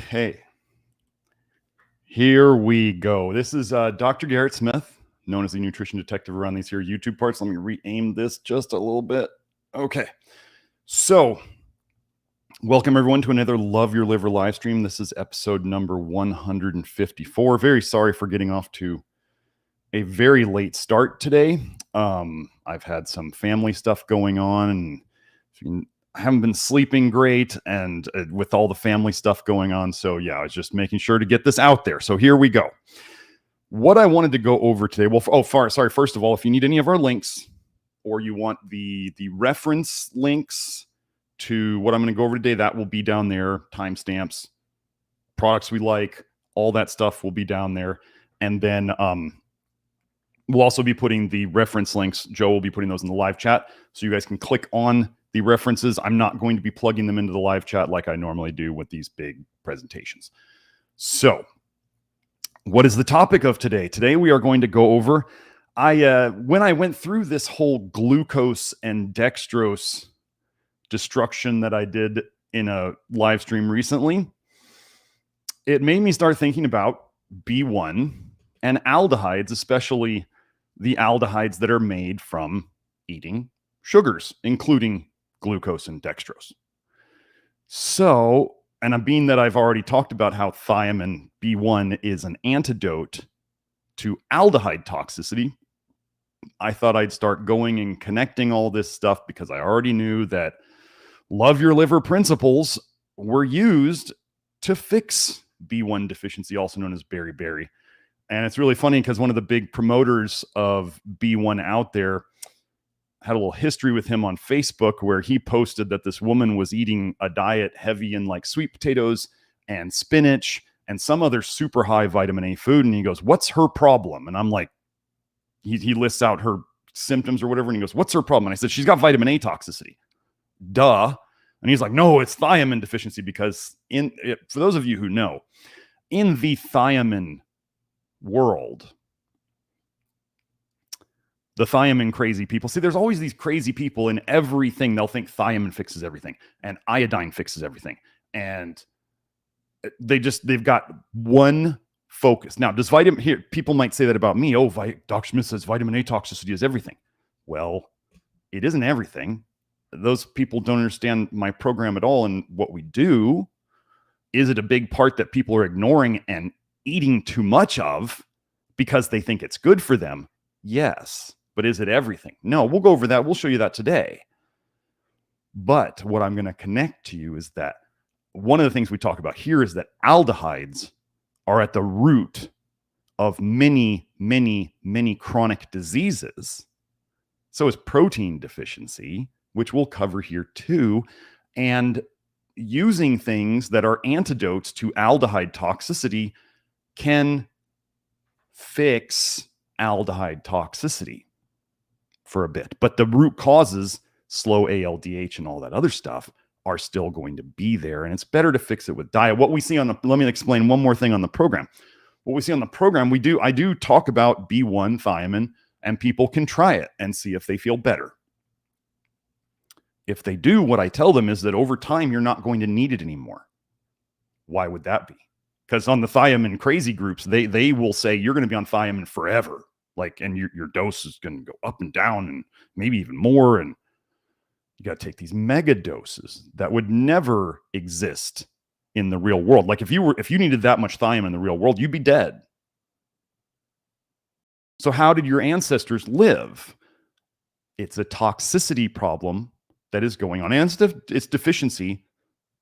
Okay. Here we go. This is Dr. Garrett Smith, known as the nutrition detective around these here YouTube parts. Let me re-aim this just a little bit. Okay. So, welcome everyone to another Love Your Liver live stream. This is episode number 154. Very sorry for getting off to a very late start today. I've had some family stuff going on, and I haven't been sleeping great, and with all the family stuff going on. So yeah, I was just making sure to get this out there. So here we go. What I wanted to go over today. Well, sorry. First of all, if you need any of our links, or you want the reference links to what I'm going to go over today, that will be down there. Timestamps, products we like, all that stuff will be down there. And then we'll also be putting the reference links. Joe will be putting those in the live chat, so you guys can click on the references. I'm not going to be plugging them into the live chat like I normally do with these big presentations. So, what is the topic of today? Today we are going to go over, when I went through this whole glucose and dextrose destruction that I did in a live stream recently, it made me start thinking about B1 and aldehydes, especially the aldehydes that are made from eating sugars, including glucose and dextrose. So, and being that I've already talked about how thiamine B1 is an antidote to aldehyde toxicity, I thought I'd start going and connecting all this stuff, because I already knew that Love Your Liver principles were used to fix B1 deficiency, also known as beriberi. And it's really funny because one of the big promoters of B1 out there had a little history with him on Facebook, where he posted that this woman was eating a diet heavy in like sweet potatoes and spinach and some other super high vitamin A food. And he goes, "What's her problem?" And I'm like, he lists out her symptoms or whatever. And he goes, "What's her problem?" And I said, "She's got vitamin A toxicity." Duh. And he's like, "No, it's thiamine deficiency," because for those of you who know, in the thiamine world, the thiamine crazy people, see, there's always these crazy people in everything. They'll think thiamine fixes everything and iodine fixes everything. And they've got one focus. Now, does vitamin, here, people might say that about me. Oh, Dr. Smith says vitamin A toxicity is everything. Well, it isn't everything. Those people don't understand my program at all. And what we do, is it a big part that people are ignoring and eating too much of because they think it's good for them? Yes. But is it everything? No, we'll go over that. We'll show you that today. But what I'm going to connect to you is that one of the things we talk about here is that aldehydes are at the root of many, many, many chronic diseases. So is protein deficiency, which we'll cover here too. And using things that are antidotes to aldehyde toxicity can fix aldehyde toxicity for a bit. But the root causes, slow ALDH and all that other stuff, are still going to be there. And it's better to fix it with diet. What we see on the, let me explain one more thing on the program. What we see on the program, I do talk about B1 thiamine, and people can try it and see if they feel better. If they do, what I tell them is that over time, you're not going to need it anymore. Why would that be? Because on the thiamine crazy groups, they will say you're going to be on thiamine forever. Like, and your dose is going to go up and down and maybe even more. And you got to take these mega doses that would never exist in the real world. Like if you needed that much thiamine in the real world, you'd be dead. So how did your ancestors live? It's a toxicity problem that is going on. And it's deficiency,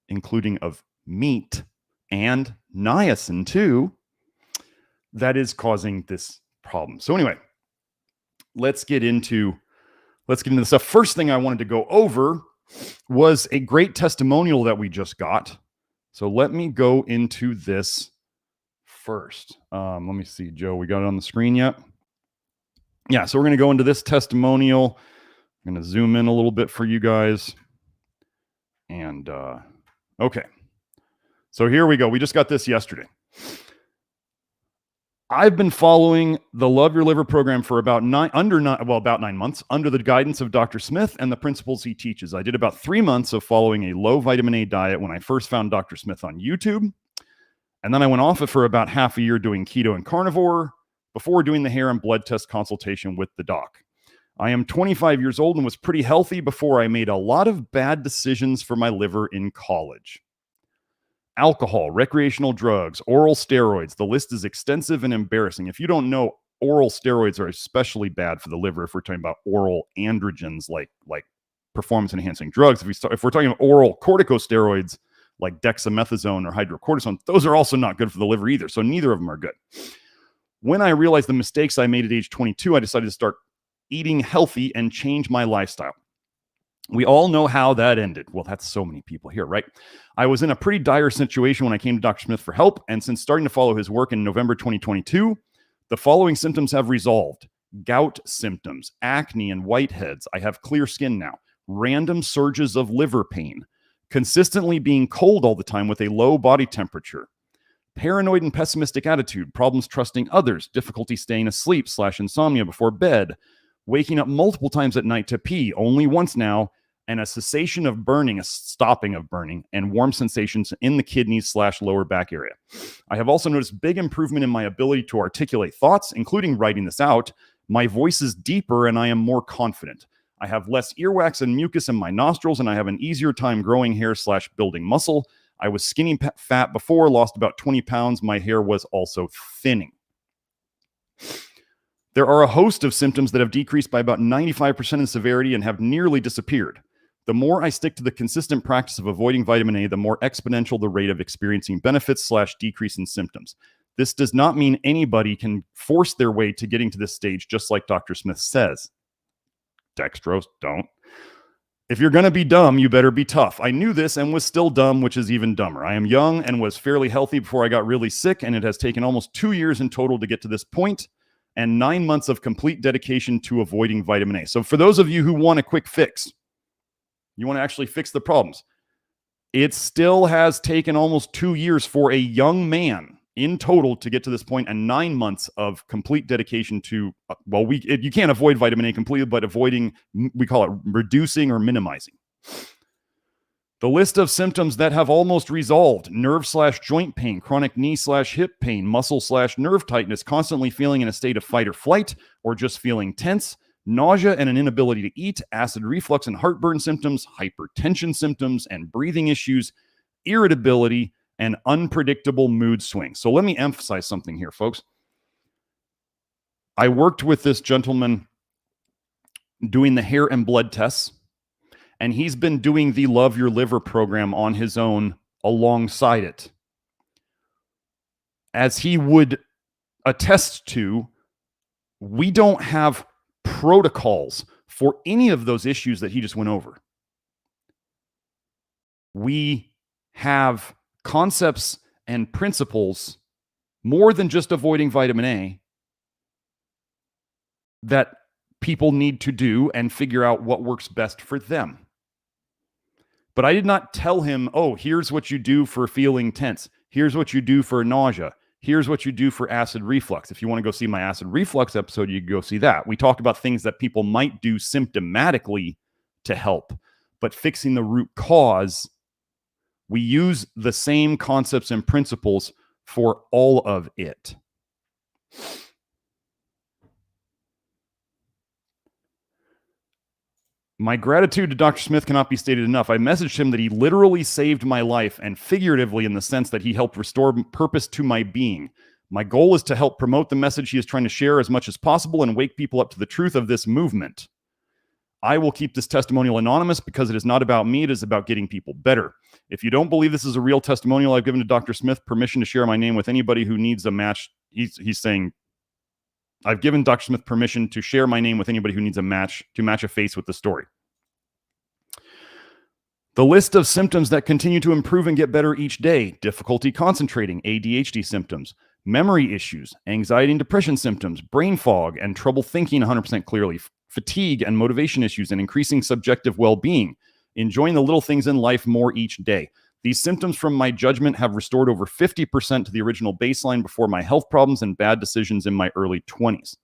including of meat and niacin too, that is causing this problem. So anyway, let's get into the stuff. First thing I wanted to go over was a great testimonial that we just got. So let me go into this first. Let me see, Joe, we got it on the screen yet? Yeah, so we're going to go into this testimonial. I'm going to zoom in a little bit for you guys. And okay. So here we go. We just got this yesterday. I've been following the Love Your Liver program for about 9 months under the guidance of Dr. Smith and the principles he teaches. I did about 3 months of following a low vitamin A diet when I first found Dr. Smith on YouTube. And then I went off it for about half a year doing keto and carnivore before doing the hair and blood test consultation with the doc. I am 25 years old and was pretty healthy before I made a lot of bad decisions for my liver in college. Alcohol, recreational drugs, oral steroids. The list is extensive and embarrassing. If you don't know, oral steroids are especially bad for the liver if we're talking about oral androgens like performance-enhancing drugs. If we're talking about oral corticosteroids like dexamethasone or hydrocortisone, those are also not good for the liver either. So neither of them are good. When I realized the mistakes I made at age 22, I decided to start eating healthy and change my lifestyle. We all know how that ended. Well, that's so many people here, right? I was in a pretty dire situation when I came to Dr. Smith for help, and since starting to follow his work in November 2022, the following symptoms have resolved. Gout symptoms, acne and whiteheads. I have clear skin now. Random surges of liver pain. Consistently being cold all the time with a low body temperature. Paranoid and pessimistic attitude. Problems trusting others. Difficulty staying asleep / insomnia before bed. Waking up multiple times at night to pee, only once now, and a cessation of burning, a stopping of burning, and warm sensations in the kidneys / lower back area. I have also noticed big improvement in my ability to articulate thoughts, including writing this out. My voice is deeper and I am more confident. I have less earwax and mucus in my nostrils, and I have an easier time growing hair / building muscle. I was skinny fat before, lost about 20 pounds. My hair was also thinning. There are a host of symptoms that have decreased by about 95% in severity and have nearly disappeared. The more I stick to the consistent practice of avoiding vitamin A, the more exponential the rate of experiencing benefits / decrease in symptoms. This does not mean anybody can force their way to getting to this stage, just like Dr. Smith says. Dextrose, don't. If you're going to be dumb, you better be tough. I knew this and was still dumb, which is even dumber. I am young and was fairly healthy before I got really sick, and it has taken almost 2 years in total to get to this point, and 9 months of complete dedication to avoiding vitamin A. So for those of you who want a quick fix, you want to actually fix the problems, it still has taken almost 2 years for a young man in total to get to this point, and 9 months of complete dedication to, you can't avoid vitamin A completely, but avoiding, we call it reducing or minimizing. The list of symptoms that have almost resolved: nerve / joint pain, chronic knee / hip pain, muscle / nerve tightness, constantly feeling in a state of fight or flight, or just feeling tense, nausea and an inability to eat, acid reflux and heartburn symptoms, hypertension symptoms and breathing issues, irritability, and unpredictable mood swings. So let me emphasize something here, folks. I worked with this gentleman doing the hair and blood tests, and he's been doing the Love Your Liver program on his own alongside it. As he would attest to, we don't have protocols for any of those issues that he just went over. We have concepts and principles more than just avoiding vitamin A that people need to do and figure out what works best for them. But I did not tell him, oh, here's what you do for feeling tense. Here's what you do for nausea. Here's what you do for acid reflux. If you want to go see my acid reflux episode, you can go see that. We talked about things that people might do symptomatically to help, but fixing the root cause, we use the same concepts and principles for all of it. My gratitude to Dr. Smith cannot be stated enough. I messaged him that he literally saved my life, and figuratively in the sense that he helped restore purpose to my being. My goal is to help promote the message he is trying to share as much as possible and wake people up to the truth of this movement. I will keep this testimonial anonymous because it is not about me. It is about getting people better. If you don't believe this is a real testimonial, I've given to Dr. Smith permission to share my name with anybody who needs a match. He's saying, I've given Dr. Smith permission to share my name with anybody who needs a match, to match a face with the story. The list of symptoms that continue to improve and get better each day: difficulty concentrating, ADHD symptoms, memory issues, anxiety and depression symptoms, brain fog and trouble thinking 100% clearly, fatigue and motivation issues, and increasing subjective well-being, enjoying the little things in life more each day. These symptoms from my judgment have restored over 50% to the original baseline before my health problems and bad decisions in my early 20s.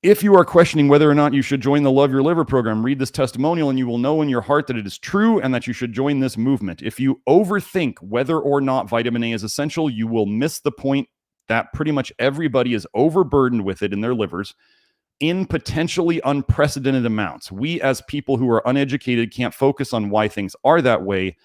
If you are questioning whether or not you should join the Love Your Liver program, read this testimonial and you will know in your heart that it is true and that you should join this movement. If you overthink whether or not vitamin A is essential, you will miss the point that pretty much everybody is overburdened with it in their livers in potentially unprecedented amounts. We, as people who are uneducated, can't focus on why things are the way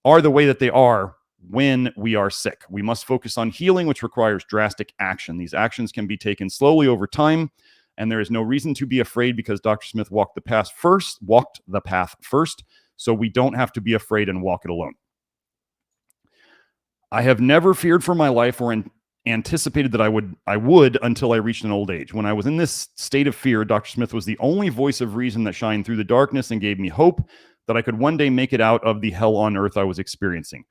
that they are when we are sick. We must focus on healing, which requires drastic action. These actions can be taken slowly over time, and there is no reason to be afraid because Dr. Smith walked the path first, so we don't have to be afraid and walk it alone. I have never feared for my life or anticipated that I would until I reached an old age. When I was in this state of fear, Dr. Smith was the only voice of reason that shined through the darkness and gave me hope that I could one day make it out of the hell on earth I was experiencing.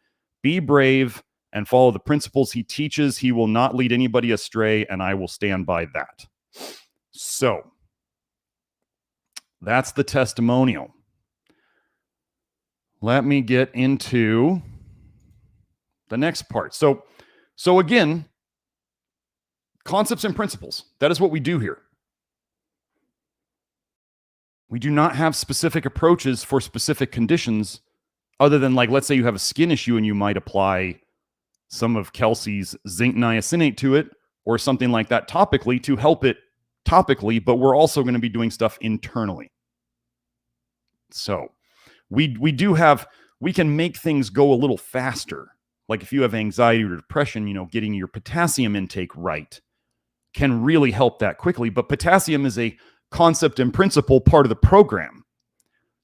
Be brave and follow the principles he teaches. He will not lead anybody astray, and I will stand by that. So, that's the testimonial. Let me get into the next part. So again, concepts and principles. That is what we do here. We do not have specific approaches for specific conditions other than, like, let's say you have a skin issue and you might apply some of Kelsey's zinc niacinate to it or something like that topically to help it topically, but we're also going to be doing stuff internally. So we can make things go a little faster. Like if you have anxiety or depression, getting your potassium intake right can really help that quickly. But potassium is a concept and principle part of the program.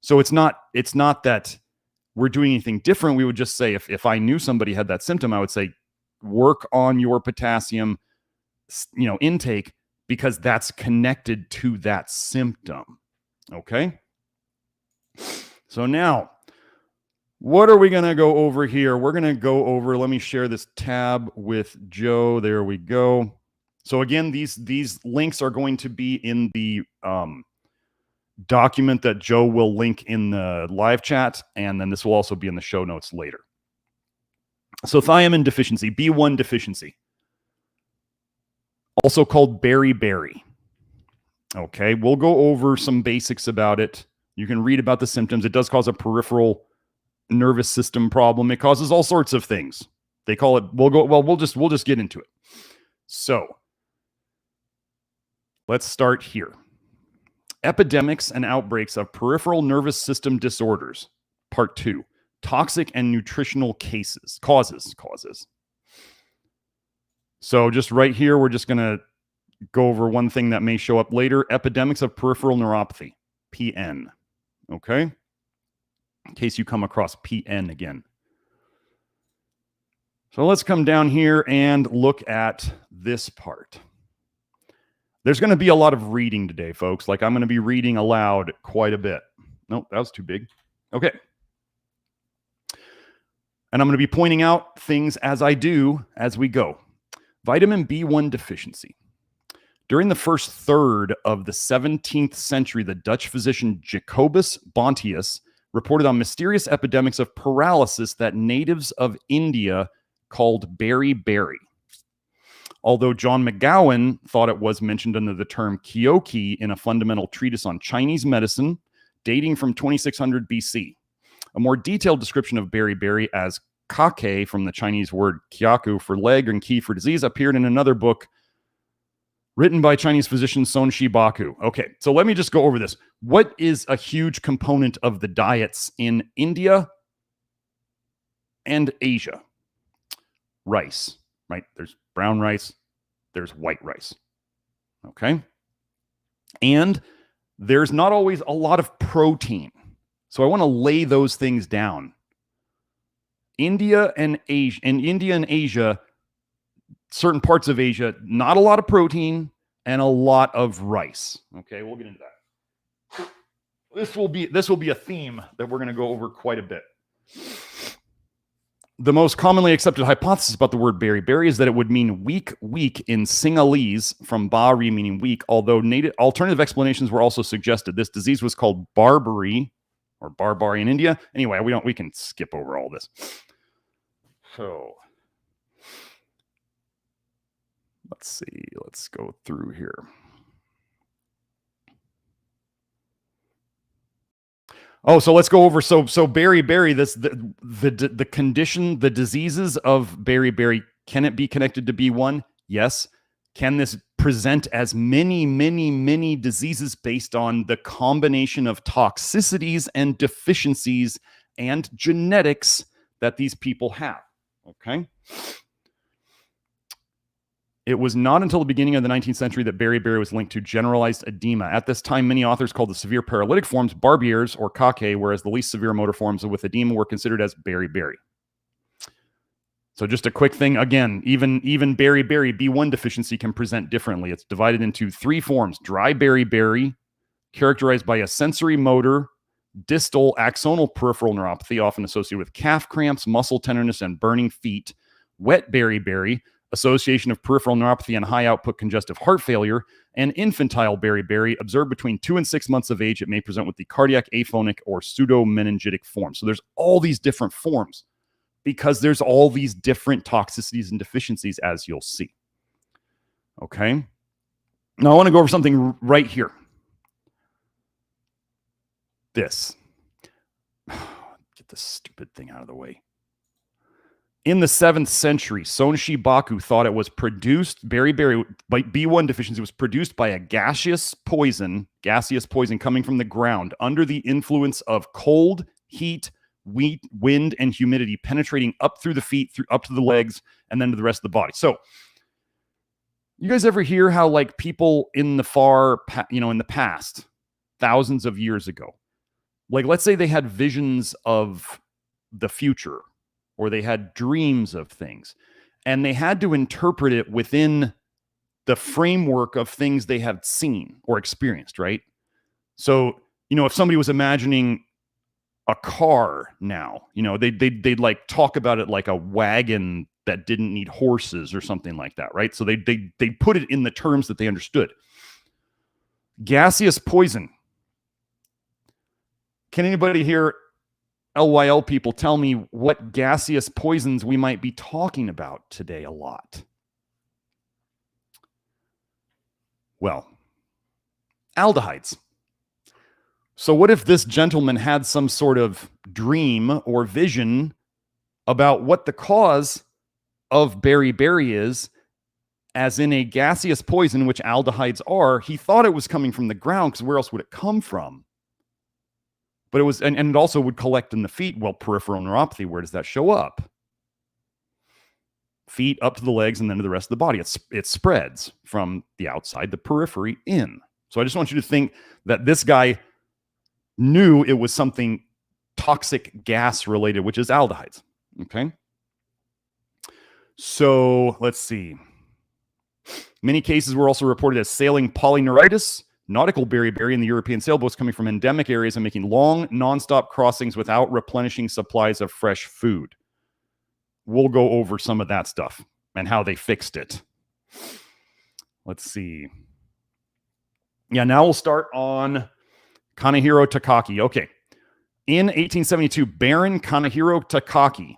So it's not that we're doing anything different. We would just say, if I knew somebody had that symptom, I would say, work on your potassium, intake, because that's connected to that symptom. Okay. So now, what are we going to go over here? We're going to go over, let me share this tab with Joe. There we go. So again, these links are going to be in the document that Joe will link in the live chat, and then this will also be in the show notes later. So thiamine deficiency, B1 deficiency, also called beriberi. Okay, we'll go over some basics about it. You can read about the symptoms. It does cause a peripheral nervous system problem. It causes all sorts of things. They call it, we'll just get into it. So let's start here. Epidemics and outbreaks of peripheral nervous system disorders, part 2, toxic and nutritional causes. So just right here, we're just going to go over one thing that may show up later, epidemics of peripheral neuropathy, PN, okay? In case you come across PN again. So let's come down here and look at this part. There's going to be a lot of reading today, folks. Like I'm going to be reading aloud quite a bit. Nope, that was too big. Okay. And I'm going to be pointing out things as I do as we go. Vitamin B1 deficiency. During the first third of the 17th century, the Dutch physician Jacobus Bontius reported on mysterious epidemics of paralysis that natives of India called beriberi. Although John McGowan thought it was mentioned under the term kyoki in a fundamental treatise on Chinese medicine dating from 2600 BC. A more detailed description of beriberi as kake, from the Chinese word kyaku for leg and ki for disease, appeared in another book written by Chinese physician Sun Shibaku. Okay, so let me just go over this. What is a huge component of the diets in India and Asia? Rice, right? There's brown rice, there's white rice. Okay? And there's not always a lot of protein. So I want to lay those things down. India and Asia, certain parts of Asia, not a lot of protein and a lot of rice. Okay, we'll get into that. This will be a theme that we're going to go over quite a bit. The most commonly accepted hypothesis about the word beriberi is that it would mean weak in Sinhalese, from bari meaning weak, although alternative explanations were also suggested. This disease was called Barbary or Barbari in India. Anyway, we can skip over all this. So let's see. Let's go through here. Oh, so let's go over. So beriberi, the condition, the diseases of beriberi, can it be connected to B1? Yes. Can this present as many diseases based on the combination of toxicities and deficiencies and genetics that these people have? Okay. It was not until the beginning of the 19th century that beriberi was linked to generalized edema. At this time, many authors called the severe paralytic forms barbiers or kake, whereas the least severe motor forms with edema were considered as beriberi. So just a quick thing, again, even beriberi, B1 deficiency can present differently. It's divided into 3 forms. Dry beriberi, characterized by a sensory motor, distal axonal peripheral neuropathy, often associated with calf cramps, muscle tenderness, and burning feet. Wet beriberi, association of peripheral neuropathy and high output congestive heart failure. And infantile beriberi, observed between 2 and 6 months of age. It may present with the cardiac, aphonic, or pseudomeningitic form. So there's all these different forms because there's all these different toxicities and deficiencies, as you'll see. Okay. Now I want to go over something right here. This. Get this stupid thing out of the way. In the 7th century, Sonshi Baku thought it was produced, beriberi, by B1 deficiency was produced by a gaseous poison coming from the ground under the influence of cold, heat, wind, and humidity penetrating up through the feet, up to the legs, and then to the rest of the body. So you guys ever hear how like people in the in the past, thousands of years ago, like let's say they had visions of the future, or they had dreams of things, and they had to interpret it within the framework of things they had seen or experienced, right? So, if somebody was imagining a car now, they'd like talk about it like a wagon that didn't need horses or something like that, right? So they put it in the terms that they understood. Gaseous poison. Can anybody here, LYL people, tell me what gaseous poisons we might be talking about today a lot? Well, aldehydes. So what if this gentleman had some sort of dream or vision about what the cause of beriberi is, as in a gaseous poison, which aldehydes are? He thought it was coming from the ground, because where else would it come from? But it was, and it also would collect in the feet. Well, peripheral neuropathy, where does that show up? Feet up to the legs and then to the rest of the body. It spreads from the outside, the periphery, in. So I just want you to think that this guy knew it was something toxic gas related, which is aldehydes. Okay. So let's see. Many cases were also reported as sailing polyneuritis, nautical beriberi in the European sailboats coming from endemic areas and making long, nonstop crossings without replenishing supplies of fresh food. We'll go over some of that stuff and how they fixed it. Let's see. Yeah, now we'll start on Kanehiro Takaki. Okay. In 1872, Baron Kanehiro Takaki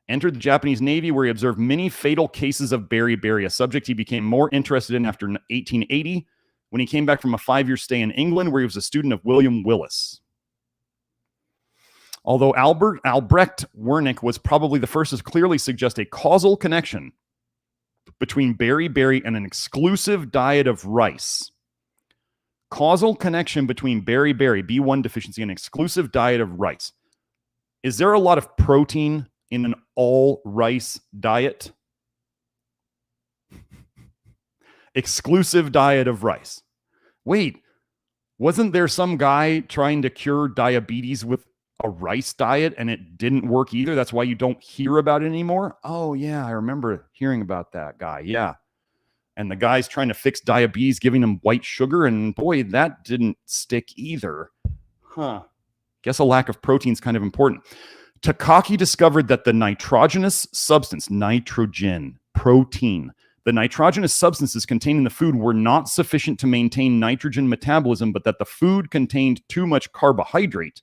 entered the Japanese Navy, where he observed many fatal cases of beriberi, a subject he became more interested in after 1880, when he came back from a 5-year stay in England, where he was a student of William Willis. Although Albrecht Wernicke was probably the first to clearly suggest a causal connection between beriberi and an exclusive diet of rice. Causal connection between beriberi, B1 deficiency, and exclusive diet of rice. Is there a lot of protein in an all-rice diet? Exclusive diet of rice. Wait, wasn't there some guy trying to cure diabetes with a rice diet and it didn't work either? That's why you don't hear about it anymore? Oh, yeah, I remember hearing about that guy. Yeah. And the guy's trying to fix diabetes, giving him white sugar, and boy, that didn't stick either. Huh. Guess a lack of protein is kind of important. Takaki discovered that the nitrogenous substance, nitrogen, protein, the nitrogenous substances contained in the food were not sufficient to maintain nitrogen metabolism, but that the food contained too much carbohydrate.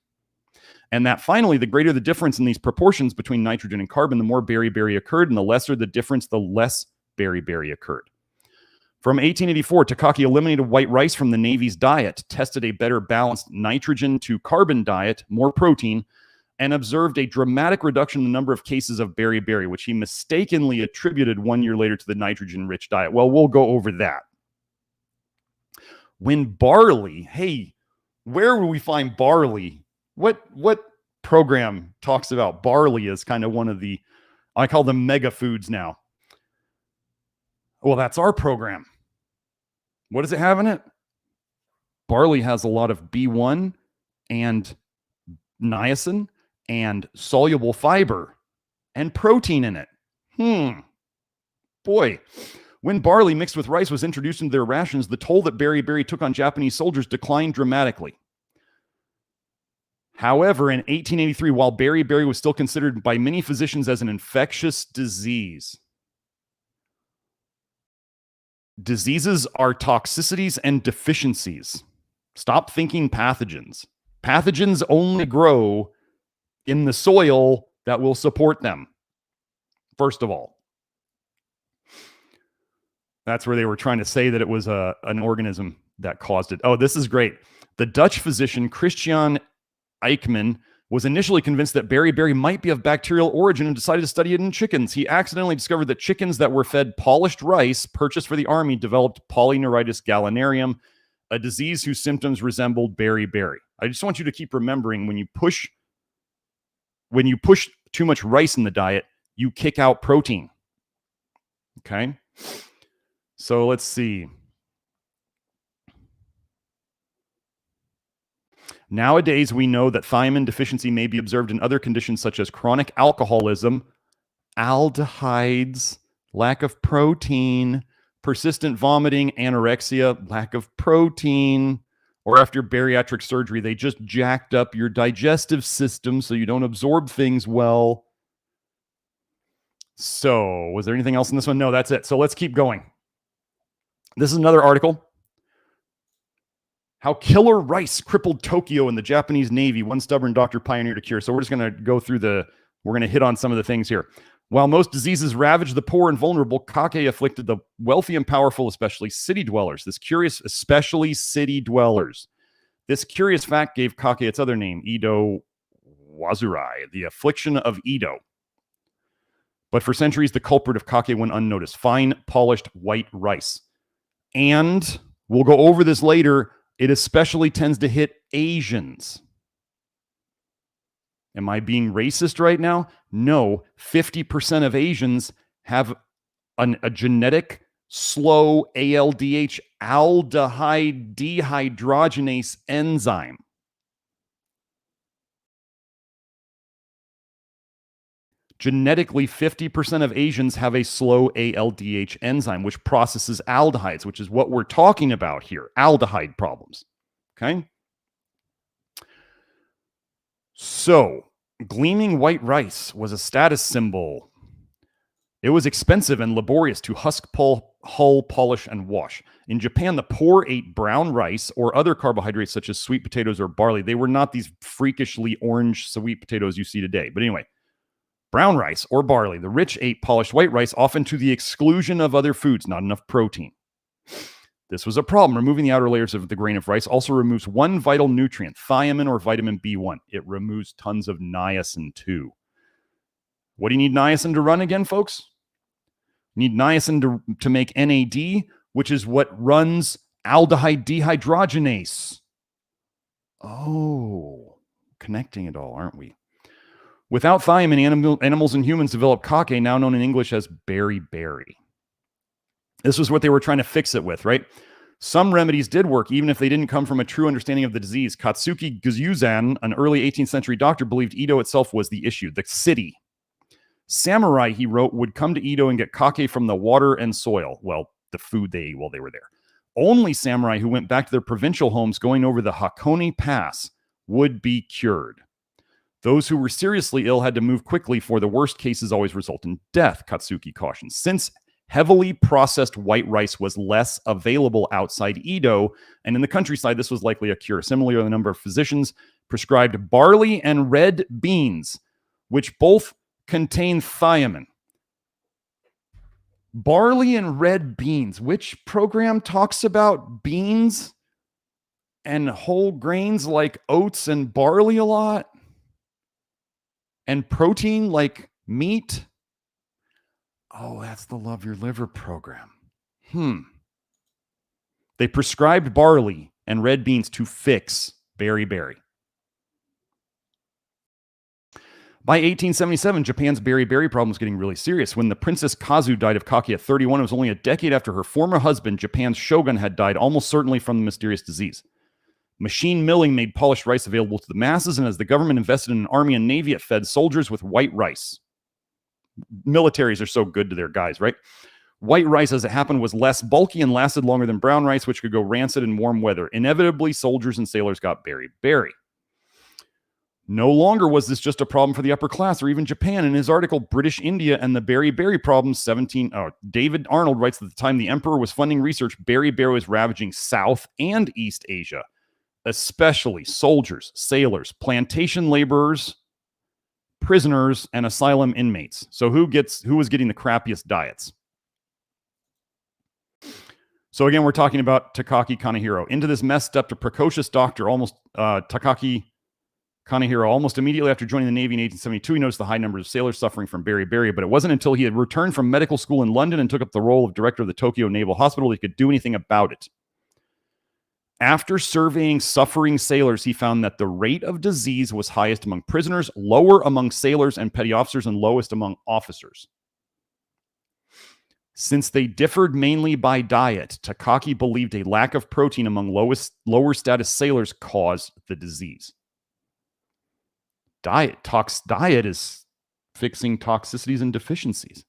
And that finally, the greater the difference in these proportions between nitrogen and carbon, the more beriberi occurred, and the lesser the difference, the less beriberi occurred. From 1884, Takaki eliminated white rice from the Navy's diet, tested a better balanced nitrogen to carbon diet, more protein, and observed a dramatic reduction in the number of cases of beriberi, which he mistakenly attributed 1 year later to the nitrogen-rich diet. Well, we'll go over that. When barley, hey, where will we find barley? What program talks about barley as kind of one of the, I call them mega foods now. Well, that's our program. What does it have in it? Barley has a lot of B1 and niacin and soluble fiber and protein in it. Boy, when barley mixed with rice was introduced into their rations, the toll that beriberi took on Japanese soldiers declined dramatically. However, in 1883, while beriberi was still considered by many physicians as an infectious disease, diseases are toxicities and deficiencies. Stop thinking pathogens. Pathogens only grow in the soil that will support them, first of all. That's where they were trying to say that it was an organism that caused it. Oh, this is great. The Dutch physician Christian Eichmann was initially convinced that beriberi might be of bacterial origin and decided to study it in chickens. He accidentally discovered that chickens that were fed polished rice purchased for the army developed polyneuritis gallinarum, a disease whose symptoms resembled beriberi. I just want you to keep remembering when you push too much rice in the diet, you kick out protein. Okay? So let's see. Nowadays, we know that thiamine deficiency may be observed in other conditions such as chronic alcoholism, aldehydes, lack of protein, persistent vomiting, anorexia, lack of protein, or after bariatric surgery, they just jacked up your digestive system so you don't absorb things well. So, was there anything else in this one? No, that's it. So let's keep going. This is another article. How killer rice crippled Tokyo and the Japanese Navy. One stubborn doctor pioneered a cure. So we're just going to go through we're going to hit on some of the things here. While most diseases ravage the poor and vulnerable, kake afflicted the wealthy and powerful, especially city dwellers. This curious fact gave kake its other name, Edo Wazurai, the affliction of Edo. But for centuries, the culprit of kake went unnoticed. Fine, polished white rice. And we'll go over this later. It especially tends to hit Asians. Am I being racist right now? No. 50% of Asians have a genetic slow ALDH, aldehyde dehydrogenase enzyme. Genetically, 50% of Asians have a slow ALDH enzyme, which processes aldehydes, which is what we're talking about here, aldehyde problems. Okay? So, gleaming white rice was a status symbol. It was expensive and laborious to husk, hull, polish, and wash. In Japan, the poor ate brown rice or other carbohydrates such as sweet potatoes or barley. They were not these freakishly orange sweet potatoes you see today. But anyway, brown rice or barley. The rich ate polished white rice, often to the exclusion of other foods, not enough protein. This was a problem. Removing the outer layers of the grain of rice also removes one vital nutrient, thiamine or vitamin B1. It removes tons of niacin too. What do you need niacin to run again, folks? You need niacin to make NAD, which is what runs aldehyde dehydrogenase. Oh, connecting it all, aren't we? Without thiamine, animals and humans develop kake, now known in English as beriberi. This was what they were trying to fix it with, right? Some remedies did work, even if they didn't come from a true understanding of the disease. Katsuki Guzuzan, an early 18th century doctor, believed Edo itself was the issue, the city. Samurai, he wrote, would come to Edo and get kake from the water and soil. Well, the food they ate while they were there. Only samurai who went back to their provincial homes going over the Hakone Pass would be cured. Those who were seriously ill had to move quickly, for the worst cases always result in death, Katsuki cautions. Since heavily processed white rice was less available outside Edo, and in the countryside, this was likely a cure. Similarly, a number of physicians prescribed barley and red beans, which both contain thiamine. Barley and red beans. Which program talks about beans and whole grains like oats and barley a lot? And protein like meat? Oh, that's the Love Your Liver program. They prescribed barley and red beans to fix beriberi. By 1877, Japan's beriberi problem was getting really serious. When the Princess Kazu died of kaki at 31, it was only a decade after her former husband, Japan's shogun, had died, almost certainly from the mysterious disease. Machine milling made polished rice available to the masses, and as the government invested in an army and navy, it fed soldiers with white rice. Militaries are so good to their guys, right? White rice, as it happened, was less bulky and lasted longer than brown rice, which could go rancid in warm weather. Inevitably, soldiers and sailors got beriberi. No longer was this just a problem for the upper class or even Japan. In his article, British India and the Beriberi Problem, David Arnold writes that at the time the emperor was funding research, beriberi was ravaging South and East Asia, especially soldiers, sailors, plantation laborers, prisoners, and asylum inmates. So who was getting the crappiest diets? So again, we're talking about Takaki Kanehiro. Into this mess stepped a precocious doctor, Takaki Kanehiro. Almost immediately after joining the Navy in 1872, he noticed the high numbers of sailors suffering from beriberi, but it wasn't until he had returned from medical school in London and took up the role of director of the Tokyo Naval Hospital that he could do anything about it. After surveying suffering sailors, he found that the rate of disease was highest among prisoners, lower among sailors and petty officers, and lowest among officers. Since they differed mainly by diet, Takaki believed a lack of protein among lower status sailors caused the disease. Diet is fixing toxicities and deficiencies.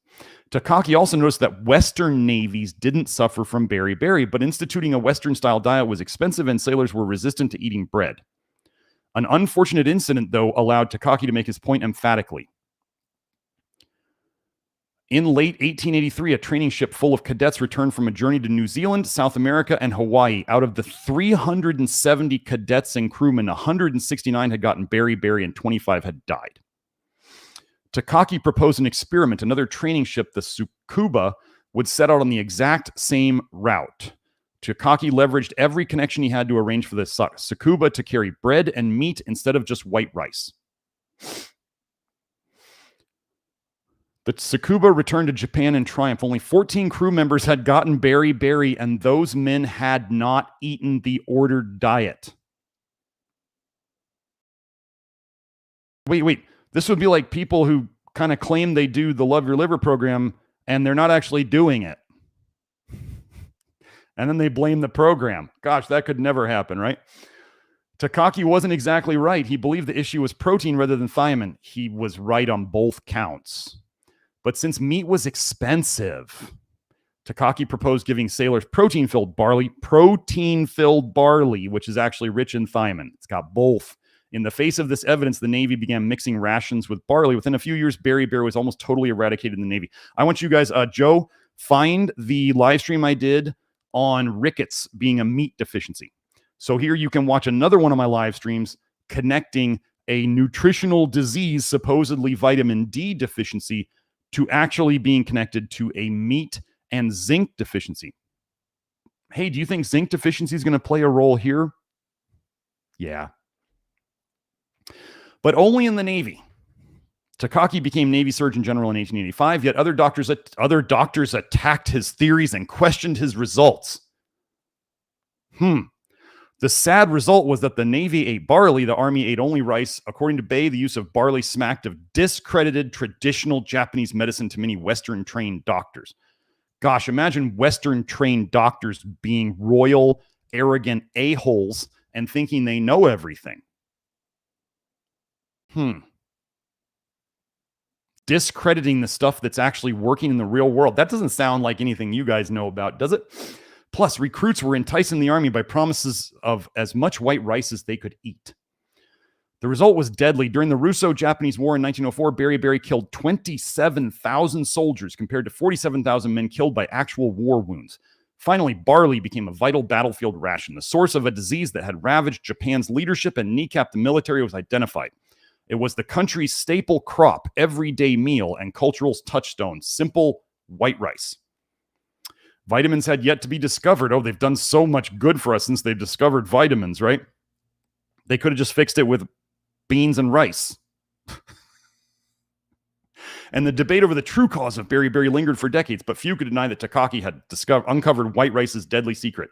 Takaki also noticed that Western navies didn't suffer from beriberi, but instituting a Western-style diet was expensive and sailors were resistant to eating bread. An unfortunate incident, though, allowed Takaki to make his point emphatically. In late 1883, a training ship full of cadets returned from a journey to New Zealand, South America, and Hawaii. Out of the 370 cadets and crewmen, 169 had gotten beriberi and 25 had died. Takaki proposed an experiment. Another training ship, the Tsukuba, would set out on the exact same route. Takaki leveraged every connection he had to arrange for the Tsukuba to carry bread and meat instead of just white rice. The Tsukuba returned to Japan in triumph. Only 14 crew members had gotten beriberi, and those men had not eaten the ordered diet. Wait. This would be like people who kind of claim they do the Love Your Liver program, and they're not actually doing it. And then they blame the program. Gosh, that could never happen, right? Takaki wasn't exactly right. He believed the issue was protein rather than thiamine. He was right on both counts. But since meat was expensive, Takaki proposed giving sailors protein-filled barley, which is actually rich in thiamine. It's got both. In the face of this evidence, the Navy began mixing rations with barley. Within a few years, beriberi was almost totally eradicated in the Navy. I want you guys, Joe, find the live stream I did on rickets being a meat deficiency. So here you can watch another one of my live streams connecting a nutritional disease, supposedly vitamin D deficiency, to actually being connected to a meat and zinc deficiency. Hey, do you think zinc deficiency is going to play a role here? Yeah. But only in the Navy. Takaki became Navy Surgeon General in 1885, yet other doctors attacked his theories and questioned his results. The sad result was that the Navy ate barley, the Army ate only rice. According to Bay, the use of barley smacked of discredited traditional Japanese medicine to many Western-trained doctors. Gosh, imagine Western-trained doctors being royal, arrogant a-holes and thinking they know everything. Discrediting the stuff that's actually working in the real world. That doesn't sound like anything you guys know about, does it? Plus, recruits were enticing the Army by promises of as much white rice as they could eat. The result was deadly. During the Russo-Japanese War in 1904, beriberi killed 27,000 soldiers compared to 47,000 men killed by actual war wounds. Finally, barley became a vital battlefield ration. The source of a disease that had ravaged Japan's leadership and kneecapped the military was identified. It was the country's staple crop, everyday meal, and cultural touchstone, simple white rice. Vitamins had yet to be discovered. Oh, they've done so much good for us since they've discovered vitamins, right? They could have just fixed it with beans and rice. And the debate over the true cause of beriberi lingered for decades, but few could deny that Takaki had uncovered white rice's deadly secret.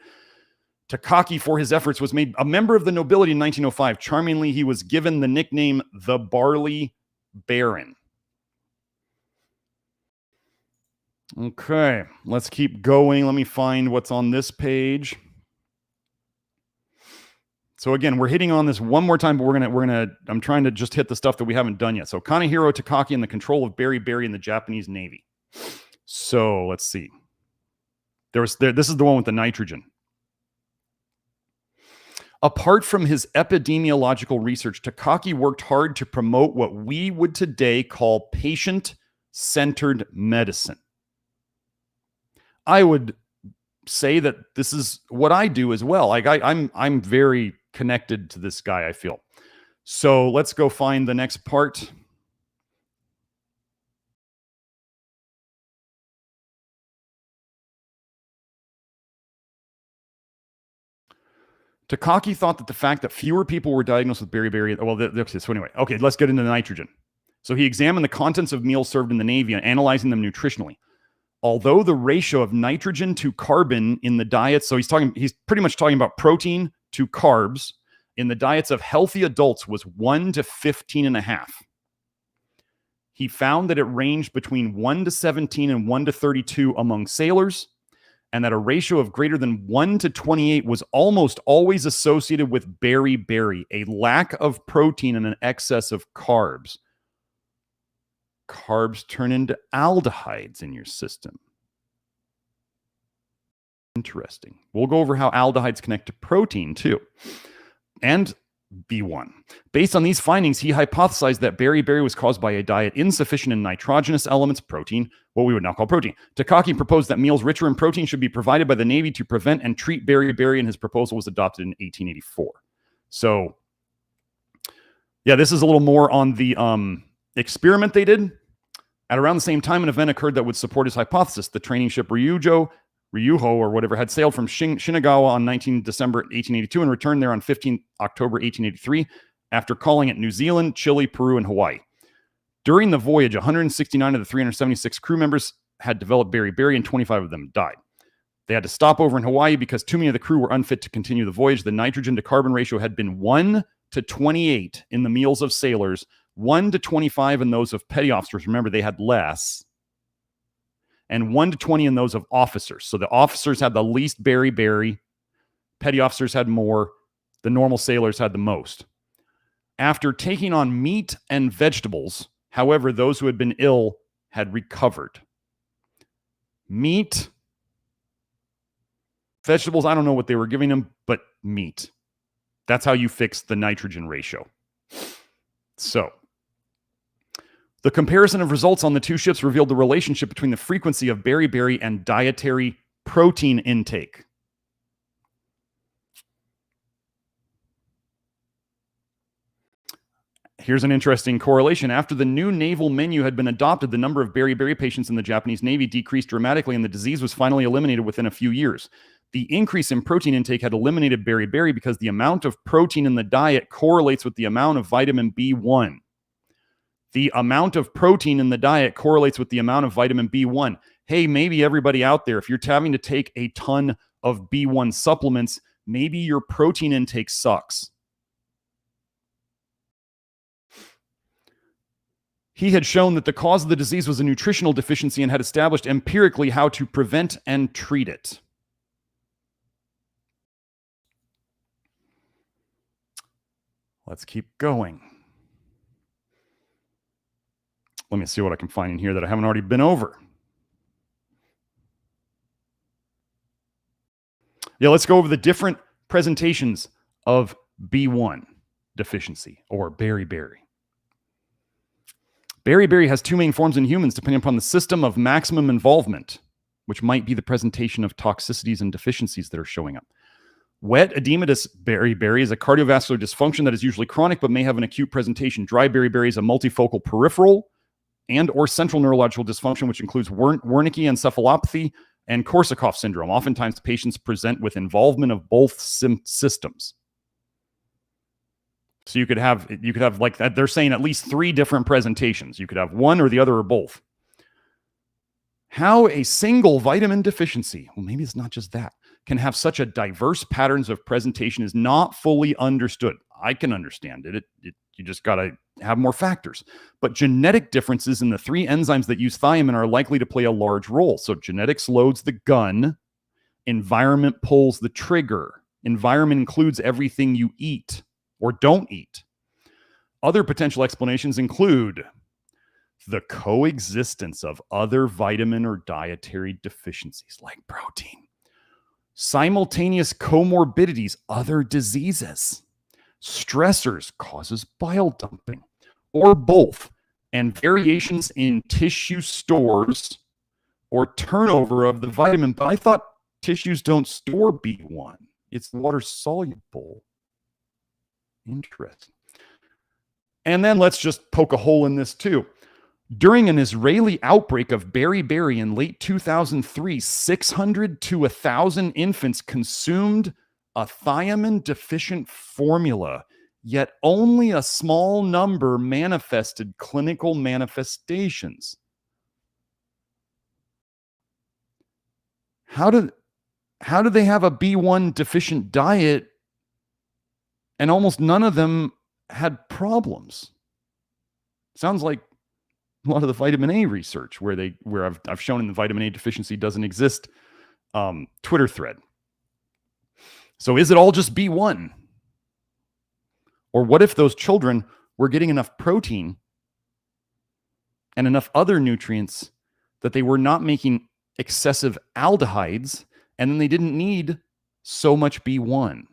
Takaki, for his efforts, was made a member of the nobility in 1905. Charmingly, he was given the nickname the Barley Baron. Okay, let's keep going. Let me find what's on this page. So again, we're hitting on this one more time, but I'm trying to just hit the stuff that we haven't done yet. So Kanehiro Takaki and the control of beriberi in the Japanese Navy. So let's see. This is the one with the nitrogen. Apart from his epidemiological research, Takaki worked hard to promote what we would today call patient-centered medicine. I would say that this is what I do as well. Like I'm very connected to this guy, I feel. So let's go find the next part. Takaki thought that the fact that fewer people were diagnosed with beriberi, so anyway, okay, let's get into the nitrogen. So he examined the contents of meals served in the Navy and analyzing them nutritionally. Although the ratio of nitrogen to carbon in the diet, so he's pretty much talking about protein to carbs in the diets of healthy adults was 1 to 15.5. He found that it ranged between 1 to 17 and 1 to 32 among sailors, and that a ratio of greater than 1 to 28 was almost always associated with beriberi, a lack of protein and an excess of carbs. Carbs turn into aldehydes in your system. Interesting. We'll go over how aldehydes connect to protein too, and B1. Based on these findings, he hypothesized that beriberi was caused by a diet insufficient in nitrogenous elements, protein, what we would now call protein. Takaki proposed that meals richer in protein should be provided by the Navy to prevent and treat beriberi, and his proposal was adopted in 1884. So, yeah, this is a little more on the experiment they did. At around the same time, an event occurred that would support his hypothesis. The training ship Ryuho or whatever had sailed from Shinagawa on 19 December 1882 and returned there on 15 October 1883 after calling at New Zealand, Chile, Peru, and Hawaii. During the voyage, 169 of the 376 crew members had developed beriberi and 25 of them died. They had to stop over in Hawaii because too many of the crew were unfit to continue the voyage. The nitrogen to carbon ratio had been 1 to 28 in the meals of sailors, 1 to 25 in those of petty officers. Remember, they had less. And 1 to 20 in those of officers. So the officers had the least beriberi. Petty officers had more. The normal sailors had the most. After taking on meat and vegetables, however, those who had been ill had recovered. Meat, vegetables, I don't know what they were giving them, but meat. That's how you fix the nitrogen ratio. So, the comparison of results on the two ships revealed the relationship between the frequency of beriberi and dietary protein intake. Here's an interesting correlation. After the new naval menu had been adopted, the number of beriberi patients in the Japanese Navy decreased dramatically, and the disease was finally eliminated within a few years. The increase in protein intake had eliminated beriberi because the amount of protein in the diet correlates with the amount of vitamin B1. The amount of protein in the diet correlates with the amount of vitamin B1. Hey, maybe everybody out there, if you're having to take a ton of B1 supplements, maybe your protein intake sucks. He had shown that the cause of the disease was a nutritional deficiency and had established empirically how to prevent and treat it. Let's keep going. Let me see what I can find in here that I haven't already been over. Yeah, let's go over the different presentations of B1 deficiency or beriberi. Beriberi has two main forms in humans depending upon the system of maximum involvement, which might be the presentation of toxicities and deficiencies that are showing up. Wet edematous beriberi is a cardiovascular dysfunction that is usually chronic but may have an acute presentation. Dry beriberi is a multifocal peripheral and or central neurological dysfunction, which includes Wernicke encephalopathy, and Korsakoff syndrome. Oftentimes, patients present with involvement of both systems. So you could have like that. They're saying at least 3 different presentations. You could have one or the other or both. How a single vitamin deficiency, well, maybe it's not just that, can have such a diverse patterns of presentation is not fully understood. I can understand it. You just got to have more factors. But genetic differences in the 3 enzymes that use thiamine are likely to play a large role. So genetics loads the gun. Environment pulls the trigger. Environment includes everything you eat or don't eat. Other potential explanations include the coexistence of other vitamin or dietary deficiencies like protein, simultaneous comorbidities, other diseases, stressors causes bile dumping, or both, and variations in tissue stores or turnover of the vitamin. But I thought tissues don't store B1. It's water soluble. Interesting. And then let's just poke a hole in this too. During an Israeli outbreak of beriberi in late 2003, 600 to 1,000 infants consumed a thiamine-deficient formula, yet only a small number manifested clinical manifestations. How do they have a B1 deficient diet and almost none of them had problems? Sounds like a lot of the vitamin A research where I've shown in the vitamin A deficiency doesn't exist Twitter thread. So is it all just B1? Or what if those children were getting enough protein and enough other nutrients that they were not making excessive aldehydes and then they didn't need so much B1?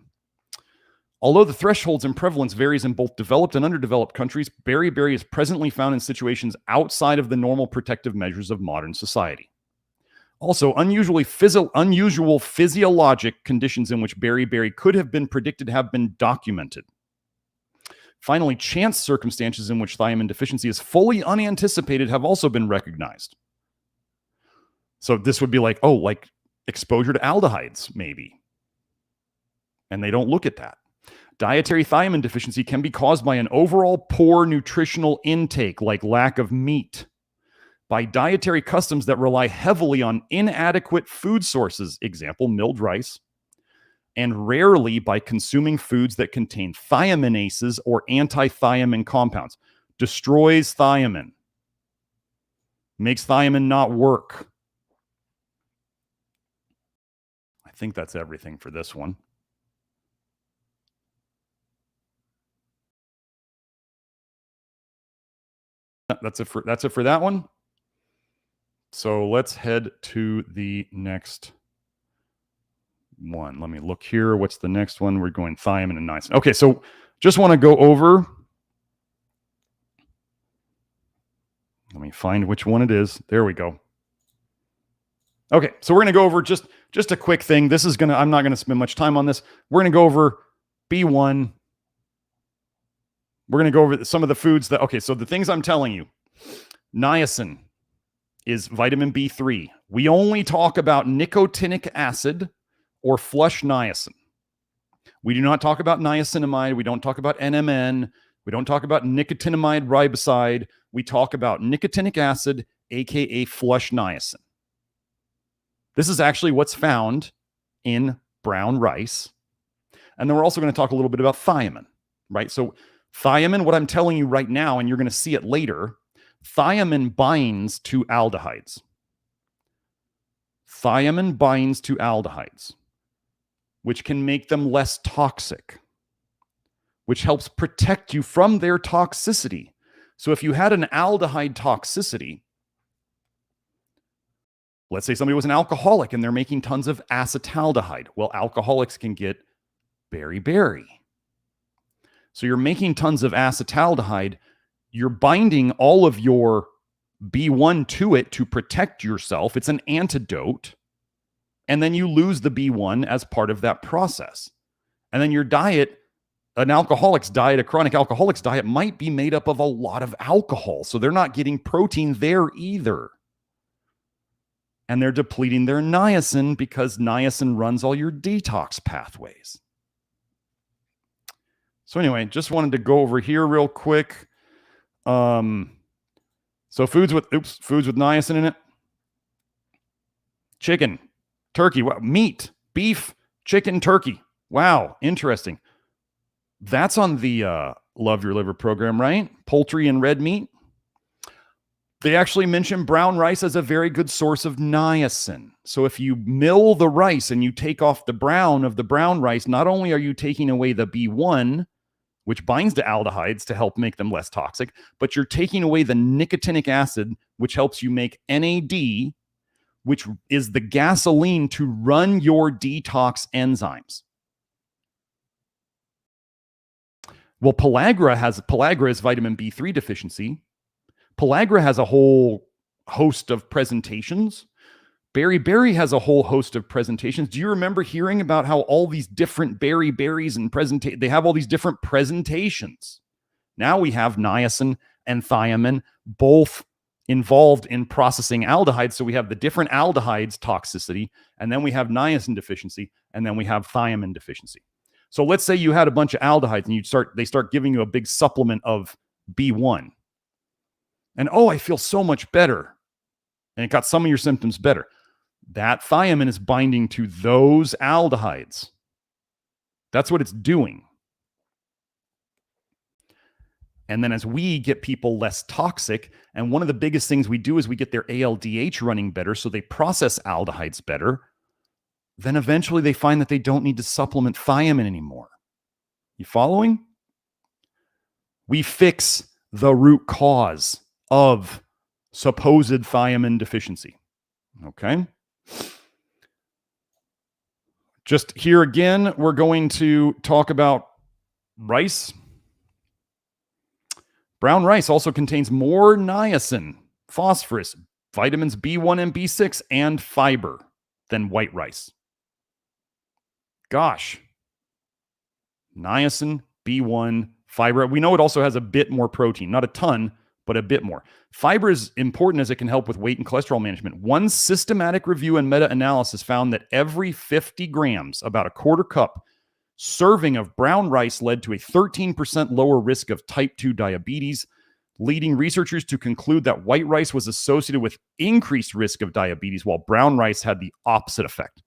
Although the thresholds and prevalence varies in both developed and underdeveloped countries, beriberi is presently found in situations outside of the normal protective measures of modern society. Also, unusual physiologic conditions in which beriberi could have been predicted have been documented. Finally, chance circumstances in which thiamine deficiency is fully unanticipated have also been recognized. So this would be like, oh, like exposure to aldehydes, maybe. And they don't look at that. Dietary thiamine deficiency can be caused by an overall poor nutritional intake, like lack of meat, by dietary customs that rely heavily on inadequate food sources, example, milled rice, and rarely by consuming foods that contain thiaminases or anti-thiamine compounds. Destroys thiamine. Makes thiamine not work. I think that's everything for this one. That's it for that one. So let's head to the next one. Let me look here. What's the next one? We're going thiamine and niacin. Okay, so just want to go over. Let me find which one it is. There we go. Okay, so we're going to go over just a quick thing. This is I'm not going to spend much time on this. We're going to go over B1. We're going to go over some of the foods that, okay, so the things I'm telling you. Niacin is vitamin B3. We only talk about nicotinic acid or flush niacin. We do not talk about niacinamide. We don't talk about NMN. We don't talk about nicotinamide riboside. We talk about nicotinic acid, aka flush niacin. This is actually what's found in brown rice. And then we're also going to talk a little bit about thiamine, right? So thiamine, what I'm telling you right now, and you're going to see it later, thiamine binds to aldehydes. Thiamine binds to aldehydes, which can make them less toxic, which helps protect you from their toxicity. So if you had an aldehyde toxicity, let's say somebody was an alcoholic and they're making tons of acetaldehyde. Well, alcoholics can get beriberi. So you're making tons of acetaldehyde. You're binding all of your B1 to it to protect yourself. It's an antidote. And then you lose the B1 as part of that process. And then your diet, an alcoholic's diet, a chronic alcoholic's diet might be made up of a lot of alcohol. So they're not getting protein there either. and they're depleting their niacin because niacin runs all your detox pathways. So anyway, just wanted to go over here real quick. So foods with niacin in it. Chicken, turkey, meat, beef, chicken, turkey. Wow, interesting. That's on the Love Your Liver program, right? Poultry and red meat. They actually mention brown rice as a very good source of niacin. So if you mill the rice and you take off the brown of the brown rice, not only are you taking away the B1, which binds to aldehydes to help make them less toxic, but you're taking away the nicotinic acid, which helps you make NAD, which is the gasoline to run your detox enzymes. Well, pellagra is vitamin B3 deficiency. Pellagra has a whole host of presentations. Beriberi has a whole host of presentations. Do you remember hearing about how all these different berries and they have all these different presentations? Now we have niacin and thiamine, both involved in processing aldehydes. So we have the different aldehydes toxicity, and then we have niacin deficiency, and then we have thiamine deficiency. So let's say you had a bunch of aldehydes and they start giving you a big supplement of B1. And I feel so much better. And it got some of your symptoms better. That thiamine is binding to those aldehydes. That's what it's doing. And then as we get people less toxic, and one of the biggest things we do is we get their ALDH running better, so they process aldehydes better, then eventually they find that they don't need to supplement thiamine anymore. You following? We fix the root cause of supposed thiamine deficiency. Okay? Just here again, we're going to talk about rice. Brown rice also contains more niacin, phosphorus, vitamins B1 and B6, and fiber than white rice. Gosh. Niacin, B1, fiber. We know it also has a bit more protein, not a ton, but a bit more. Fiber is important as it can help with weight and cholesterol management. One systematic review and meta-analysis found that every 50 grams, about a quarter cup, serving of brown rice led to a 13% lower risk of type 2 diabetes, leading researchers to conclude that white rice was associated with increased risk of diabetes, while brown rice had the opposite effect.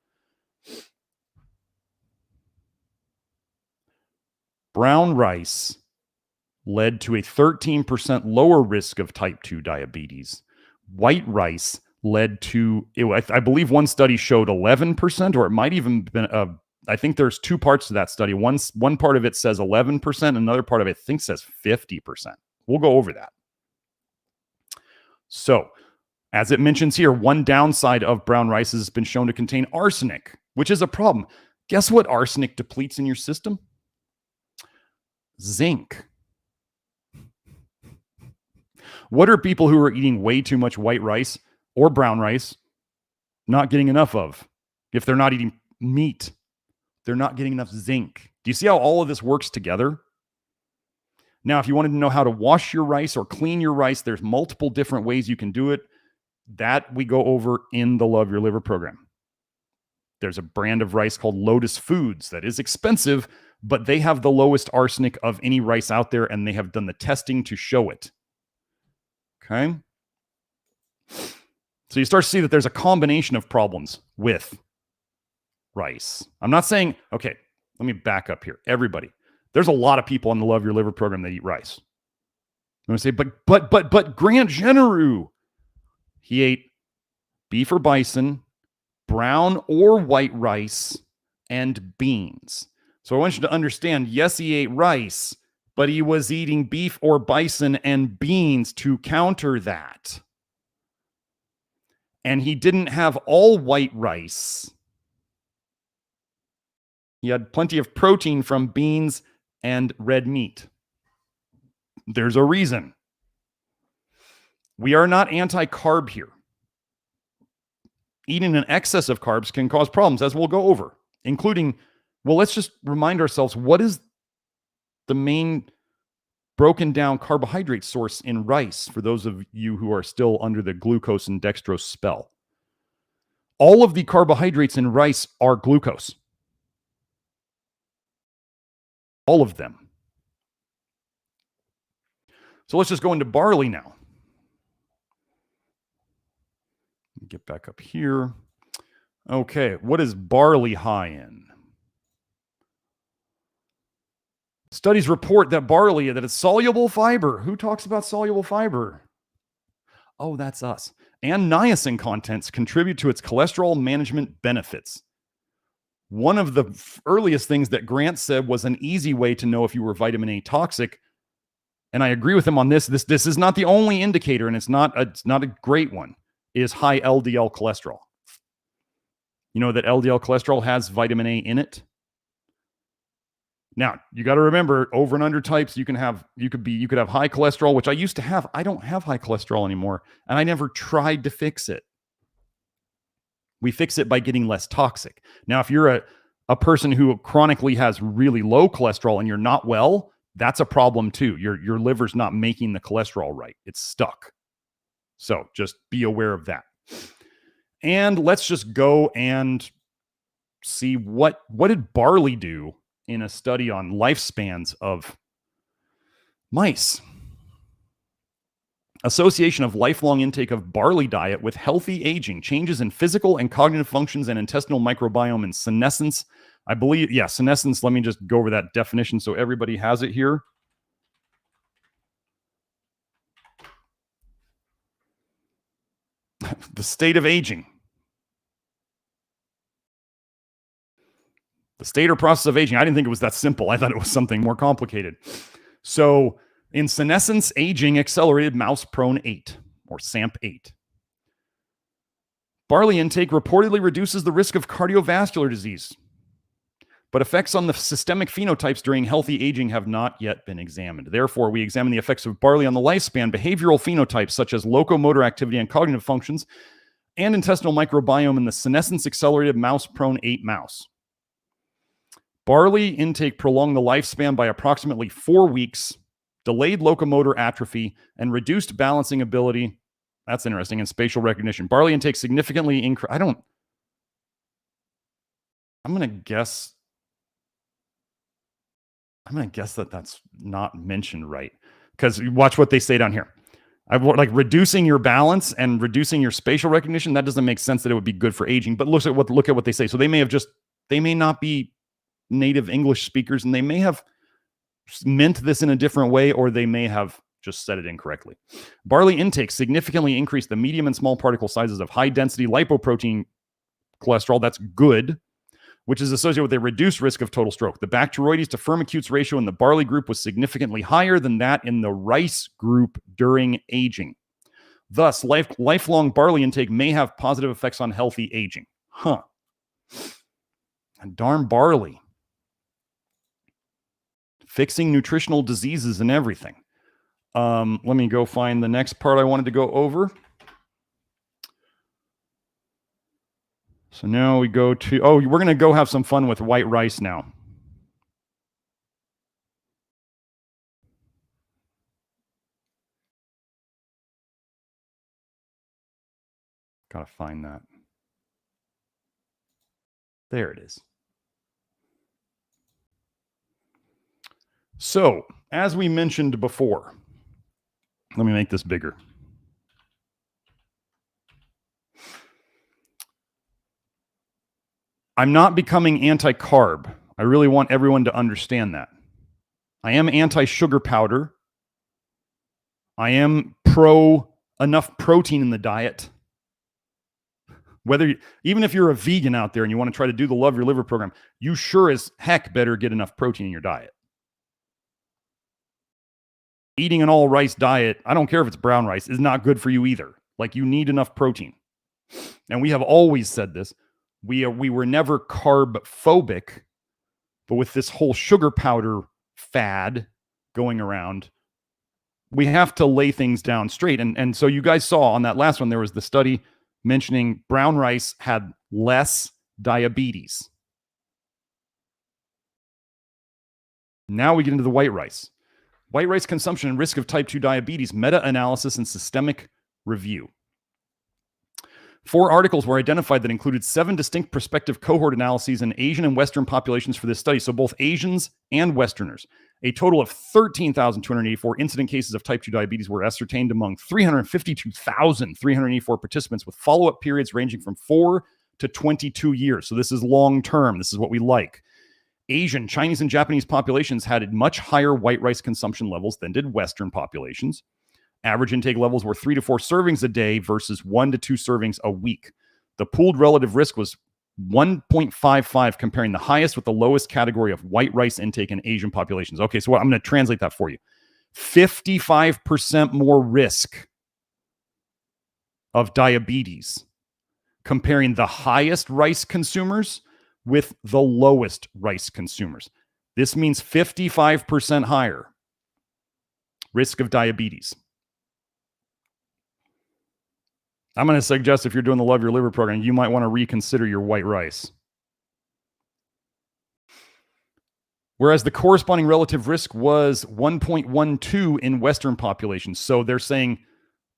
Brown rice led to a 13% lower risk of type 2 diabetes. White rice led to, I believe one study showed 11%, or it might even been, I think there's two parts to that study. One part of it says 11%, another part of it I think says 50%. We'll go over that. So, as it mentions here, one downside of brown rice has been shown to contain arsenic, which is a problem. Guess what arsenic depletes in your system? Zinc. What are people who are eating way too much white rice or brown rice not getting enough of? If they're not eating meat, they're not getting enough zinc. Do you see how all of this works together? Now, if you wanted to know how to wash your rice or clean your rice, there's multiple different ways you can do it. That we go over in the Love Your Liver program. There's a brand of rice called Lotus Foods that is expensive, but they have the lowest arsenic of any rice out there, and they have done the testing to show it. Okay? So you start to see that there's a combination of problems with rice. I'm not saying, okay, let me back up here. Everybody, there's a lot of people on the Love Your Liver program that eat rice. I'm going to say, but Grant Generu, he ate beef or bison, brown or white rice, and beans. So I want you to understand, yes, he ate rice, but he was eating beef or bison and beans to counter that. And he didn't have all white rice. He had plenty of protein from beans and red meat. There's a reason. We are not anti-carb here. Eating an excess of carbs can cause problems, as we'll go over, including, well, let's just remind ourselves, what is the main broken down carbohydrate source in rice for those of you who are still under the glucose and dextrose spell? all of the carbohydrates in rice are glucose. All of them. So let's just go into barley now. Get back up here. Okay, what is barley high in? Studies report that barley, that it's soluble fiber. Who talks about soluble fiber? Oh, that's us. And niacin contents contribute to its cholesterol management benefits. One of the earliest things that Grant said was an easy way to know if you were vitamin A toxic. And I agree with him on this. This is not the only indicator, and it's not a great one, is high LDL cholesterol. You know that LDL cholesterol has vitamin A in it? Now, you got to remember, over and under types, you could have high cholesterol, which I used to have. I don't have high cholesterol anymore, and I never tried to fix it. We fix it by getting less toxic. Now, if you're a person who chronically has really low cholesterol and you're not well, that's a problem too. Your liver's not making the cholesterol right. It's stuck. So just be aware of that. And let's just go and see what did barley do in a study on lifespans of mice. Association of lifelong intake of barley diet with healthy aging, changes in physical and cognitive functions and intestinal microbiome and senescence. I believe, yeah, senescence. Let me just go over that definition so everybody has it here. The state of aging. The state or process of aging. I didn't think it was that simple. I thought it was something more complicated. So in senescence, aging, accelerated mouse prone 8 or SAMP 8. Barley intake reportedly reduces the risk of cardiovascular disease, but effects on the systemic phenotypes during healthy aging have not yet been examined. Therefore, we examine the effects of barley on the lifespan, behavioral phenotypes such as locomotor activity and cognitive functions, and intestinal microbiome in the senescence accelerated mouse prone 8 mouse. Barley intake prolonged the lifespan by approximately 4 weeks, delayed locomotor atrophy, and reduced balancing ability. That's interesting. And spatial recognition. Barley intake significantly increased. I'm going to guess that that's not mentioned right. Because watch what they say down here. Like reducing your balance and reducing your spatial recognition. That doesn't make sense that it would be good for aging. But look at what they say. So they may not be native English speakers, and they may have meant this in a different way, or they may have just said it incorrectly. Barley intake significantly increased the medium and small particle sizes of high density lipoprotein cholesterol. That's good, which is associated with a reduced risk of total stroke. The Bacteroides to firmicutes ratio in the barley group was significantly higher than that in the rice group during aging. Thus, lifelong barley intake may have positive effects on healthy aging. And darn barley. Fixing nutritional diseases and everything. Let me go find the next part I wanted to go over. So now we go to, we're going to go have some fun with white rice now. Gotta find that. There it is. So, as we mentioned before, let me make this bigger. I'm not becoming anti-carb. I really want everyone to understand that. I am anti-sugar powder. I am pro enough protein in the diet. Even if you're a vegan out there and you want to try to do the Love Your Liver program, you sure as heck better get enough protein in your diet. Eating an all rice diet, I don't care if it's brown rice, is not good for you either. Like, you need enough protein. And we have always said this. We were never carb phobic, but with this whole sugar powder fad going around, we have to lay things down straight. And so you guys saw on that last one, there was the study mentioning brown rice had less diabetes. Now we get into the white rice. White rice consumption and risk of type 2 diabetes, meta-analysis and systemic review. 4 articles were identified that included 7 distinct prospective cohort analyses in Asian and Western populations for this study, so both Asians and Westerners. A total of 13,284 incident cases of type 2 diabetes were ascertained among 352,384 participants with follow-up periods ranging from 4 to 22 years. So this is long-term. This is what we like. Asian, Chinese, and Japanese populations had much higher white rice consumption levels than did Western populations. Average intake levels were 3 to 4 servings a day versus 1 to 2 servings a week. The pooled relative risk was 1.55, comparing the highest with the lowest category of white rice intake in Asian populations. Okay, so I'm going to translate that for you. 55% more risk of diabetes comparing the highest rice consumers with the lowest rice consumers. This means 55% higher risk of diabetes. I'm going to suggest if you're doing the Love Your Liver program, you might want to reconsider your white rice. Whereas the corresponding relative risk was 1.12 in Western populations. So they're saying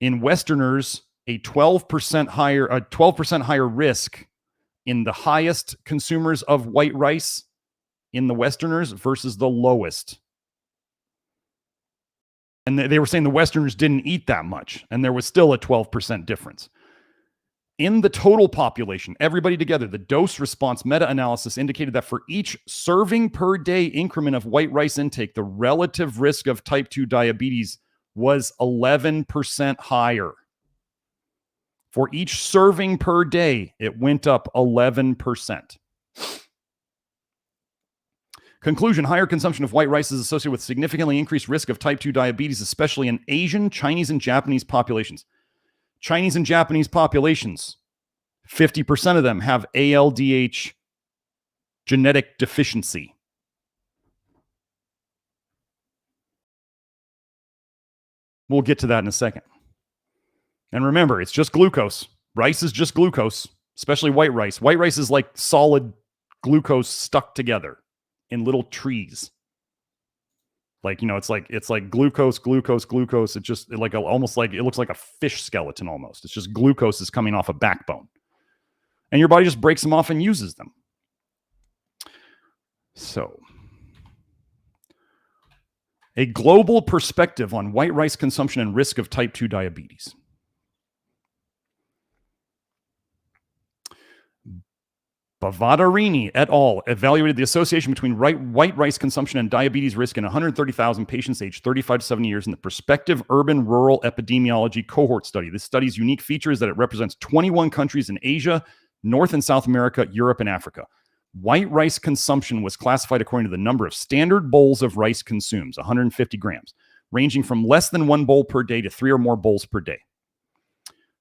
in Westerners, a 12% higher risk in the highest consumers of white rice in the Westerners versus the lowest. And they were saying the Westerners didn't eat that much, and there was still a 12% difference. In the total population, everybody together, the dose response meta-analysis indicated that for each serving per day increment of white rice intake, the relative risk of type 2 diabetes was 11% higher. For each serving per day, it went up 11%. Conclusion: higher consumption of white rice is associated with significantly increased risk of type 2 diabetes, especially in Asian, Chinese, and Japanese populations. Chinese and Japanese populations, 50% of them have ALDH genetic deficiency. We'll get to that in a second. And remember, it's just glucose. Rice is just glucose, especially white rice. White rice is like solid glucose stuck together in little trees. Like, you know, it's like glucose. It just almost like it looks like a fish skeleton almost. It's just glucose is coming off a backbone. And your body just breaks them off and uses them. So, a global perspective on white rice consumption and risk of type 2 diabetes. Bavadarini et al. Evaluated the association between white rice consumption and diabetes risk in 130,000 patients aged 35 to 70 years in the prospective urban-rural epidemiology cohort study. This study's unique feature is that it represents 21 countries in Asia, North and South America, Europe, and Africa. White rice consumption was classified according to the number of standard bowls of rice consumed, 150 grams, ranging from less than 1 bowl per day to 3 or more bowls per day.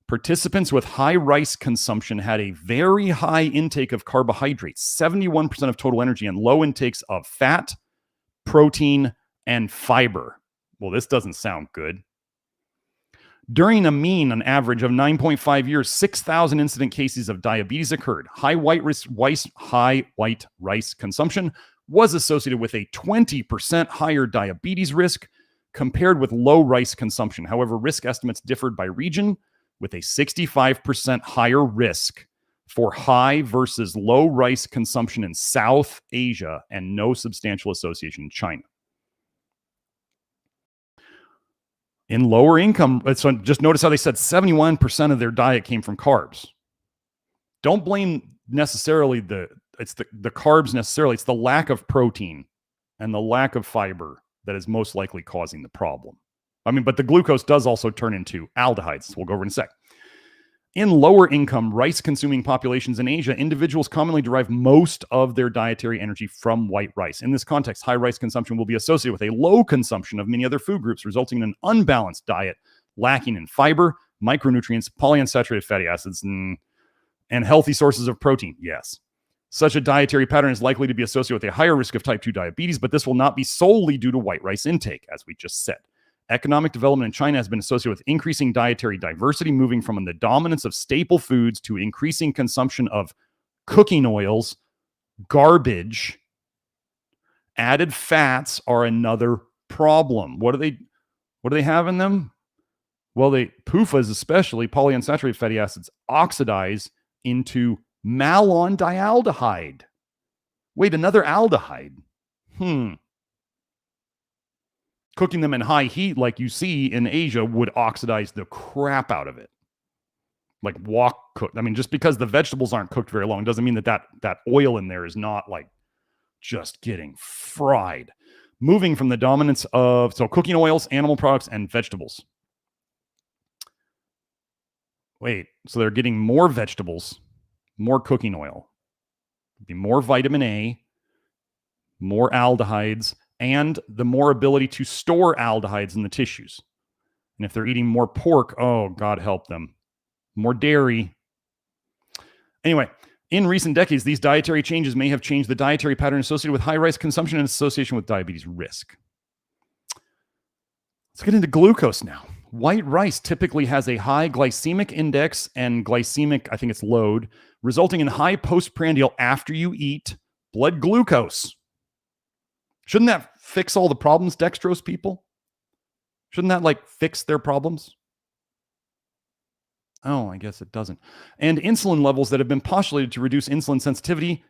Participants with high rice consumption had a very high intake of carbohydrates, 71% of total energy, and low intakes of fat, protein, and fiber. Well, this doesn't sound good. During a mean, an average of 9.5 years, 6,000 incident cases of diabetes occurred. High white rice consumption was associated with a 20% higher diabetes risk compared with low rice consumption. However, risk estimates differed by region, with a 65% higher risk for high versus low rice consumption in South Asia and no substantial association in China. In lower income, so just notice how they said 71% of their diet came from carbs. Don't blame necessarily the carbs necessarily. It's the lack of protein and the lack of fiber that is most likely causing the problem. I mean, but the glucose does also turn into aldehydes. We'll go over in a sec. In lower income, rice-consuming populations in Asia, individuals commonly derive most of their dietary energy from white rice. In this context, high rice consumption will be associated with a low consumption of many other food groups, resulting in an unbalanced diet lacking in fiber, micronutrients, polyunsaturated fatty acids, and healthy sources of protein. Yes. Such a dietary pattern is likely to be associated with a higher risk of type 2 diabetes, but this will not be solely due to white rice intake, as we just said. Economic development in China has been associated with increasing dietary diversity, moving from the dominance of staple foods to increasing consumption of cooking oils, garbage. Added fats are another problem. What do they have in them? Well, PUFAs, especially polyunsaturated fatty acids, oxidize into malondialdehyde. Wait, another aldehyde. Cooking them in high heat, like you see in Asia, would oxidize the crap out of it. Like wok cooked. I mean, just because the vegetables aren't cooked very long doesn't mean that oil in there is not like just getting fried. Moving from the dominance of cooking oils, animal products, and vegetables. Wait, so they're getting more vegetables, more cooking oil, be more vitamin A, more aldehydes, and the more ability to store aldehydes in the tissues. And if they're eating more pork, oh, God help them. More dairy. Anyway, in recent decades, these dietary changes may have changed the dietary pattern associated with high rice consumption and association with diabetes risk. Let's get into glucose now. White rice typically has a high glycemic index and glycemic, I think it's load, resulting in high postprandial after you eat blood glucose. Shouldn't that fix all the problems, Dextrose people? Shouldn't that like fix their problems? Oh, I guess it doesn't. And insulin levels that have been postulated to reduce insulin sensitivity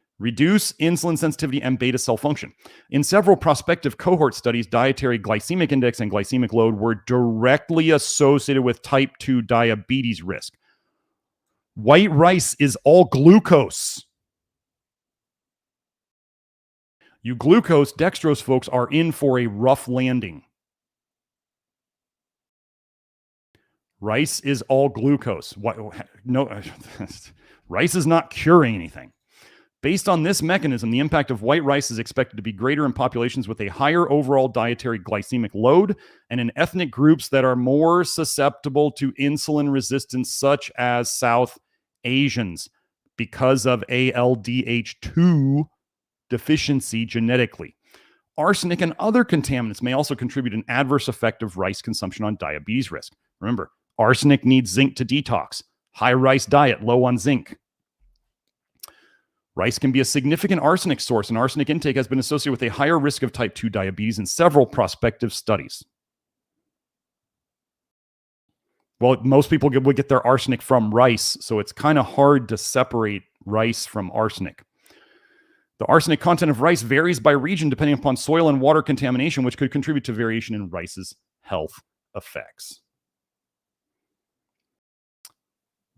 and beta cell function. In several prospective cohort studies, dietary glycemic index and glycemic load were directly associated with type 2 diabetes risk. White rice is all glucose. You glucose dextrose folks are in for a rough landing. Rice is all glucose. No, rice is not curing anything. Based on this mechanism, the impact of white rice is expected to be greater in populations with a higher overall dietary glycemic load and in ethnic groups that are more susceptible to insulin resistance, such as South Asians, because of ALDH2 deficiency genetically. Arsenic and other contaminants may also contribute an adverse effect of rice consumption on diabetes risk. Remember, arsenic needs zinc to detox. High rice diet, low on zinc. Rice can be a significant arsenic source, and arsenic intake has been associated with a higher risk of type 2 diabetes in several prospective studies. Well, most people would get their arsenic from rice, so it's kind of hard to separate rice from arsenic. The arsenic content of rice varies by region depending upon soil and water contamination, which could contribute to variation in rice's health effects.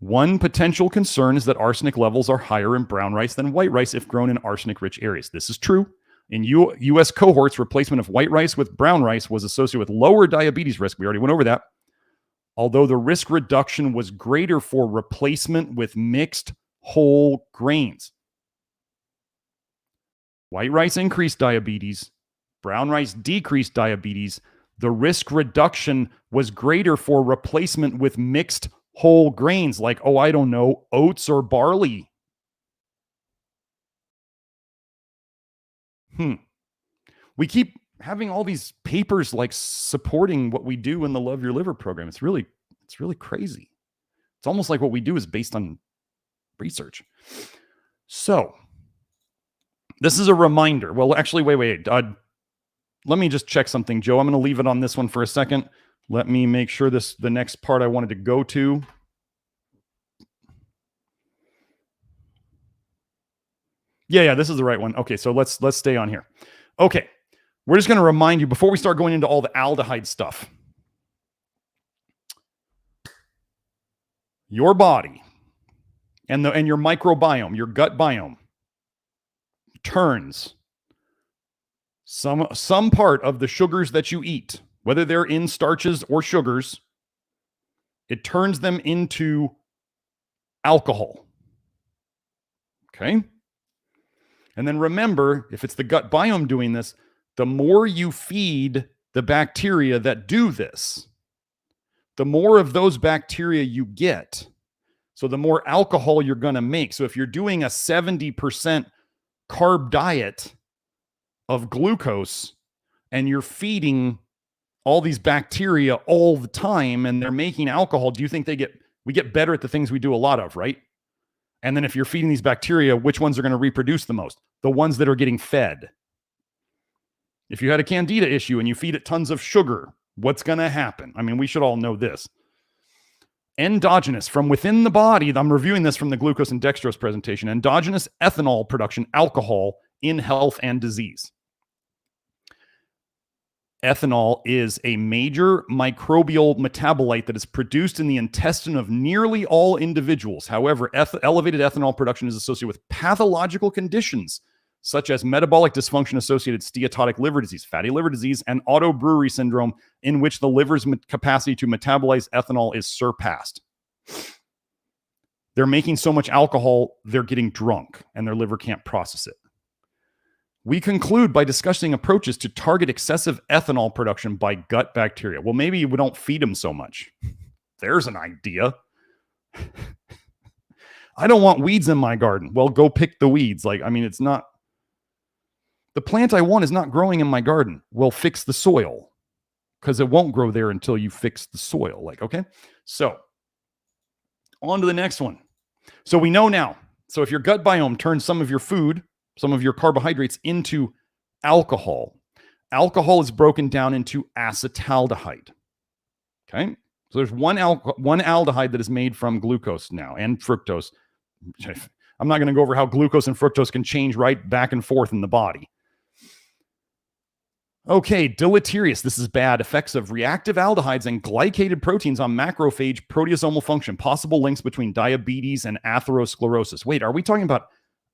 One potential concern is that arsenic levels are higher in brown rice than white rice if grown in arsenic-rich areas. This is true. In U.S. cohorts, replacement of white rice with brown rice was associated with lower diabetes risk. We already went over that. Although the risk reduction was greater for replacement with mixed whole grains. White rice increased diabetes. Brown rice decreased diabetes. The risk reduction was greater for replacement with mixed whole grains like, oh, I don't know, oats or barley. We keep having all these papers like supporting what we do in the Love Your Liver program. It's really crazy. It's almost like what we do is based on research. So this is a reminder. Well, actually, wait. Let me just check something, Joe. I'm going to leave it on this one for a second. Let me make sure the next part I wanted to go to. Yeah, this is the right one. Okay, so let's stay on here. Okay, we're just going to remind you before we start going into all the aldehyde stuff. Your body and your microbiome, your gut biome, turns some part of the sugars that you eat, whether they're in starches or sugars, it turns them into alcohol. Okay? And then remember, if it's the gut biome doing this, the more you feed the bacteria that do this, the more of those bacteria you get. So the more alcohol you're going to make. So if you're doing a 70% carb diet of glucose and you're feeding all these bacteria all the time and they're making alcohol, do you think we get better at the things we do a lot of, right? And then if you're feeding these bacteria, which ones are going to reproduce the most? The ones that are getting fed. If you had a candida issue and you feed it tons of sugar, what's going to happen? I mean, we should all know this. Endogenous, from within the body, I'm reviewing this from the glucose and dextrose presentation, endogenous ethanol production, alcohol in health and disease. Ethanol is a major microbial metabolite that is produced in the intestine of nearly all individuals. However, elevated ethanol production is associated with pathological conditions such as metabolic dysfunction-associated steatotic liver disease, fatty liver disease, and autobrewery syndrome, in which the liver's capacity to metabolize ethanol is surpassed. They're making so much alcohol, they're getting drunk, and their liver can't process it. We conclude by discussing approaches to target excessive ethanol production by gut bacteria. Well, maybe we don't feed them so much. There's an idea. I don't want weeds in my garden. Well, go pick the weeds. It's not... The plant I want is not growing in my garden. Well, fix the soil, because it won't grow there until you fix the soil. Okay? So, on to the next one. So we know now. So if your gut biome turns some of your food, some of your carbohydrates into alcohol, alcohol is broken down into acetaldehyde. Okay? So there's one aldehyde that is made from glucose now, and fructose. I'm not going to go over how glucose and fructose can change right back and forth in the body. Okay, deleterious. This is bad. Effects of reactive aldehydes and glycated proteins on macrophage proteasomal function. Possible links between diabetes and atherosclerosis. Wait, are we talking about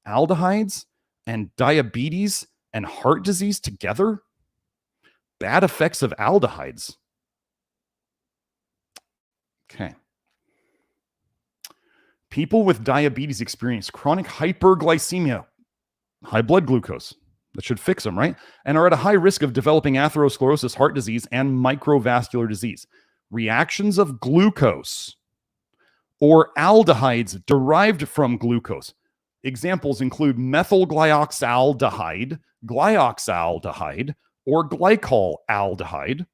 aldehydes and diabetes and heart disease together? Bad effects of aldehydes. Okay. People with diabetes experience chronic hyperglycemia, high blood glucose. That should fix them, right? And are at a high risk of developing atherosclerosis, heart disease, and microvascular disease. Reactions of glucose or aldehydes derived from glucose. Examples include methylglyoxaldehyde, glyoxaldehyde, or glycolaldehyde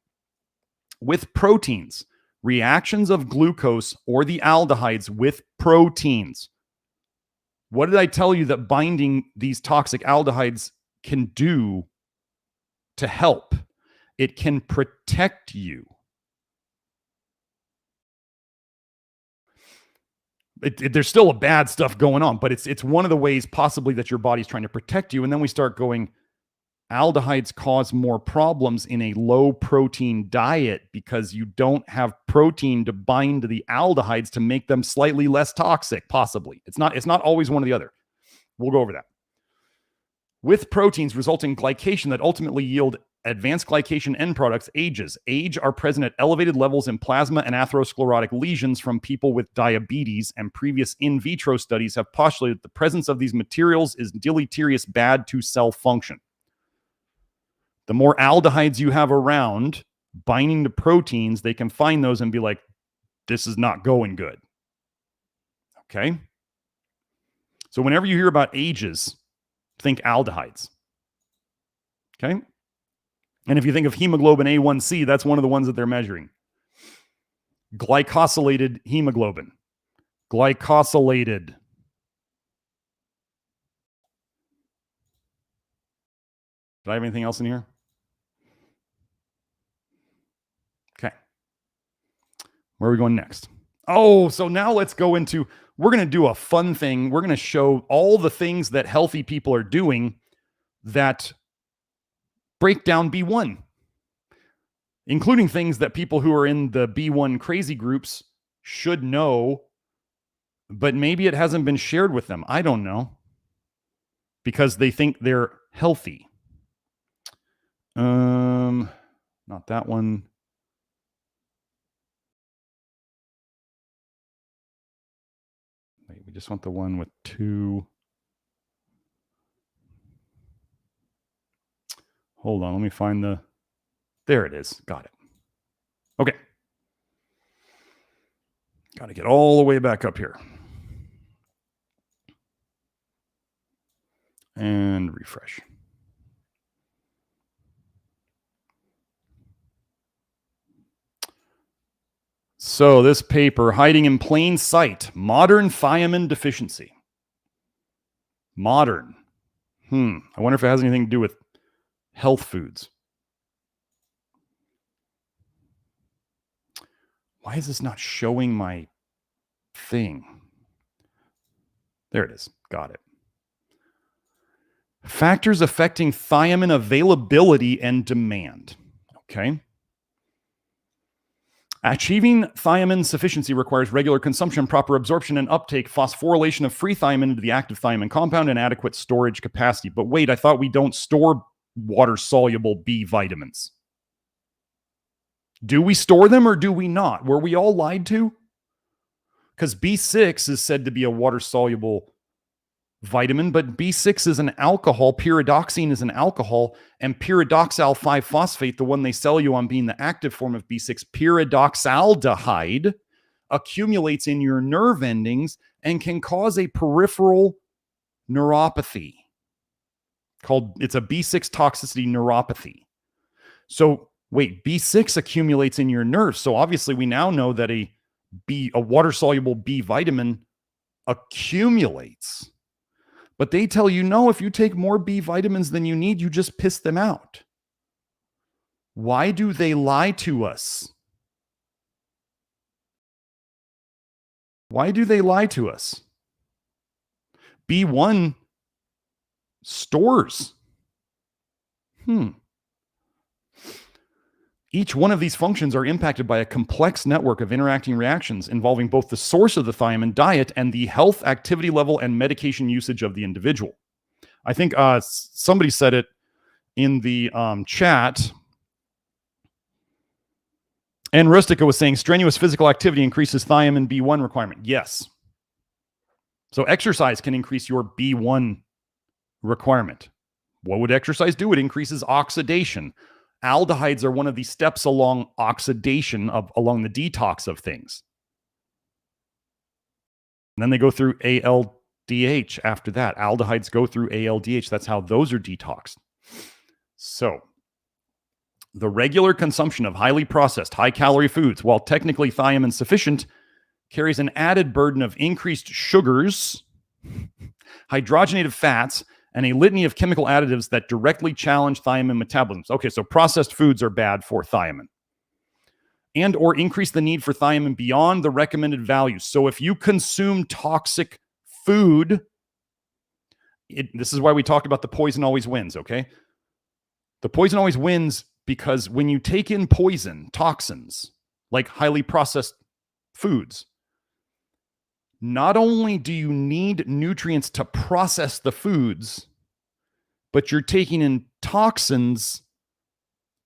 with proteins. Reactions of glucose or the aldehydes with proteins. What did I tell you that binding these toxic aldehydes can do to help? It can protect you. There's still a bad stuff going on, but it's one of the ways possibly that your body's trying to protect you. And then we start going, aldehydes cause more problems in a low protein diet because you don't have protein to bind to the aldehydes to make them slightly less toxic, possibly. It's not always one or the other. We'll go over that. With proteins resulting glycation that ultimately yield advanced glycation end products, AGEs. AGE are present at elevated levels in plasma and atherosclerotic lesions from people with diabetes, and previous in vitro studies have postulated that the presence of these materials is deleterious, bad to cell function. The more aldehydes you have around binding to proteins, they can find those and be like, this is not going good. Okay? So whenever you hear about AGEs, think aldehydes. Okay? And if you think of hemoglobin A1C, that's one of the ones that they're measuring. Glycosylated hemoglobin. Glycosylated. Did I have anything else in here? Okay. Where are we going next? Oh, so now let's go into, we're going to do a fun thing. We're going to show all the things that healthy people are doing that break down B1, including things that people who are in the B1 crazy groups should know, but maybe it hasn't been shared with them. I don't know, because they think they're healthy. Not that one. Wait, we just want the one with 2. Hold on, let me find the... There it is. Got it. Okay. Got to get all the way back up here. And refresh. So this paper, Hiding in Plain Sight, Modern Thiamine Deficiency. Modern. I wonder if it has anything to do with health foods. Why is this not showing my thing. There it is. Got it. Factors affecting thiamine availability and demand. Okay. Achieving thiamine sufficiency requires regular consumption, proper absorption and uptake, phosphorylation of free thiamine into the active thiamine compound, and adequate storage capacity. But wait, I thought we don't store water-soluble B vitamins. Do we store them or do we not? Were we all lied to? Because B6 is said to be a water-soluble vitamin, but B6 is an alcohol, pyridoxine is an alcohol, and pyridoxal 5-phosphate, the one they sell you on being the active form of B6, pyridoxaldehyde, accumulates in your nerve endings and can cause a peripheral neuropathy. It's a B6 toxicity neuropathy. So wait, B6 accumulates in your nerves. So obviously we now know that a water-soluble B vitamin accumulates. But they tell you, no, if you take more B vitamins than you need, you just piss them out. Why do they lie to us? Why do they lie to us? B1 stores. Each one of these functions are impacted by a complex network of interacting reactions involving both the source of the thiamine diet and the health, activity level, and medication usage of the individual. I think somebody said it in the chat. And Rustica was saying strenuous physical activity increases thiamine B1 requirement. Yes. So exercise can increase your B1 requirement. What would exercise do? It increases oxidation. Aldehydes are one of the steps along oxidation along the detox of things. And then they go through ALDH after that. Aldehydes go through ALDH. That's how those are detoxed. So the regular consumption of highly processed, high-calorie foods, while technically thiamine sufficient, carries an added burden of increased sugars, hydrogenated fats, and a litany of chemical additives that directly challenge thiamine metabolism. Okay, so processed foods are bad for thiamine. And or increase the need for thiamine beyond the recommended values. So if you consume toxic food, this is why we talked about the poison always wins, okay? The poison always wins because when you take in poison, toxins, like highly processed foods, not only do you need nutrients to process the foods, but you're taking in toxins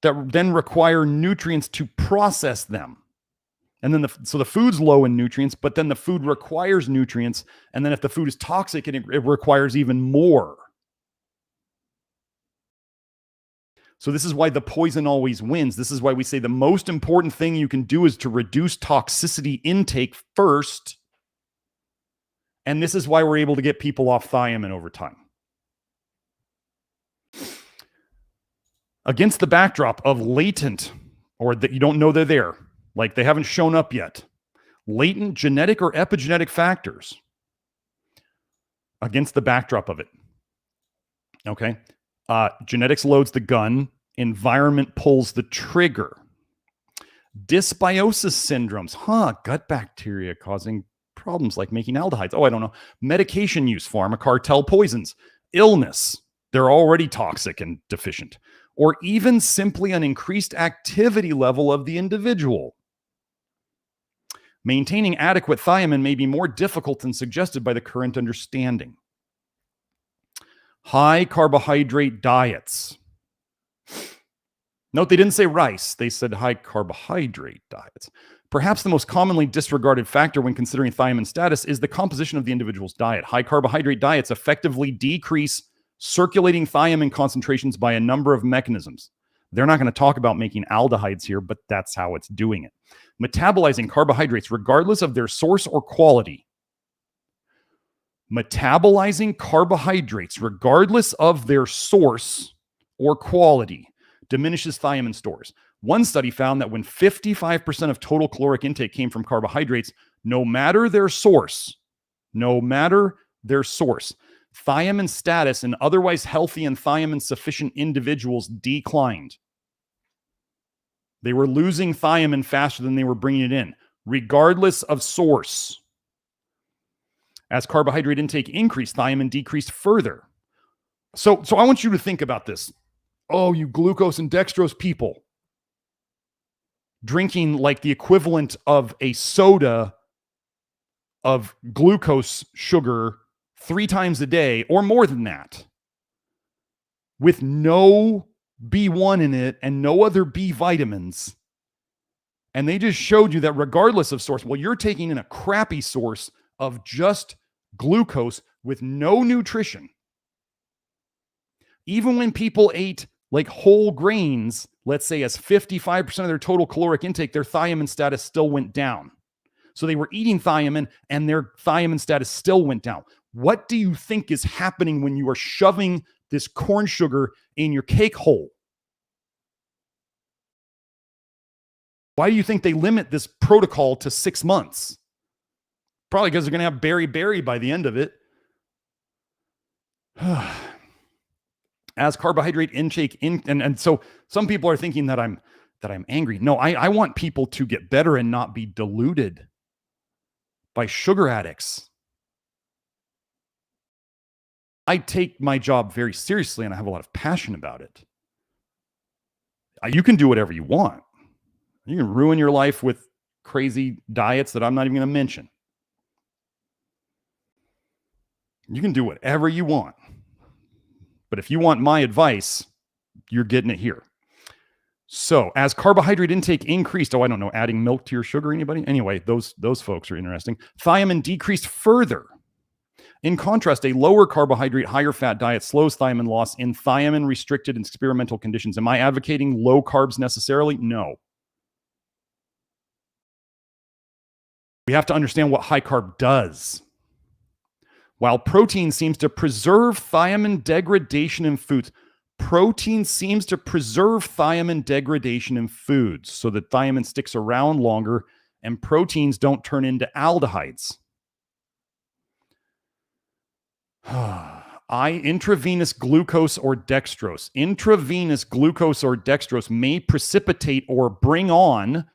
that then require nutrients to process them. And then so the food's low in nutrients, but then the food requires nutrients. And then if the food is toxic, it requires even more. So this is why the poison always wins. This is why we say the most important thing you can do is to reduce toxicity intake first. And this is why we're able to get people off thiamine over time. Against the backdrop of latent, or that you don't know they're there, like they haven't shown up yet, latent genetic or epigenetic factors, against the backdrop of it. Okay. Genetics loads the gun, environment pulls the trigger. Dysbiosis syndromes, gut bacteria causing problems like making aldehydes. I don't know. Medication use, pharma cartel poisons, illness. They're already toxic and deficient. Or even simply an increased activity level of the individual. Maintaining adequate thiamine may be more difficult than suggested by the current understanding. High carbohydrate diets. Note they didn't say rice, they said high carbohydrate diets. Perhaps the most commonly disregarded factor when considering thiamine status is the composition of the individual's diet. High carbohydrate diets effectively decrease circulating thiamine concentrations by a number of mechanisms. They're not going to talk about making aldehydes here, but that's how it's doing it. Metabolizing carbohydrates regardless of their source or quality. Metabolizing carbohydrates regardless of their source or quality diminishes thiamine stores. One study found that when 55% of total caloric intake came from carbohydrates, no matter their source, thiamine status in otherwise healthy and thiamine-sufficient individuals declined. They were losing thiamine faster than they were bringing it in, regardless of source. As carbohydrate intake increased, thiamine decreased further. So I want you to think about this. Oh, you glucose and dextrose people drinking like the equivalent of a soda of glucose sugar 3 times a day or more than that with no B1 in it and no other B vitamins. And they just showed you that regardless of source, well, you're taking in a crappy source of just glucose with no nutrition. Even when people ate like whole grains, let's say as 55% of their total caloric intake, their thiamine status still went down. So they were eating thiamine and their thiamine status still went down. What do you think is happening when you are shoving this corn sugar in your cake hole? Why do you think they limit this protocol to 6 months? Probably because they're going to have beriberi by the end of it. As carbohydrate intake and so some people are thinking that I'm angry. No, I want people to get better and not be deluded by sugar addicts. I take my job very seriously and I have a lot of passion about it. You can do whatever you want. You can ruin your life with crazy diets that I'm not even going to mention. You can do whatever you want. But if you want my advice, you're getting it here. So as carbohydrate intake increased, I don't know, adding milk to your sugar, anybody? Anyway, those folks are interesting. Thiamine decreased further. In contrast, a lower carbohydrate, higher fat diet slows thiamine loss in thiamine-restricted experimental conditions. Am I advocating low carbs necessarily? No. We have to understand what high carb does. While protein seems to preserve thiamine degradation in foods, protein seems to preserve thiamine degradation in foods so that thiamine sticks around longer and proteins don't turn into aldehydes. Intravenous glucose or dextrose. Intravenous glucose or dextrose may precipitate or bring on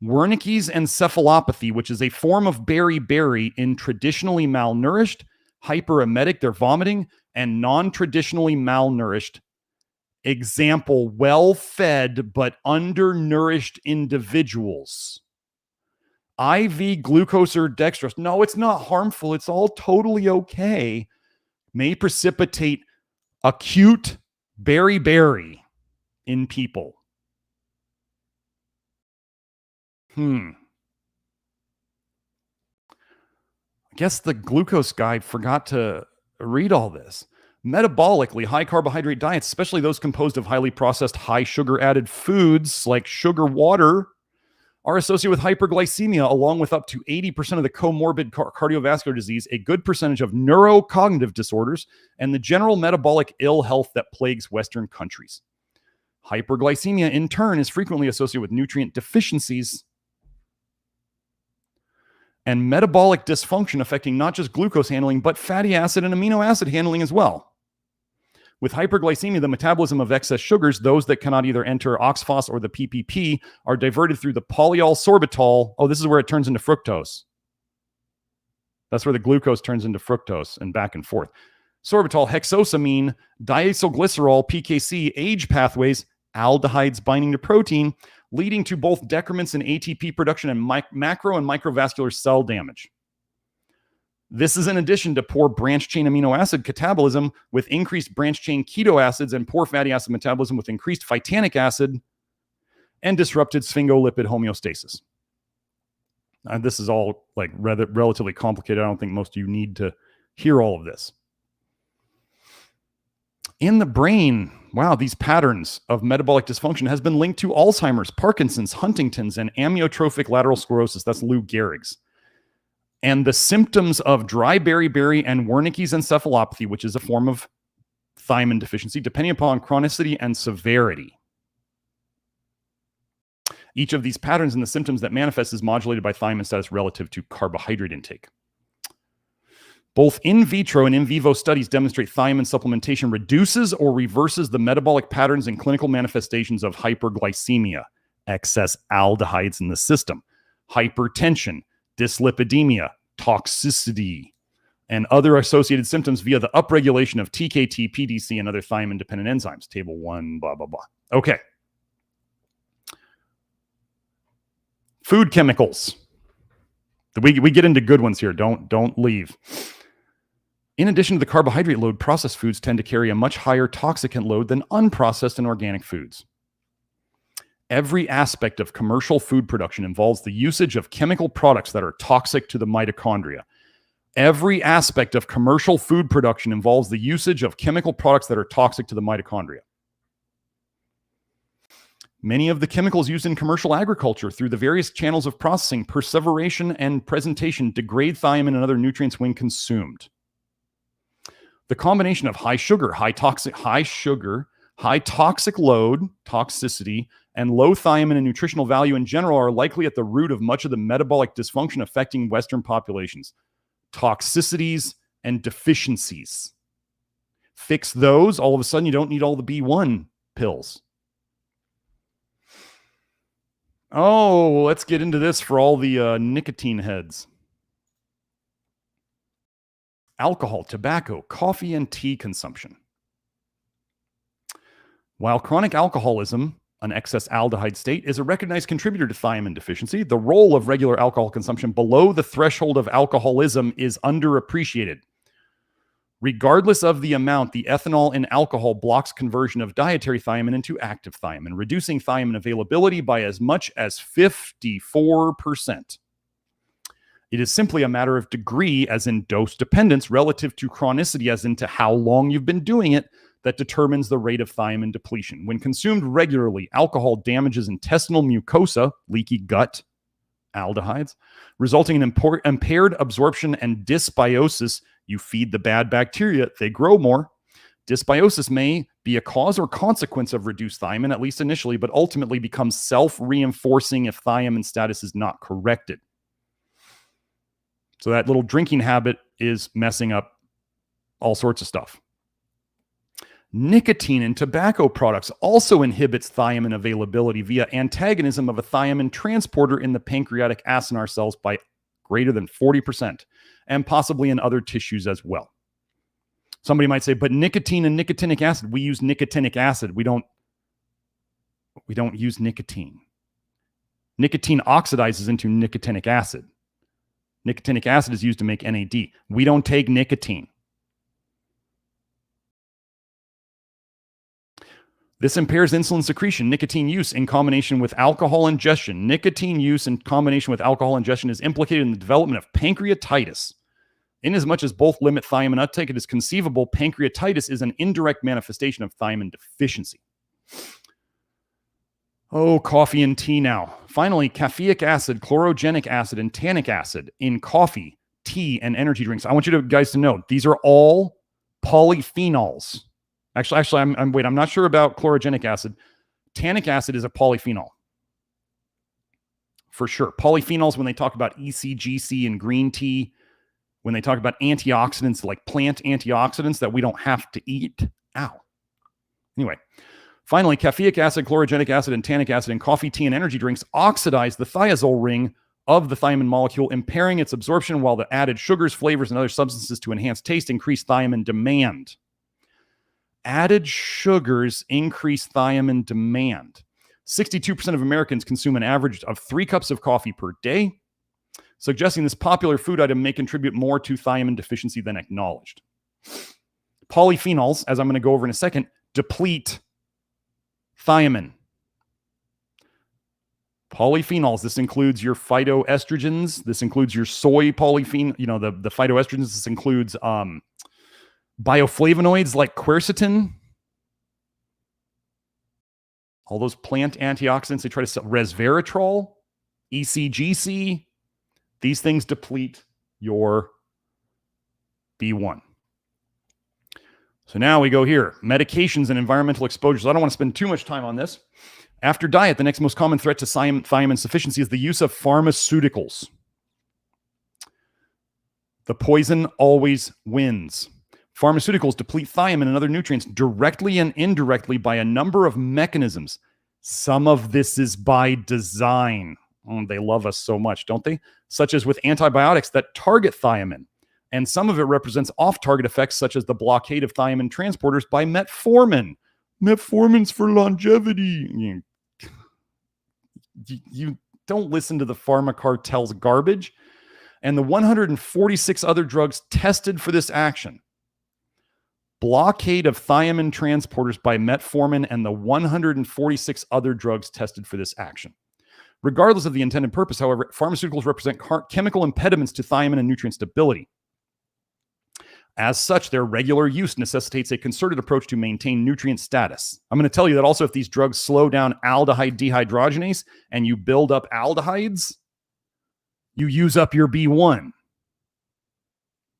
Wernicke's encephalopathy, which is a form of beriberi in traditionally malnourished, hyperemetic, they're vomiting, and non-traditionally malnourished. Example, well-fed but undernourished individuals. IV glucose or dextrose. No, it's not harmful. It's all totally okay. May precipitate acute beriberi in people. I guess the glucose guy forgot to read all this. Metabolically, high carbohydrate diets, especially those composed of highly processed, high sugar added foods like sugar water, are associated with hyperglycemia, along with up to 80% of the comorbid cardiovascular disease, a good percentage of neurocognitive disorders, and the general metabolic ill health that plagues Western countries. Hyperglycemia, in turn, is frequently associated with nutrient deficiencies and metabolic dysfunction affecting not just glucose handling, but fatty acid and amino acid handling as well. With hyperglycemia, the metabolism of excess sugars, those that cannot either enter oxphos or the PPP, are diverted through the polyol sorbitol. Oh, this is where it turns into fructose. That's where the glucose turns into fructose and back and forth. Sorbitol, hexosamine, diacylglycerol, PKC, age pathways, aldehydes binding to protein, leading to both decrements in ATP production and macro and microvascular cell damage. This is in addition to poor branch-chain amino acid catabolism with increased branch-chain keto acids and poor fatty acid metabolism with increased phytanic acid and disrupted sphingolipid homeostasis. This is all like relatively complicated. I don't think most of you need to hear all of this. In the brain, wow, these patterns of metabolic dysfunction has been linked to Alzheimer's, Parkinson's, Huntington's, and amyotrophic lateral sclerosis. That's Lou Gehrig's. And the symptoms of dry beriberi and Wernicke's encephalopathy, which is a form of thiamine deficiency, depending upon chronicity and severity. Each of these patterns and the symptoms that manifest is modulated by thiamine status relative to carbohydrate intake. Both in vitro and in vivo studies demonstrate thiamine supplementation reduces or reverses the metabolic patterns and clinical manifestations of hyperglycemia, excess aldehydes in the system, hypertension, dyslipidemia, toxicity, and other associated symptoms via the upregulation of TKT, PDC, and other thiamine-dependent enzymes. Table 1, blah, blah, blah. Okay. Food chemicals. We get into good ones here. Don't leave. In addition to the carbohydrate load, processed foods tend to carry a much higher toxicant load than unprocessed and organic foods. Every aspect of commercial food production involves the usage of chemical products that are toxic to the mitochondria. Every aspect of commercial food production involves the usage of chemical products that are toxic to the mitochondria. Many of the chemicals used in commercial agriculture through the various channels of processing, perseveration, and presentation degrade thiamine and other nutrients when consumed. The combination of high sugar, high toxic load, toxicity, and low thiamine and nutritional value in general are likely at the root of much of the metabolic dysfunction affecting Western populations. Toxicities and deficiencies. Fix those, all of a sudden you don't need all the B1 pills. Oh, let's get into this for all the nicotine heads. Alcohol, tobacco, coffee, and tea consumption. While chronic alcoholism, an excess aldehyde state, is a recognized contributor to thiamine deficiency, the role of regular alcohol consumption below the threshold of alcoholism is underappreciated. Regardless of the amount, the ethanol in alcohol blocks conversion of dietary thiamine into active thiamine, reducing thiamine availability by as much as 54%. It is simply a matter of degree, as in dose dependence, relative to chronicity, as into how long you've been doing it, that determines the rate of thiamine depletion. When consumed regularly, alcohol damages intestinal mucosa, leaky gut, aldehydes, resulting in impaired absorption and dysbiosis. You feed the bad bacteria, they grow more. Dysbiosis may be a cause or consequence of reduced thiamine, at least initially, but ultimately becomes self-reinforcing if thiamine status is not corrected. So that little drinking habit is messing up all sorts of stuff. Nicotine in tobacco products also inhibits thiamine availability via antagonism of a thiamine transporter in the pancreatic acinar cells by greater than 40%, and possibly in other tissues as well. Somebody might say, but nicotine and nicotinic acid, we use nicotinic acid. We don't use nicotine. Nicotine oxidizes into nicotinic acid. Nicotinic acid is used to make NAD. We don't take nicotine. This impairs insulin secretion. Nicotine use in combination with alcohol ingestion. Nicotine use in combination with alcohol ingestion is implicated in the development of pancreatitis. Inasmuch as both limit thiamine uptake, it is conceivable pancreatitis is an indirect manifestation of thiamine deficiency. Oh, coffee and tea now. Finally, caffeic acid, chlorogenic acid, and tannic acid in coffee, tea, and energy drinks. I want you guys to know these are all polyphenols. Actually, I'm not sure about chlorogenic acid. Tannic acid is a polyphenol. For sure. Polyphenols, when they talk about ECGC and green tea, when they talk about antioxidants, like plant antioxidants that we don't have to eat. Ow. Anyway, finally, caffeic acid, chlorogenic acid, and tannic acid in coffee, tea, and energy drinks oxidize the thiazole ring of the thiamine molecule, impairing its absorption, while the added sugars, flavors, and other substances to enhance taste increase thiamine demand. Added sugars increase thiamine demand. 62% of Americans consume an average of 3 cups of coffee per day, suggesting this popular food item may contribute more to thiamine deficiency than acknowledged. Polyphenols, as I'm going to go over in a second, deplete thiamine. Polyphenols, this includes your phytoestrogens. This includes your soy polyphenol, the phytoestrogens. This includes bioflavonoids like quercetin, all those plant antioxidants they try to sell, resveratrol, ECGC, these things deplete your B1. So now we go here, medications and environmental exposures. I don't want to spend too much time on this. After diet, the next most common threat to thiamine sufficiency is the use of pharmaceuticals. The poison always wins. Pharmaceuticals deplete thiamine and other nutrients directly and indirectly by a number of mechanisms. Some of this is by design. Oh, they love us so much, don't they? Such as with antibiotics that target thiamine. And some of it represents off-target effects such as the blockade of thiamine transporters by metformin. Metformin's for longevity. You don't listen to the pharma cartel's garbage. And the 146 other drugs tested for this action. Blockade of thiamine transporters by metformin and the 146 other drugs tested for this action. Regardless of the intended purpose, however, pharmaceuticals represent chemical impediments to thiamine and nutrient stability. As such, their regular use necessitates a concerted approach to maintain nutrient status. I'm going to tell you that also if these drugs slow down aldehyde dehydrogenase and you build up aldehydes, you use up your B1.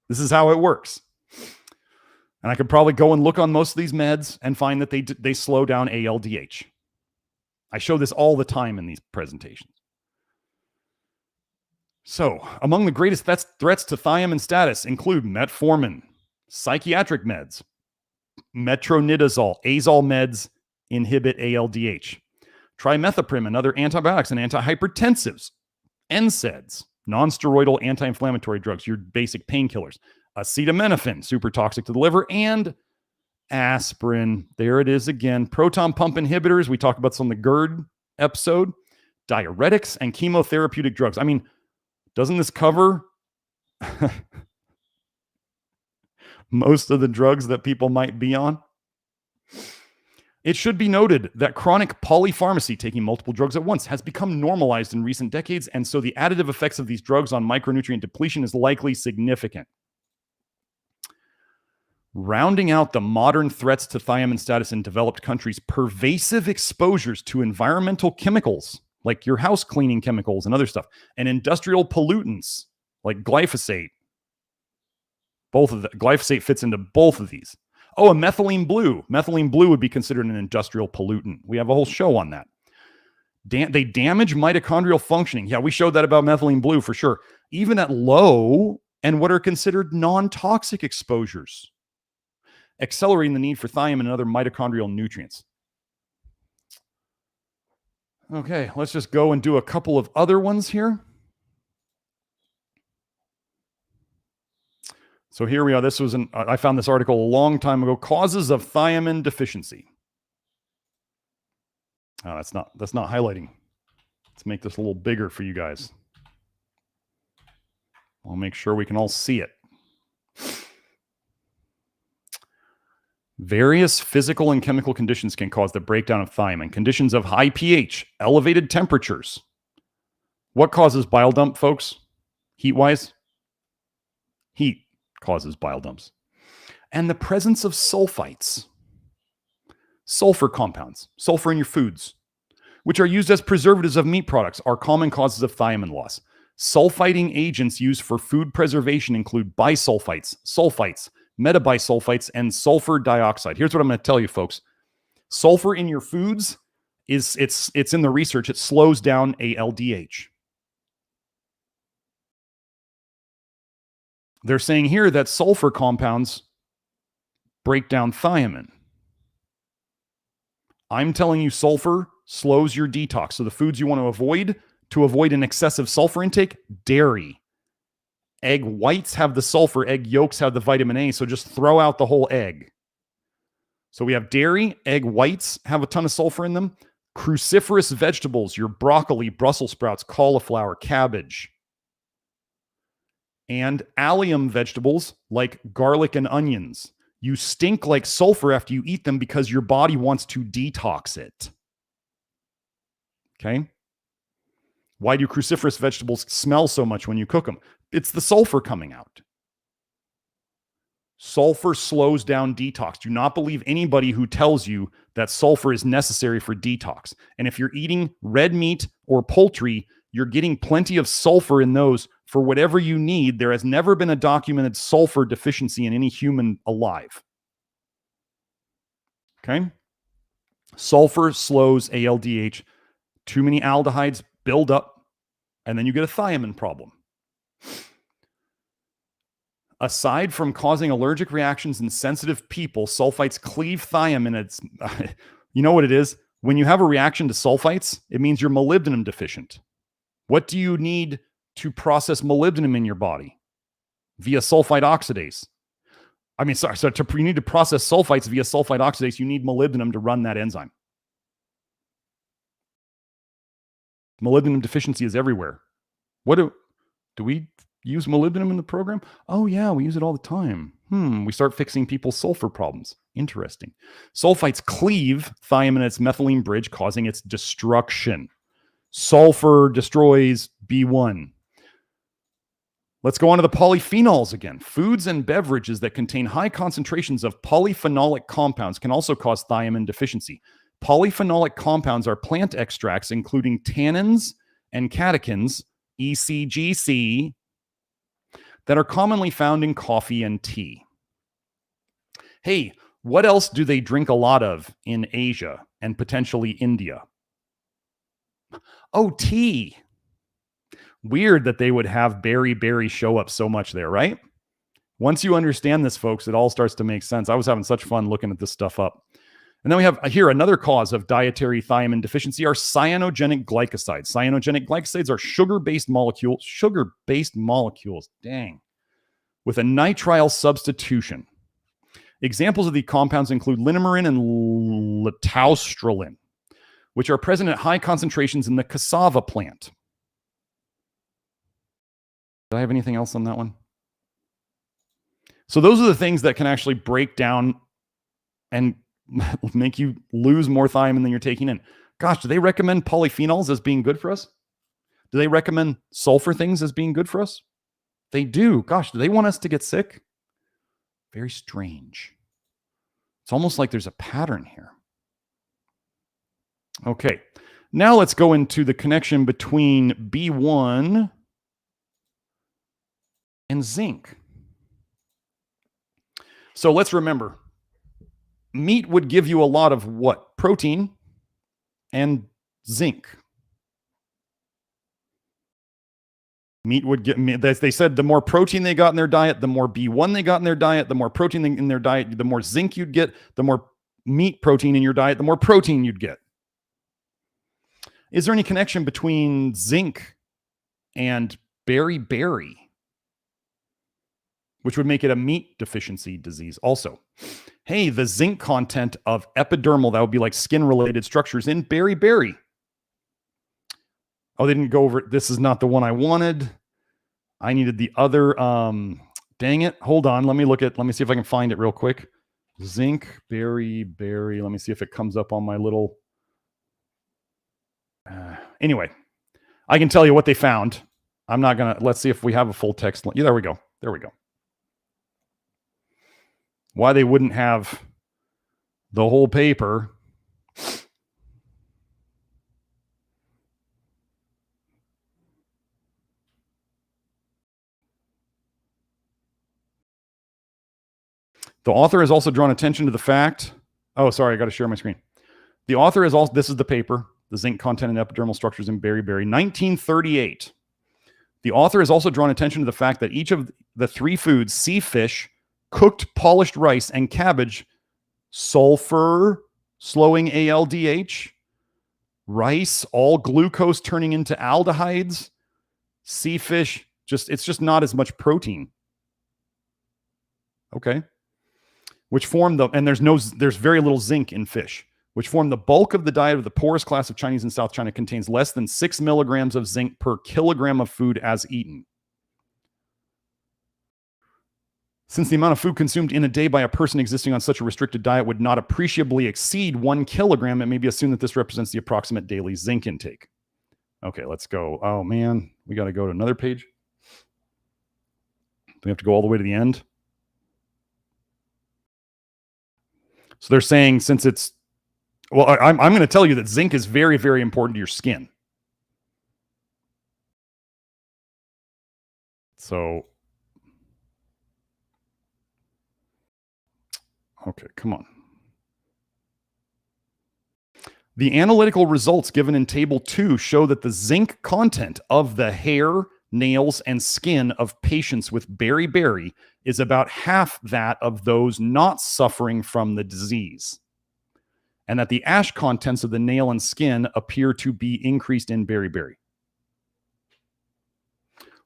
This is how it works. And I could probably go and look on most of these meds and find that they slow down ALDH. I show this all the time in these presentations. So, among the greatest threats to thiamine status include metformin, psychiatric meds, metronidazole, azole meds inhibit ALDH, trimethoprim and other antibiotics and antihypertensives, NSAIDs, non-steroidal anti-inflammatory drugs, your basic painkillers, acetaminophen, super toxic to the liver, and aspirin. There it is again. Proton pump inhibitors. We talked about this on the GERD episode. Diuretics and chemotherapeutic drugs. I mean, doesn't this cover most of the drugs that people might be on? It should be noted that chronic polypharmacy, taking multiple drugs at once, has become normalized in recent decades, and so the additive effects of these drugs on micronutrient depletion is likely significant. Rounding out the modern threats to thiamine status in developed countries, pervasive exposures to environmental chemicals, like your house cleaning chemicals and other stuff, and industrial pollutants, like glyphosate. Glyphosate fits into both of these. Oh, and methylene blue. Methylene blue would be considered an industrial pollutant. We have a whole show on that. They damage mitochondrial functioning. Yeah, we showed that about methylene blue for sure. Even at low and what are considered non-toxic exposures, accelerating the need for thiamine and other mitochondrial nutrients. Okay, let's just go and do a couple of other ones here. So here we are. This was I found this article a long time ago. Causes of thiamine deficiency. Oh, that's not highlighting. Let's make this a little bigger for you guys. I'll make sure we can all see it. Various physical and chemical conditions can cause the breakdown of thiamine. Conditions of high pH, elevated temperatures. What causes bile dump, folks? Heat-wise? Heat causes bile dumps. And the presence of sulfites. Sulfur compounds, sulfur in your foods, which are used as preservatives of meat products, are common causes of thiamine loss. Sulfiting agents used for food preservation include bisulfites, sulfites, metabisulfites, and sulfur dioxide. Here's what I'm going to tell you, folks. Sulfur in your foods it's in the research. It slows down ALDH. They're saying here that sulfur compounds break down thiamine. I'm telling you sulfur slows your detox. So the foods you want to avoid an excessive sulfur intake, dairy. Egg whites have the sulfur, egg yolks have the vitamin A, so just throw out the whole egg. So we have dairy, egg whites have a ton of sulfur in them. Cruciferous vegetables, your broccoli, Brussels sprouts, cauliflower, cabbage. And allium vegetables like garlic and onions. You stink like sulfur after you eat them because your body wants to detox it. Okay? Why do cruciferous vegetables smell so much when you cook them? It's the sulfur coming out. Sulfur slows down detox. Do not believe anybody who tells you that sulfur is necessary for detox. And if you're eating red meat or poultry, you're getting plenty of sulfur in those for whatever you need. There has never been a documented sulfur deficiency in any human alive. Okay? Sulfur slows ALDH. Too many aldehydes build up, and then you get a thiamine problem. Aside from causing allergic reactions in sensitive people, sulfites cleave thiamine. It's, you know what it is? When you have a reaction to sulfites, it means you're molybdenum deficient. What do you need to process molybdenum in your body? via sulfite oxidase. I mean, sorry, so you need to process sulfites via sulfite oxidase. You need molybdenum to run that enzyme. Molybdenum deficiency is everywhere. What do we use molybdenum in the program? Oh yeah, we use it all the time. We start fixing people's sulfur problems. Interesting. Sulfites cleave thiamine at its methylene bridge, causing its destruction. Sulfur destroys B1. Let's go on to the polyphenols again. Foods and beverages that contain high concentrations of polyphenolic compounds can also cause thiamine deficiency. Polyphenolic compounds are plant extracts, including tannins and catechins, ECGC, that are commonly found in coffee and tea. Hey, what else do they drink a lot of in Asia and potentially India? Oh, tea. Weird that they would have beriberi show up so much there, right? Once you understand this, folks, it all starts to make sense. I was having such fun looking at this stuff up. And then we have here another cause of dietary thiamine deficiency are cyanogenic glycosides. Cyanogenic glycosides are sugar-based molecules, dang, with a nitrile substitution. Examples of the compounds include linemarine and litostrolin, which are present at high concentrations in the cassava plant. Did I have anything else on that one? So those are the things that can actually break down and make you lose more thiamine than you're taking in. Gosh, do they recommend polyphenols as being good for us? Do they recommend sulfur things as being good for us? They do. Gosh, do they want us to get sick? Very strange. It's almost like there's a pattern here. Okay, now let's go into the connection between B1 and zinc. So let's remember, meat would give you a lot of what? Protein and zinc. Meat would get, they said the more protein they got in their diet, the more B1 they got in their diet, the more protein in their diet, the more zinc you'd get, the more meat protein in your diet, the more protein you'd get. Is there any connection between zinc and beriberi, which would make it a meat deficiency disease also? Hey, the zinc content of epidermal, that would be like skin-related structures in beriberi. Oh, they didn't go over it. This is not the one I wanted. I needed the other. Dang it. Hold on. Let me see if I can find it real quick. Zinc, beriberi. Let me see if it comes up on my little. Anyway, I can tell you what they found. I'm not going to. Let's see if we have a full text. Yeah, there we go. There we go. Why they wouldn't have the whole paper. The author has also drawn attention to the fact. Oh, sorry, I got to share my screen. The author is also, this is the paper, the zinc content in epidermal structures in beriberi, 1938. The author has also drawn attention to the fact that each of the three foods, sea fish, cooked polished rice, and cabbage, sulfur slowing ALDH, rice, all glucose turning into aldehydes, sea fish, it's just not as much protein. Okay. Which form and there's very little zinc in fish, which form the bulk of the diet of the poorest class of Chinese and South China, contains less than 6 milligrams of zinc per kilogram of food as eaten. Since the amount of food consumed in a day by a person existing on such a restricted diet would not appreciably exceed 1 kilogram, it may be assumed that this represents the approximate daily zinc intake. Okay, let's go. Oh man, we got to go to another page. Do we have to go all the way to the end? So they're saying since it's, well, I'm going to tell you that zinc is very, very important to your skin. So, okay, come on. The analytical results given in Table 2 show that the zinc content of the hair, nails, and skin of patients with beriberi is about half that of those not suffering from the disease, and that the ash contents of the nail and skin appear to be increased in beriberi.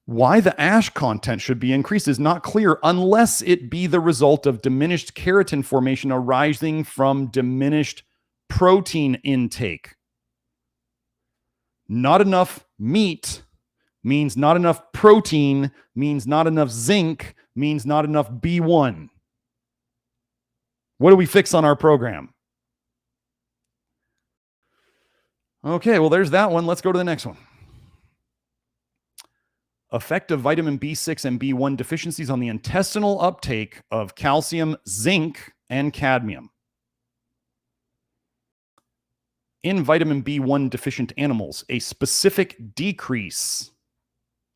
Why the ash content should be increased is not clear unless it be the result of diminished keratin formation arising from diminished protein intake. Not enough meat means not enough protein, means not enough zinc, means not enough B1. What do we fix on our program? Okay, well, there's that one. Let's go to the next one. Effect of vitamin B6 and B1 deficiencies on the intestinal uptake of calcium, zinc, and cadmium. In vitamin B1 deficient animals, a specific decrease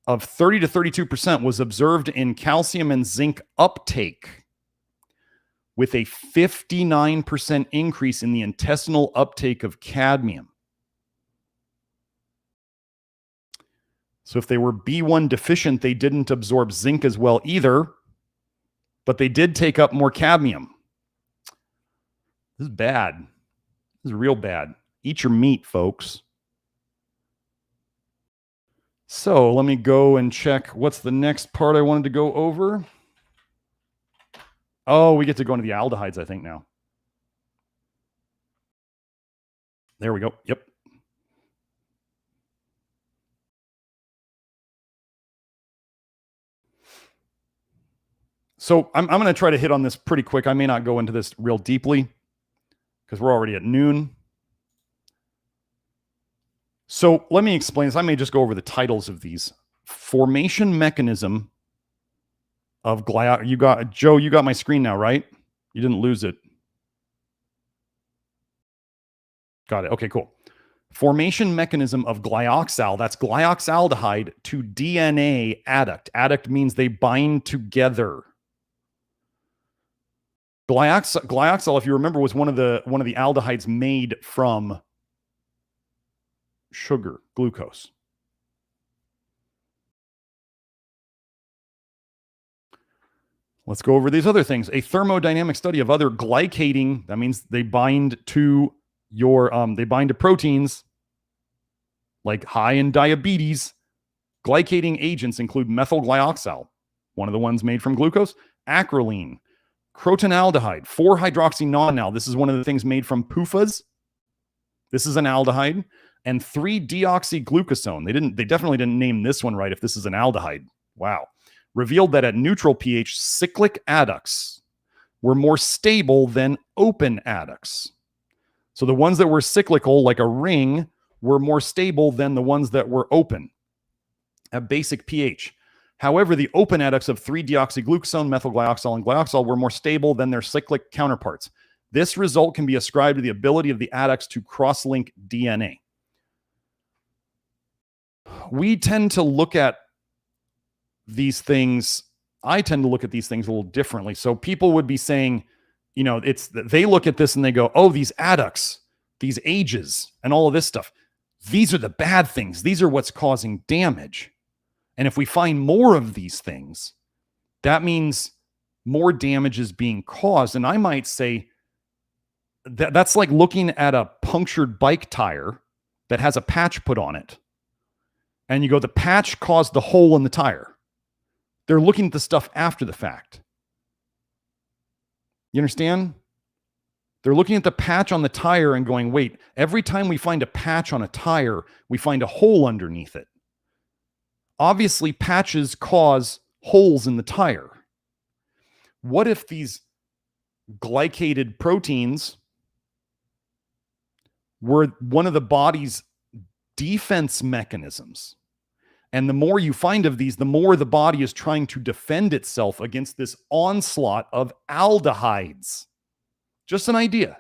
of 30 to 32% was observed in calcium and zinc uptake, with a 59% increase in the intestinal uptake of cadmium. So if they were B1 deficient, they didn't absorb zinc as well either, but they did take up more cadmium. This is bad. This is real bad. Eat your meat, folks. So let me go and check what's the next part I wanted to go over. Oh, we get to go into the aldehydes, I think, now. There we go. Yep. So I'm going to try to hit on this pretty quick. I may not go into this real deeply because we're already at noon. So let me explain this. I may just go over the titles of these. Formation mechanism of Joe, you got my screen now, right? You didn't lose it. Got it. Okay, cool. Formation mechanism of glyoxal, that's glyoxaldehyde, to DNA adduct. Adduct means they bind together. Glyoxal, if you remember, was one of the aldehydes made from sugar, glucose. Let's go over these other things. A thermodynamic study of other glycating, that means they bind to they bind to proteins like high in diabetes. Glycating agents include methylglyoxal, one of the ones made from glucose, acrolein, crotonaldehyde, 4-hydroxynonal. This is one of the things made from PUFAs. This is an aldehyde. And 3-deoxyglucosone. They definitely didn't name this one right if this is an aldehyde. Wow. Revealed that at neutral pH, cyclic adducts were more stable than open adducts. So the ones that were cyclical, like a ring, were more stable than the ones that were open at basic pH. However, the open adducts of 3-deoxyglucosone, methylglyoxal, and glyoxal were more stable than their cyclic counterparts. This result can be ascribed to the ability of the adducts to cross-link DNA. We tend to look at these things, I tend to look at these things a little differently. So people would be saying, you know, they look at this and they go, oh, these adducts, these ages, and all of this stuff, these are the bad things. These are what's causing damage. And if we find more of these things, that means more damage is being caused. And I might say that's like looking at a punctured bike tire that has a patch put on it. And you go, the patch caused the hole in the tire. They're looking at the stuff after the fact. You understand? They're looking at the patch on the tire and going, wait, every time we find a patch on a tire, we find a hole underneath it. Obviously, patches cause holes in the tire. What if these glycated proteins were one of the body's defense mechanisms? And the more you find of these, the more the body is trying to defend itself against this onslaught of aldehydes. Just an idea,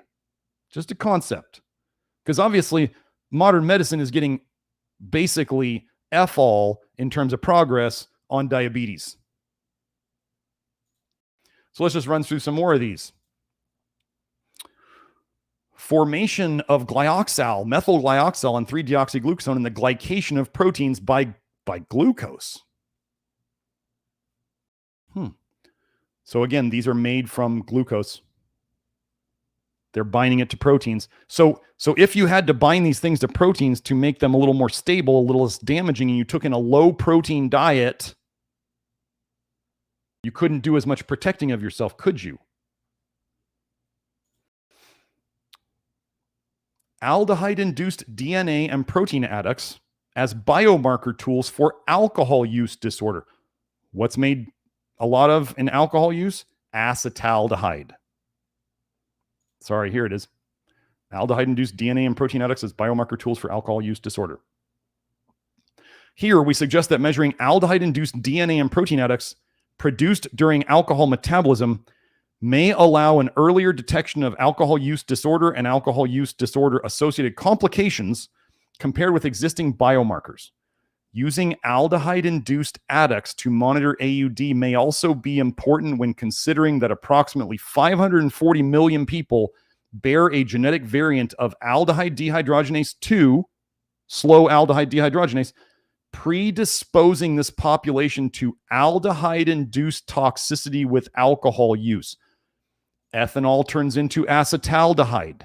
just a concept. Because obviously, modern medicine is getting basically F-all in terms of progress on diabetes. So let's just run through some more of these. Formation of glyoxal, methylglyoxal, and 3-deoxyglucosone, and the glycation of proteins by glucose. So again, these are made from glucose. They're binding it to proteins. So if you had to bind these things to proteins to make them a little more stable, a little less damaging, and you took in a low protein diet, you couldn't do as much protecting of yourself, could you? Aldehyde-induced DNA and protein adducts as biomarker tools for alcohol use disorder. What's made a lot of in alcohol use? Acetaldehyde. Sorry, here it is. Aldehyde-induced DNA and protein adducts as biomarker tools for alcohol use disorder. Here, we suggest that measuring aldehyde-induced DNA and protein adducts produced during alcohol metabolism may allow an earlier detection of alcohol use disorder and alcohol use disorder associated complications compared with existing biomarkers. Using aldehyde-induced adducts to monitor AUD may also be important when considering that approximately 540 million people bear a genetic variant of aldehyde dehydrogenase 2, slow aldehyde dehydrogenase, predisposing this population to aldehyde-induced toxicity with alcohol use. Ethanol turns into acetaldehyde.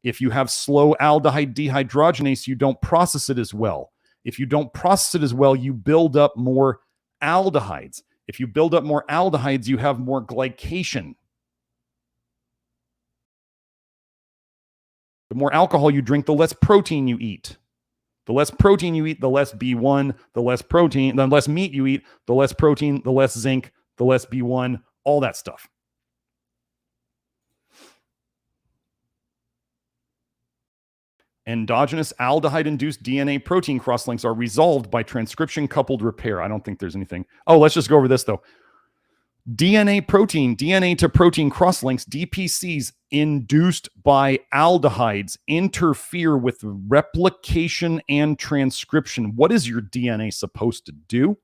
If you have slow aldehyde dehydrogenase, you don't process it as well. If you don't process it as well, you build up more aldehydes. If you build up more aldehydes, you have more glycation. The more alcohol you drink, the less protein you eat. The less protein you eat, the less B1, the less protein, the less meat you eat, the less protein, the less zinc, the less B1, all that stuff. Endogenous aldehyde-induced DNA protein crosslinks are resolved by transcription-coupled repair. I don't think there's anything. Oh, let's just go over this, though. DNA to protein crosslinks, DPCs, induced by aldehydes interfere with replication and transcription. What is your DNA supposed to do?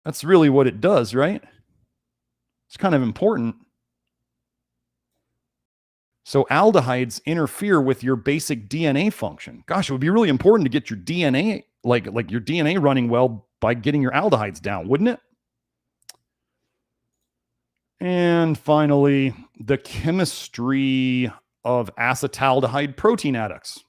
That's really what it does, right? It's kind of important. So aldehydes interfere with your basic DNA function. Gosh, it would be really important to get your DNA, like your DNA running well by getting your aldehydes down, wouldn't it? And finally, the chemistry of acetaldehyde protein adducts.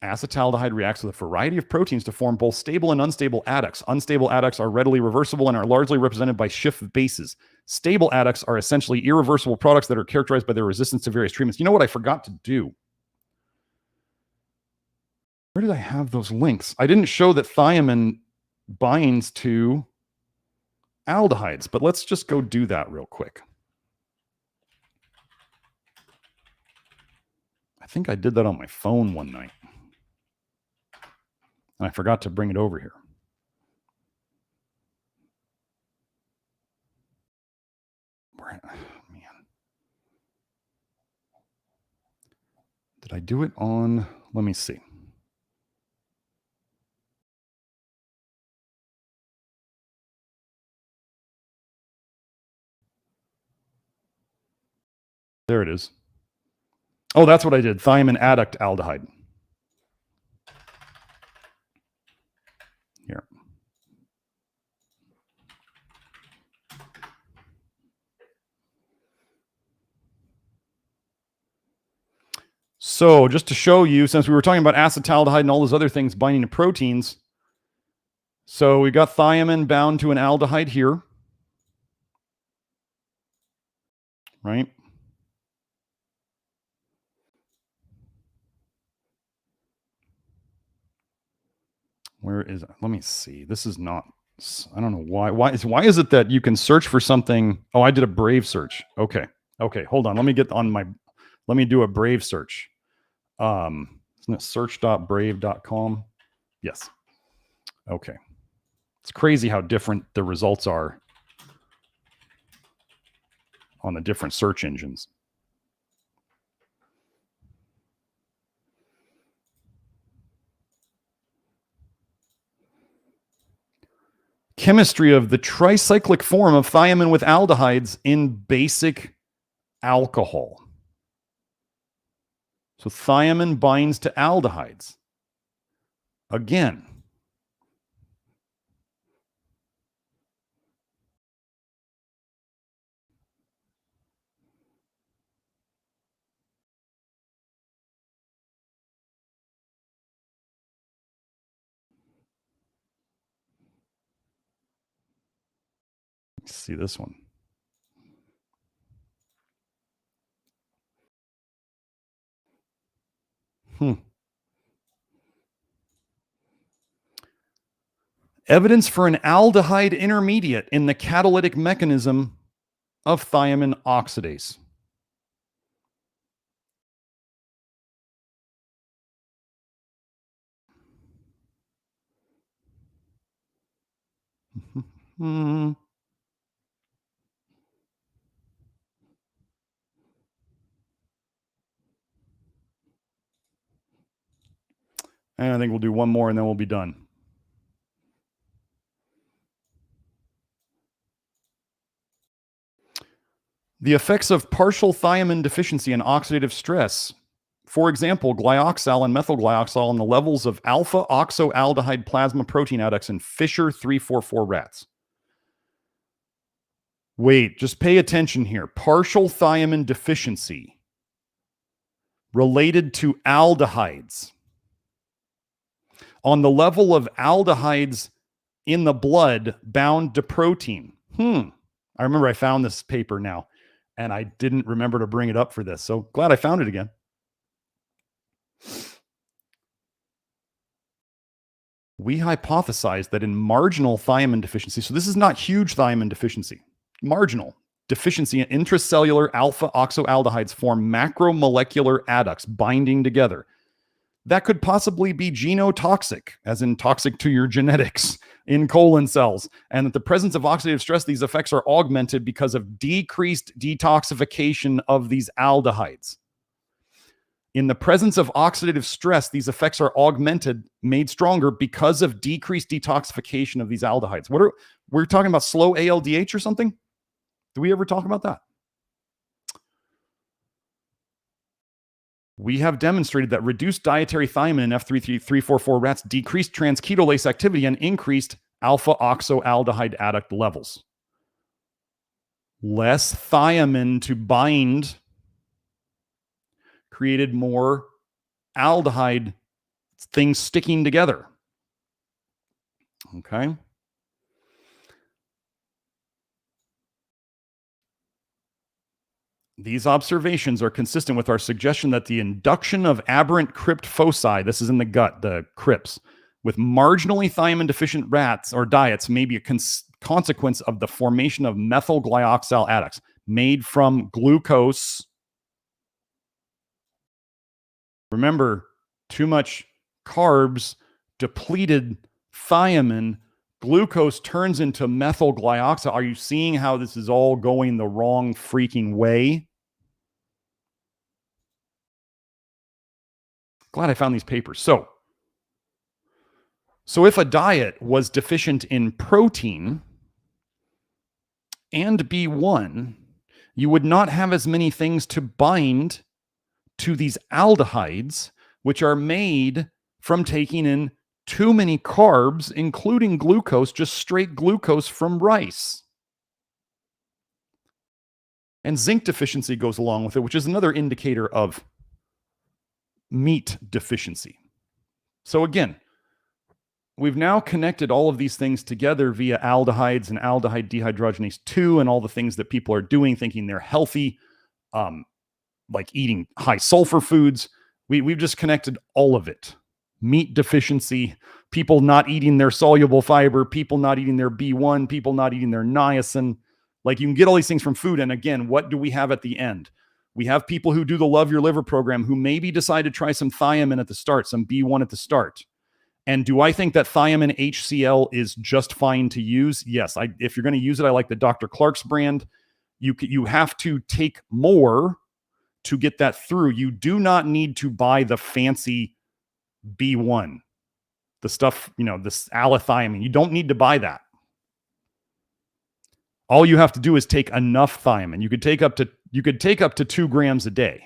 Acetaldehyde reacts with a variety of proteins to form both stable and unstable adducts. Unstable adducts are readily reversible and are largely represented by Schiff bases. Stable adducts are essentially irreversible products that are characterized by their resistance to various treatments. You know what I forgot to do? Where did I have those links? I didn't show that thiamine binds to aldehydes, but let's just go do that real quick. I think I did that on my phone one night. And I forgot to bring it over here. Man. Did I do it on? Let me see. There it is. Oh, that's what I did. Thiamine adduct aldehyde. Here. So just to show you, since we were talking about acetaldehyde and all those other things binding to proteins, so we got thiamine bound to an aldehyde here, right? Where is it? Let me see. This is not, I don't know why. Why is it that you can search for something? Oh, I did a Brave search. Okay. Okay. Hold on. Let me get on my, let me do a Brave search. Isn't it search.brave.com? Yes. Okay. It's crazy how different the results are on the different search engines. Chemistry of the tricyclic form of thiamine with aldehydes in basic alcohol. So thiamine binds to aldehydes. Again, Let's see this one. Evidence for an aldehyde intermediate in the catalytic mechanism of thiamine oxidase. And I think we'll do one more and then we'll be done. The effects of partial thiamine deficiency and oxidative stress. For example, glyoxal and methylglyoxal on the levels of alpha oxoaldehyde plasma protein adducts in Fisher 344 rats. Wait, just pay attention here. Partial thiamine deficiency related to aldehydes. On the level of aldehydes in the blood bound to protein. I remember I found this paper now, and I didn't remember to bring it up for this. So glad I found it again. We hypothesized that in marginal thiamine deficiency, so this is not huge thiamine deficiency, marginal deficiency in intracellular alpha oxoaldehydes form macromolecular adducts binding together. That could possibly be genotoxic, as in toxic to your genetics in colon cells, and that the presence of oxidative stress, these effects are augmented because of decreased detoxification of these aldehydes. In the presence of oxidative stress, these effects are augmented, made stronger because of decreased detoxification of these aldehydes. We're talking about slow ALDH or something? Do we ever talk about that? We have demonstrated that reduced dietary thiamine in F344 rats decreased transketolase activity and increased alpha oxoaldehyde adduct levels. Less thiamine to bind created more aldehyde things sticking together. Okay. These observations are consistent with our suggestion that the induction of aberrant crypt foci, this is in the gut, the crypts, with marginally thiamine deficient rats or diets may be a consequence of the formation of methylglyoxal adducts made from glucose. Remember, too much carbs depleted thiamine. Glucose turns into methylglyoxal. Are you seeing how this is all going the wrong freaking way? Glad I found these papers. So if a diet was deficient in protein and B1, you would not have as many things to bind to these aldehydes, which are made from taking in too many carbs, including glucose, just straight glucose from rice. And zinc deficiency goes along with it, which is another indicator of meat deficiency. So again, we've now connected all of these things together via aldehydes and aldehyde dehydrogenase 2 and all the things that people are doing, thinking they're healthy, like eating high sulfur foods. We've just connected all of it. Meat deficiency, people not eating their soluble fiber, people not eating their B1, people not eating their niacin. Like, you can get all these things from food. And again, what do we have at the end? We have people who do the Love Your Liver program who maybe decide to try some thiamine at the start, some B1 at the start. And do I think that thiamine HCl is just fine to use? Yes. If you're going to use it, I like the Dr. Clark's brand. You have to take more to get that through. You do not need to buy the fancy B1, the stuff, this allethiamine. You don't need to buy that. All you have to do is take enough thiamine. You could take up to 2 grams a day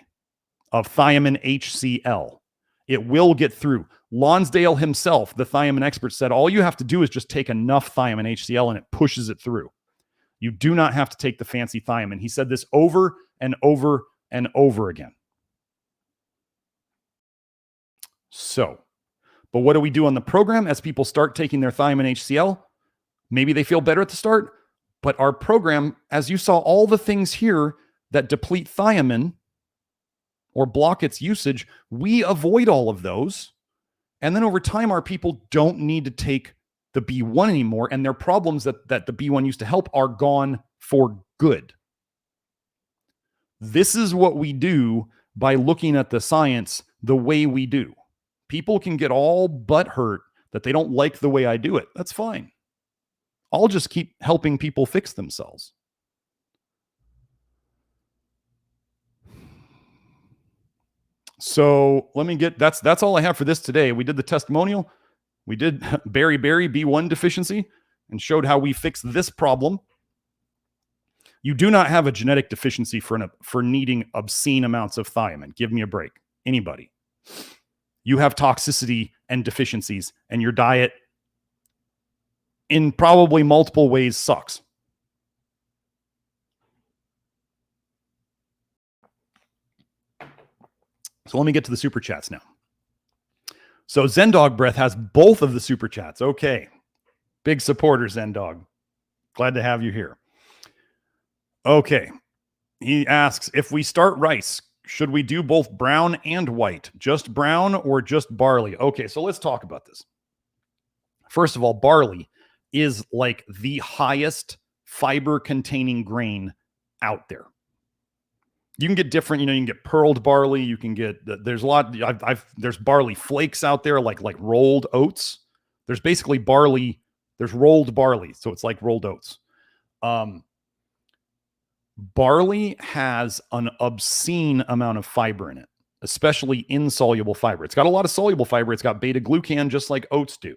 of thiamine HCl. It will get through. Lonsdale himself, the thiamine expert, said all you have to do is just take enough thiamine HCl and it pushes it through. You do not have to take the fancy thiamine. He said this over and over and over again. So, but what do we do on the program as people start taking their thiamine HCl? Maybe they feel better at the start, But our program, as you saw, all the things here that deplete thiamine or block its usage, we avoid all of those. And then over time, our people don't need to take the B1 anymore. And their problems that the B1 used to help are gone for good. This is what we do by looking at the science the way we do. People can get all butthurt that they don't like the way I do it. That's fine. I'll just keep helping people fix themselves. So let me get, that's all I have for this today. We did the testimonial. We did Beriberi B1 deficiency and showed how we fix this problem. You do not have a genetic deficiency for needing obscene amounts of thiamine. Give me a break. Anybody. You have toxicity and deficiencies, and your diet in probably multiple ways sucks. So let me get to the super chats now. So Zendog Breath has both of the super chats. Okay. Big supporter, Zendog. Glad to have you here. Okay. He asks, if we start rice, should we do both brown and white? Just brown or just barley? Okay, so let's talk about this. First of all, barley is like the highest fiber containing grain out there. You can get different, you can get pearled barley. You can get, there's a lot, there's barley flakes out there, like rolled oats. There's basically barley, there's rolled barley. So it's like rolled oats. Barley has an obscene amount of fiber in it, especially insoluble fiber. It's got a lot of soluble fiber. It's got beta glucan, just like oats do.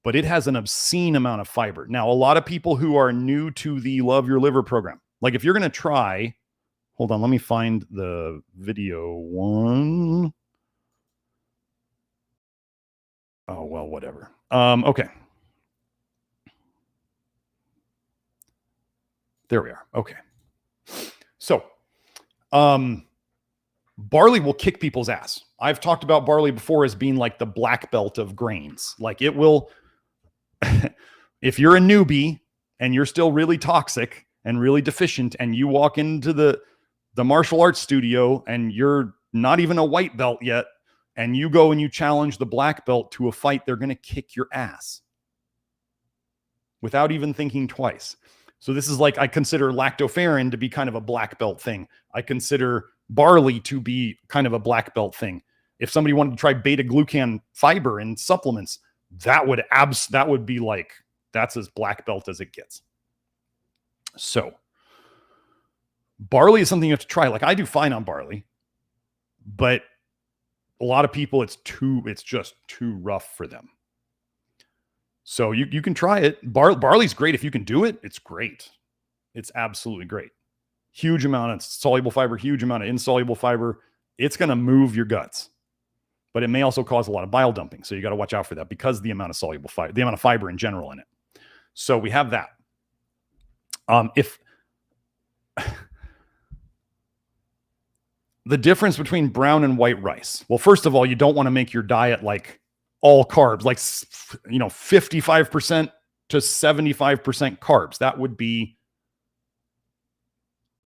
But it has an obscene amount of fiber. Now, a lot of people who are new to the Love Your Liver program, like if you're going to try, hold on, let me find the video one. Oh, well, whatever. Okay. There we are. Okay. So, barley will kick people's ass. I've talked about barley before as being like the black belt of grains. Like it will, if you're a newbie and you're still really toxic and really deficient and you walk into the martial arts studio and you're not even a white belt yet, and you go and you challenge the black belt to a fight, they're going to kick your ass without even thinking twice. So this is like, I consider lactoferrin to be kind of a black belt thing. I consider barley to be kind of a black belt thing. If somebody wanted to try beta glucan fiber in supplements, that would be like, that's as black belt as it gets. So barley is something you have to try. Like I do fine on barley, but a lot of people, it's just too rough for them. So you can try it. Barley's great. If you can do it, it's great. It's absolutely great. Huge amount of soluble fiber, huge amount of insoluble fiber. It's going to move your guts, but it may also cause a lot of bile dumping. So you got to watch out for that because the amount of soluble fiber, the amount of fiber in general in it. So we have that. If the difference between brown and white rice, well, first of all, you don't want to make your diet like all carbs, like, 55% to 75% carbs. That would be,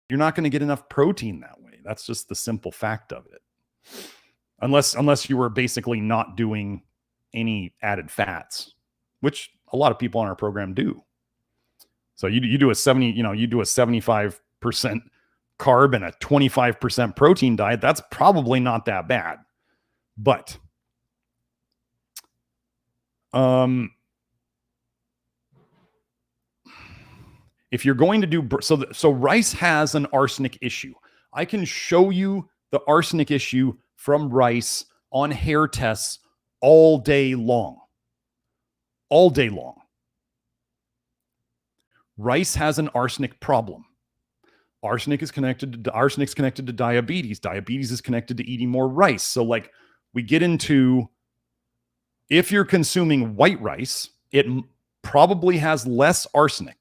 you're not going to get enough protein that way. That's just the simple fact of it. Unless you were basically not doing any added fats, which a lot of people on our program do. So you do a 75% carb and a 25% protein diet. That's probably not that bad. But if you're going to do, so rice has an arsenic issue. I can show you the arsenic issue from rice on hair tests all day long. All day long. Rice has an arsenic problem. Arsenic's connected to diabetes. Diabetes is connected to eating more rice. So like we get into, if you're consuming white rice, it probably has less arsenic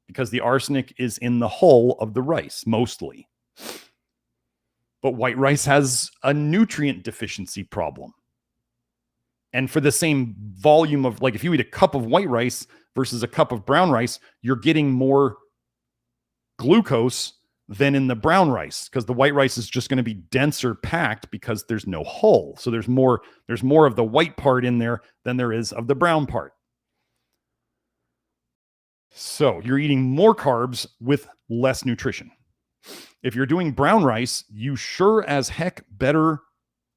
because the arsenic is in the hull of the rice mostly. But white rice has a nutrient deficiency problem. And for the same volume of, like, if you eat a cup of white rice versus a cup of brown rice, you're getting more glucose than in the brown rice, because the white rice is just going to be denser packed because there's no hull. So there's more of the white part in there than there is of the brown part. So you're eating more carbs with less nutrition. If you're doing brown rice, you sure as heck better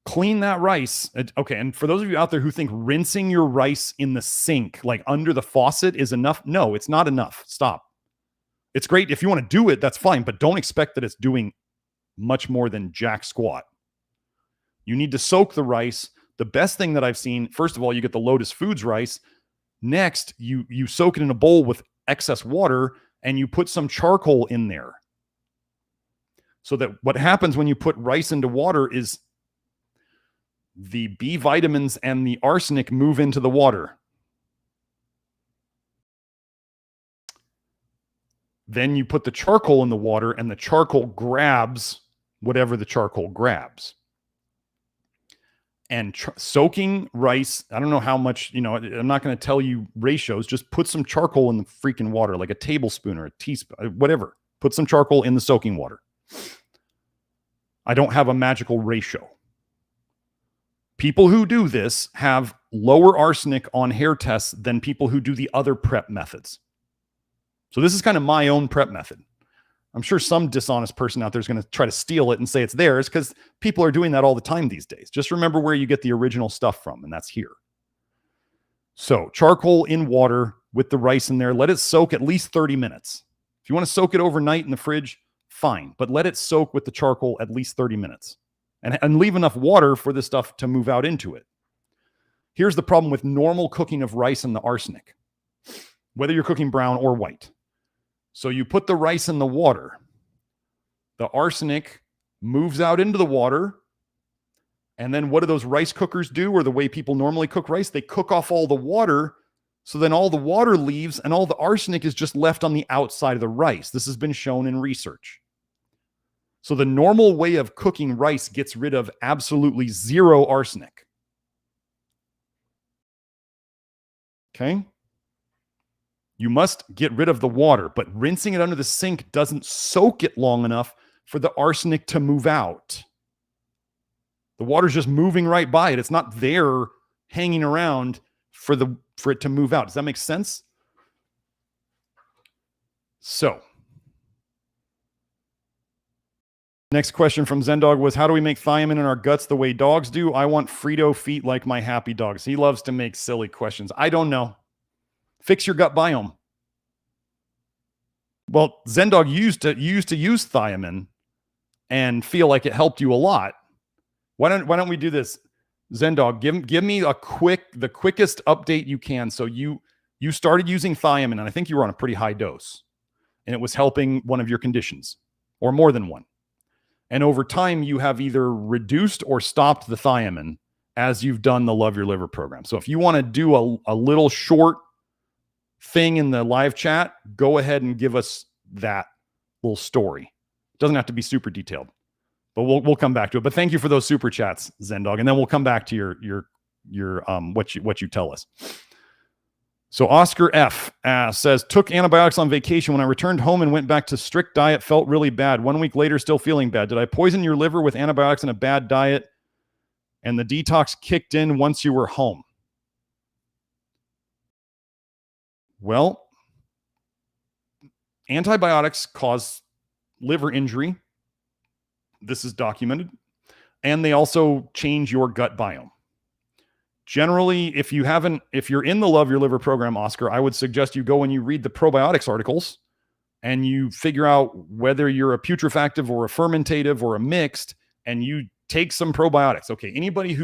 clean that rice. Okay, and for those of you out there who think rinsing your rice in the sink, like under the faucet, is enough, no, it's not enough. Stop. It's great if you want to do it, that's fine, but don't expect that it's doing much more than jack squat. You need to soak the rice. The best thing that I've seen, first of all, you get the Lotus Foods rice. Next, you soak it in a bowl with excess water and you put some charcoal in there. So that what happens when you put rice into water is the B vitamins and the arsenic move into the water. Then you put the charcoal in the water and the charcoal grabs whatever the charcoal grabs. And soaking rice, I don't know how much, I'm not going to tell you ratios. Just put some charcoal in the freaking water, like a tablespoon or a teaspoon, whatever. Put some charcoal in the soaking water. I don't have a magical ratio. People who do this have lower arsenic on hair tests than people who do the other prep methods. So this is kind of my own prep method. I'm sure some dishonest person out there is going to try to steal it and say it's theirs, because people are doing that all the time these days. Just remember where you get the original stuff from, and that's here. So charcoal in water with the rice in there. Let it soak at least 30 minutes. If you want to soak it overnight in the fridge, fine. But let it soak with the charcoal at least 30 minutes. And leave enough water for the stuff to move out into it. Here's the problem with normal cooking of rice and the arsenic, whether you're cooking brown or white. So you put the rice in the water. The arsenic moves out into the water. And then what do those rice cookers do, or the way people normally cook rice? They cook off all the water. So then all the water leaves and all the arsenic is just left on the outside of the rice. This has been shown in research. So the normal way of cooking rice gets rid of absolutely zero arsenic. Okay? You must get rid of the water, but rinsing it under the sink doesn't soak it long enough for the arsenic to move out. The water's just moving right by it. It's not there hanging around for it to move out. Does that make sense? So, next question from Zendog was, how do we make thiamine in our guts the way dogs do? I want Frito feet like my happy dogs. He loves to make silly questions. I don't know. Fix your gut biome. Well, Zendog used to use thiamine and feel like it helped you a lot. Why don't we do this? Zendog, give me the quickest update you can. So you started using thiamine, and I think you were on a pretty high dose, and it was helping one of your conditions, or more than one. And over time, you have either reduced or stopped the thiamine as you've done the Love Your Liver program. So if you want to do a little short thing in the live chat, go ahead and give us that little story. It doesn't have to be super detailed, but we'll come back to it. But thank you for those super chats, Zendog, and then we'll come back to your what you tell us. So Oscar F says, took antibiotics on vacation. When I returned home and went back to strict diet, felt really bad. 1 week later, still feeling bad. Did I poison your liver with antibiotics and a bad diet? And the detox kicked in once you were home? Well, antibiotics cause liver injury. This is documented. And they also change your gut biome. Generally, if you're in the Love Your Liver program, Oscar, I would suggest you go and you read the probiotics articles and you figure out whether you're a putrefactive or a fermentative or a mixed, and you take some probiotics. Okay, anybody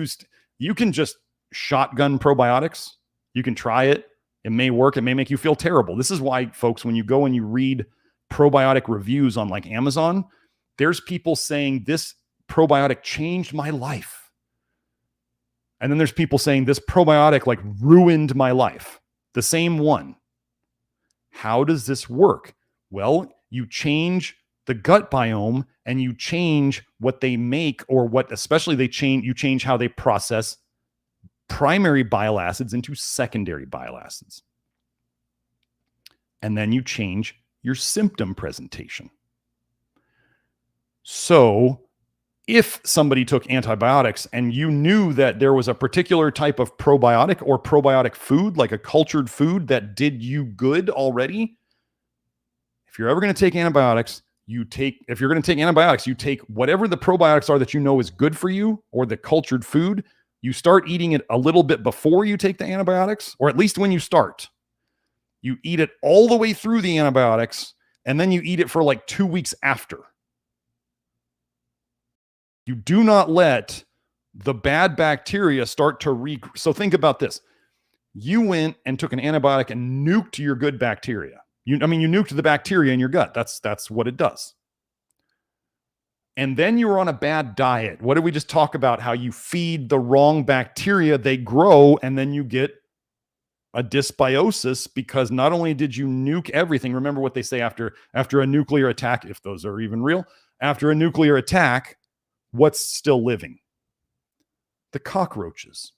you can just shotgun probiotics. You can try it. It may work. It may make you feel terrible. This is why, folks, when you go and you read probiotic reviews on like Amazon, there's people saying this probiotic changed my life. And then there's people saying this probiotic like ruined my life. The same one. How does this work? Well, you change the gut biome and you change what they make, or what especially you change how they process primary bile acids into secondary bile acids. And then you change your symptom presentation. So if somebody took antibiotics and you knew that there was a particular type of probiotic or probiotic food, like a cultured food that did you good already, if you're ever going to take antibiotics, you take whatever the probiotics are that you know is good for you or the cultured food, you start eating it a little bit before you take the antibiotics, or at least when you start. You eat it all the way through the antibiotics, and then you eat it for like 2 weeks after. You do not let the bad bacteria start to So think about this. You went and took an antibiotic and nuked your good bacteria. You nuked the bacteria in your gut. That's what it does. And then you were on a bad diet. What did we just talk about? How you feed the wrong bacteria, they grow, and then you get a dysbiosis because not only did you nuke everything, remember what they say after a nuclear attack, if those are even real, after a nuclear attack, what's still living? The cockroaches.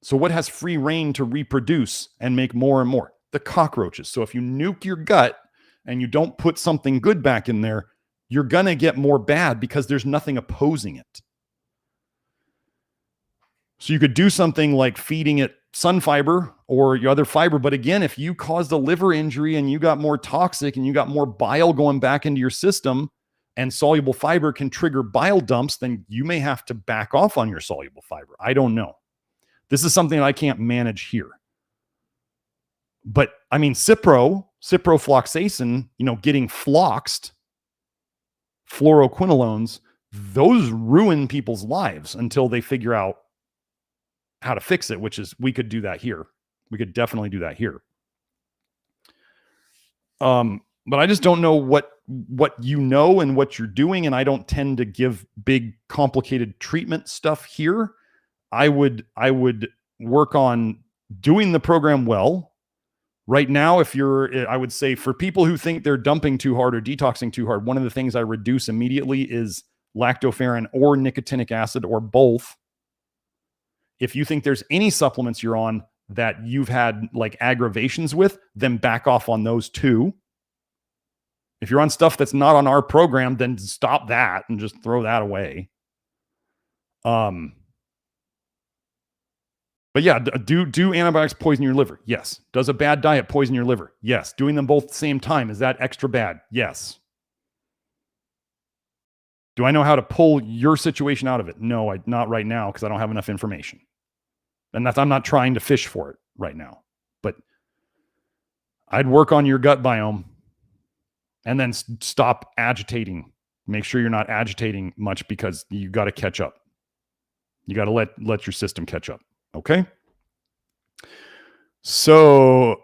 So what has free reign to reproduce and make more and more? The cockroaches. So if you nuke your gut and you don't put something good back in there, you're going to get more bad because there's nothing opposing it. So you could do something like feeding it sun fiber or your other fiber. But again, if you caused a liver injury and you got more toxic and you got more bile going back into your system, and soluble fiber can trigger bile dumps, then you may have to back off on your soluble fiber. I don't know. This is something I can't manage here. But I mean, ciprofloxacin, getting floxed, fluoroquinolones, those ruin people's lives until they figure out how to fix it, which is, we could do that here. We could definitely do that here. But I just don't know what you know and what you're doing, and I don't tend to give big, complicated treatment stuff here. I would work on doing the program well. Right now, I would say for people who think they're dumping too hard or detoxing too hard, one of the things I reduce immediately is lactoferrin or nicotinic acid or both. If you think there's any supplements you're on that you've had like aggravations with, then back off on those too. If you're on stuff that's not on our program, then stop that and just throw that away. But yeah, do antibiotics poison your liver? Yes. Does a bad diet poison your liver? Yes. Doing them both at the same time, is that extra bad? Yes. Do I know how to pull your situation out of it? No, not right now because I don't have enough information. And I'm not trying to fish for it right now. But I'd work on your gut biome and then stop agitating. Make sure you're not agitating much because you got to catch up. You got to let your system catch up. Okay. So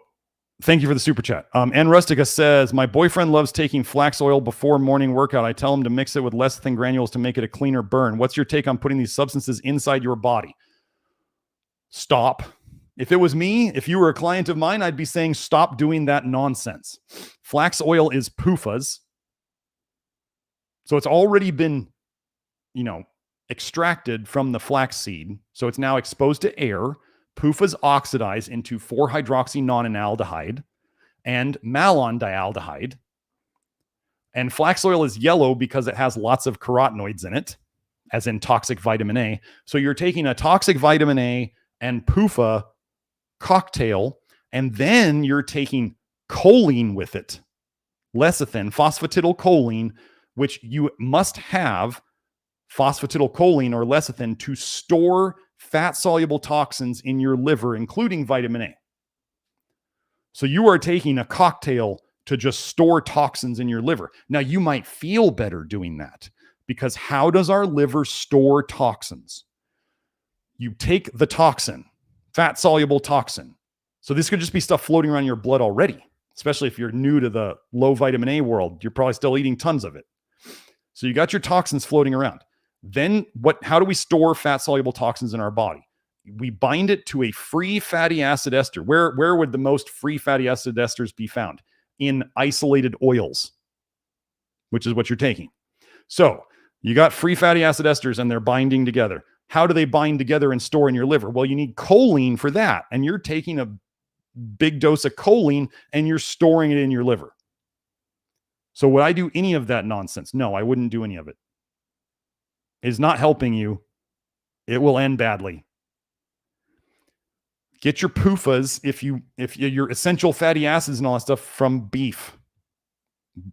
thank you for the super chat. Ann Rustica says, my boyfriend loves taking flax oil before morning workout. I tell him to mix it with lecithin granules to make it a cleaner burn. What's your take on putting these substances inside your body? Stop. If it was me, if you were a client of mine, I'd be saying, stop doing that nonsense. Flax oil is PUFAs. So it's already been, extracted from the flax seed. So it's now exposed to air. PUFAs oxidize into 4-hydroxynonenaldehyde and malondialdehyde. And flax oil is yellow because it has lots of carotenoids in it, as in toxic vitamin A. So you're taking a toxic vitamin A and PUFA cocktail, and then you're taking choline with it. Lecithin, phosphatidylcholine, which you must have phosphatidylcholine or lecithin to store fat-soluble toxins in your liver, including vitamin A. So you are taking a cocktail to just store toxins in your liver. Now, you might feel better doing that because how does our liver store toxins? You take the toxin, fat-soluble toxin. So this could just be stuff floating around your blood already, especially if you're new to the low vitamin A world. You're probably still eating tons of it. So you got your toxins floating around. Then how do we store fat-soluble toxins in our body? We bind it to a free fatty acid ester. Where would the most free fatty acid esters be found? In isolated oils, which is what you're taking. So you got free fatty acid esters and they're binding together. How do they bind together and store in your liver? Well, you need choline for that. And you're taking a big dose of choline and you're storing it in your liver. So would I do any of that nonsense? No, I wouldn't do any of it. It's not helping you. It will end badly. Get your PUFAs, if your essential fatty acids and all that stuff, from beef.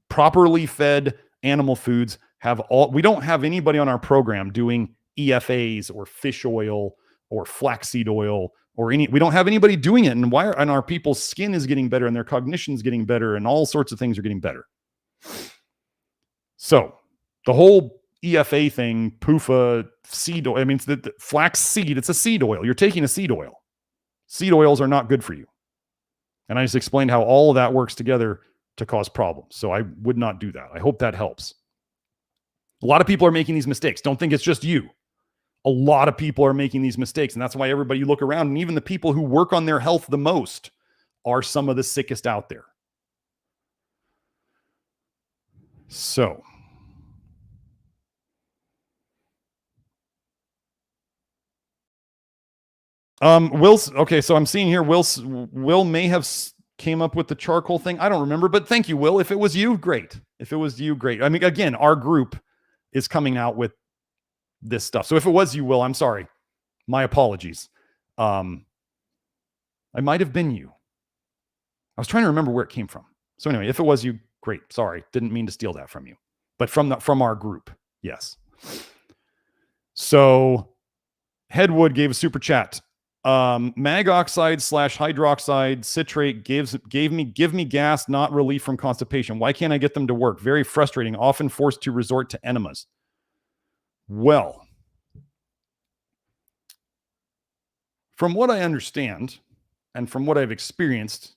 Properly fed animal foods have all. We don't have anybody on our program doing EFAs or fish oil or flaxseed oil or any. We don't have anybody doing it. And our people's skin is getting better and their cognition is getting better and all sorts of things are getting better. So the whole EFA thing, PUFA, seed oil, I mean, it's the flax seed, it's a seed oil. You're taking a seed oil. Seed oils are not good for you. And I just explained how all of that works together to cause problems. So I would not do that. I hope that helps. A lot of people are making these mistakes. Don't think it's just you. A lot of people are making these mistakes. And that's why everybody, you look around, and even the people who work on their health the most are some of the sickest out there. So okay, so I'm seeing here Will may have came up with the charcoal thing. I don't remember, but thank you, Will. If it was you, great. If it was you, great. I mean, again, our group is coming out with this stuff. So if it was you, Will, I'm sorry. My apologies. I might have been you. I was trying to remember where it came from. So anyway, if it was you, great. Sorry. Didn't mean to steal that from you. But from our group. Yes. So Headwood gave a super chat. Mag oxide / hydroxide citrate give me gas, not relief from constipation. Why can't I get them to work? Very frustrating. Often forced to resort to enemas. Well, from what I understand and from what I've experienced,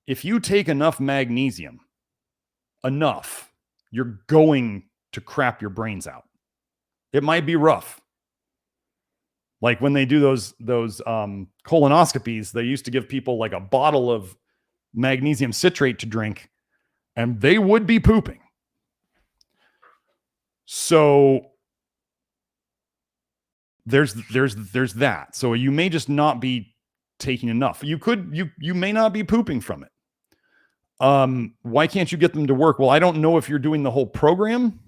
if you take enough magnesium, you're going to crap your brains out. It might be rough. Like when they do those colonoscopies, they used to give people like a bottle of magnesium citrate to drink, and they would be pooping. So there's that. So you may just not be taking enough. You may not be pooping from it. Why can't you get them to work? Well, I don't know if you're doing the whole program.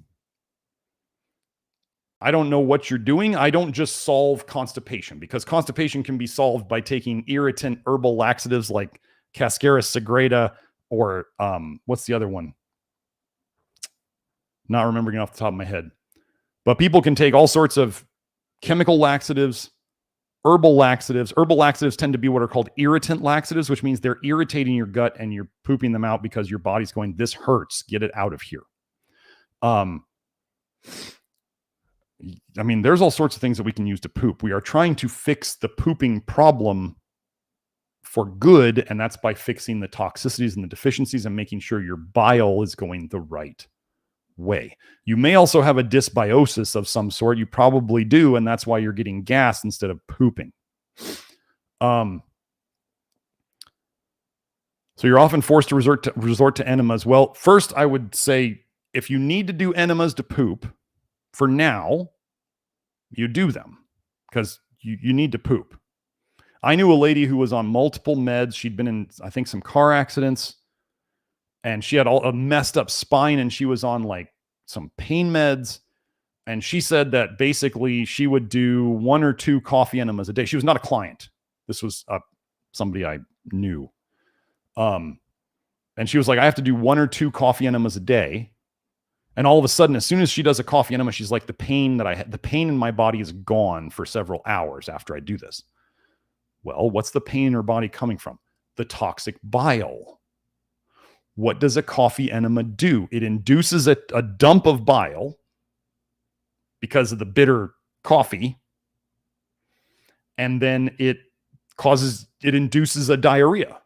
I don't know what you're doing. I don't just solve constipation, because constipation can be solved by taking irritant herbal laxatives like Cascara sagrada or what's the other one? Not remembering off the top of my head. But people can take all sorts of chemical laxatives, herbal laxatives. Herbal laxatives tend to be what are called irritant laxatives, which means they're irritating your gut and you're pooping them out because your body's going, this hurts, get it out of here. I mean, there's all sorts of things that we can use to poop. We are trying to fix the pooping problem for good, and that's by fixing the toxicities and the deficiencies and making sure your bile is going the right way. You may also have a dysbiosis of some sort. You probably do, and that's why you're getting gas instead of pooping. So you're often forced to resort to enemas. Well, first, I would say if you need to do enemas to poop, for now, you do them because you need to poop. I knew a lady who was on multiple meds. She'd been in, I think, some car accidents, and she had a messed up spine, and she was on like some pain meds. And she said that basically she would do 1 or 2 coffee enemas a day. She was not a client. This was somebody I knew. And she was like, I have to do 1 or 2 coffee enemas a day. And all of a sudden, as soon as she does a coffee enema, she's like, the pain in my body is gone for several hours after I do this. Well, what's the pain in her body coming from? The toxic bile. What does a coffee enema do? It induces a dump of bile because of the bitter coffee. And then it induces a diarrhea.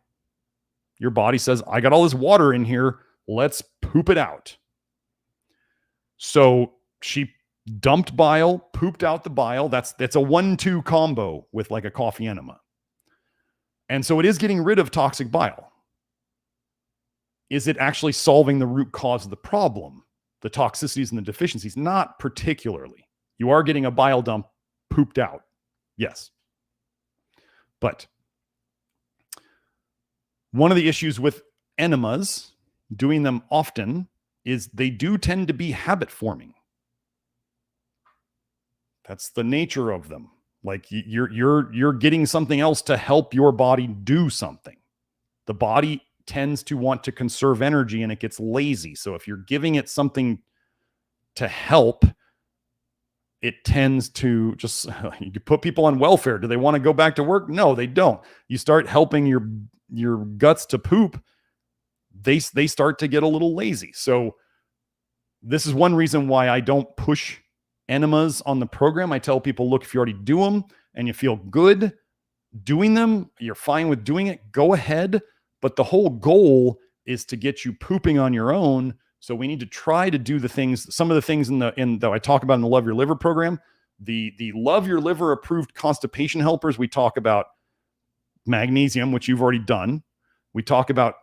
Your body says, I got all this water in here. Let's poop it out. So she dumped bile, pooped out the bile. That's a 1-2 combo with like a coffee enema. And so it is getting rid of toxic bile. Is it actually solving the root cause of the problem? The toxicities and the deficiencies? Not particularly. You are getting a bile dump pooped out. Yes. But one of the issues with enemas, doing them often, is they do tend to be habit forming. That's the nature of them. Like you're getting something else to help your body do something. The body tends to want to conserve energy and it gets lazy. So if you're giving it something to help, it tends to just, you put people on welfare. Do they want to go back to work? No, they don't. You start helping your guts to poop, they start to get a little lazy. So this is one reason why I don't push enemas on the program. I tell people, look, if you already do them and you feel good doing them, you're fine with doing it, go ahead. But the whole goal is to get you pooping on your own. So we need to try to do the things, some of the things that I talk about in the Love Your Liver program, the Love Your Liver approved constipation helpers. We talk about magnesium, which you've already done. We talk about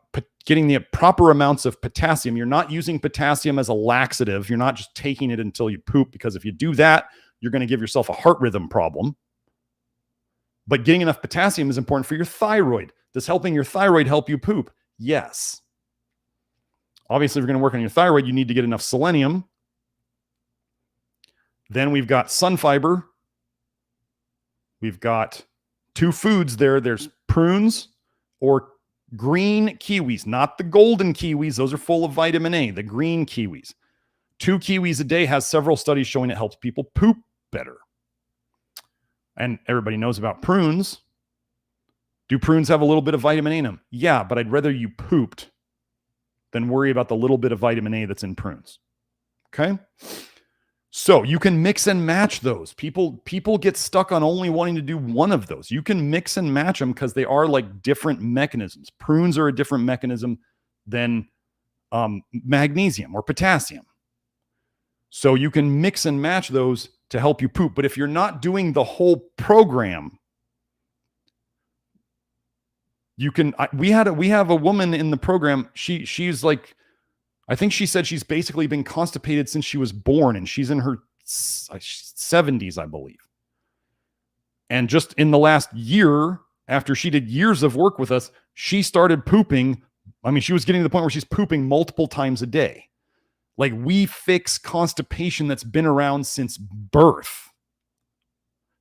getting the proper amounts of potassium. You're not using potassium as a laxative. You're not just taking it until you poop, because if you do that, you're going to give yourself a heart rhythm problem. But getting enough potassium is important for your thyroid. Does helping your thyroid help you poop? Yes. Obviously, if you're going to work on your thyroid, you need to get enough selenium. Then we've got sun fiber. We've got two foods there. There's prunes or green kiwis, not the golden kiwis. Those are full of vitamin A, the green kiwis. 2 kiwis a day has several studies showing it helps people poop better. And everybody knows about prunes. Do prunes have a little bit of vitamin A in them? Yeah, but I'd rather you pooped than worry about the little bit of vitamin A that's in prunes. Okay? So you can mix and match those. People get stuck on only wanting to do one of those. You can mix and match them because they are like different mechanisms. Prunes are a different mechanism than magnesium or potassium. So you can mix and match those to help you poop. But if you're not doing the whole program, you can. We have a woman in the program. She's like, I think she said she's basically been constipated since she was born, and she's in her 70s, I believe. And just in the last year, after she did years of work with us, she started pooping. I mean, she was getting to the point where she's pooping multiple times a day. Like, we fix constipation that's been around since birth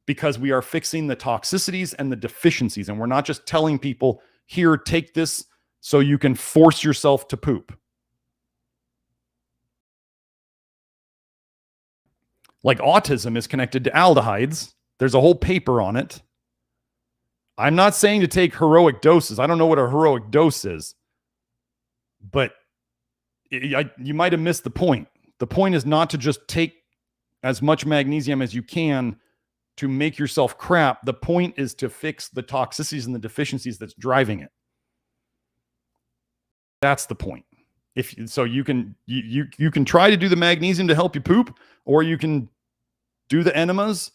because we are fixing the toxicities and the deficiencies. And we're not just telling people, here, take this so you can force yourself to poop. Like, autism is connected to aldehydes. There's a whole paper on it. I'm not saying to take heroic doses. I don't know what a heroic dose is, but you might have missed the point. The point is not to just take as much magnesium as you can to make yourself crap. The point is to fix the toxicities and the deficiencies that's driving it. That's the point. So you can try to do the magnesium to help you poop, or you can do the enemas,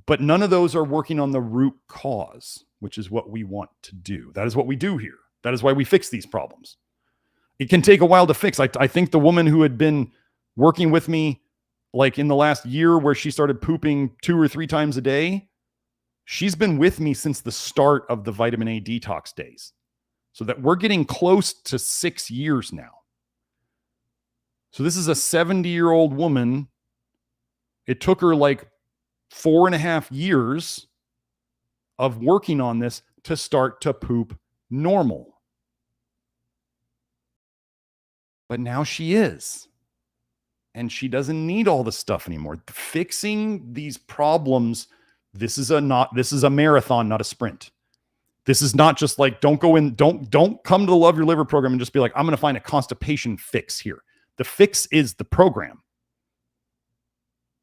but none of those are working on the root cause, which is what we want to do. That is what we do here. That is why we fix these problems. It can take a while to fix. I think the woman who had been working with me like in the last year, where she started pooping 2 or 3 times a day, she's been with me since the start of the vitamin A detox days. So that we're getting close to 6 years now. So this is a 70-year-old woman. It took her like 4.5 years of working on this to start to poop normal. But now she is. And she doesn't need all the stuff anymore. Fixing these problems, this is a marathon, not a sprint. This is not just like, don't come to the Love Your Liver program and just be like, I'm going to find a constipation fix here. The fix is the program.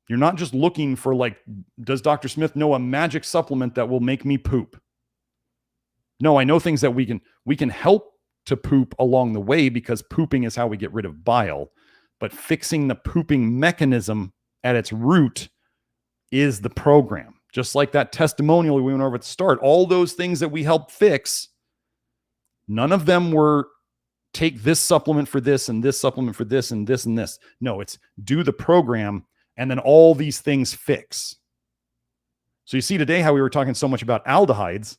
You're not just looking for like, does Dr. Smith know a magic supplement that will make me poop? No, I know things that we can help to poop along the way, because pooping is how we get rid of bile. But fixing the pooping mechanism at its root is the program. Just like that testimonial we went over at the start, all those things that we helped fix, none of them were take this supplement for this and this supplement for this and this and this. No, it's do the program and then all these things fix. So you see today how we were talking so much about aldehydes.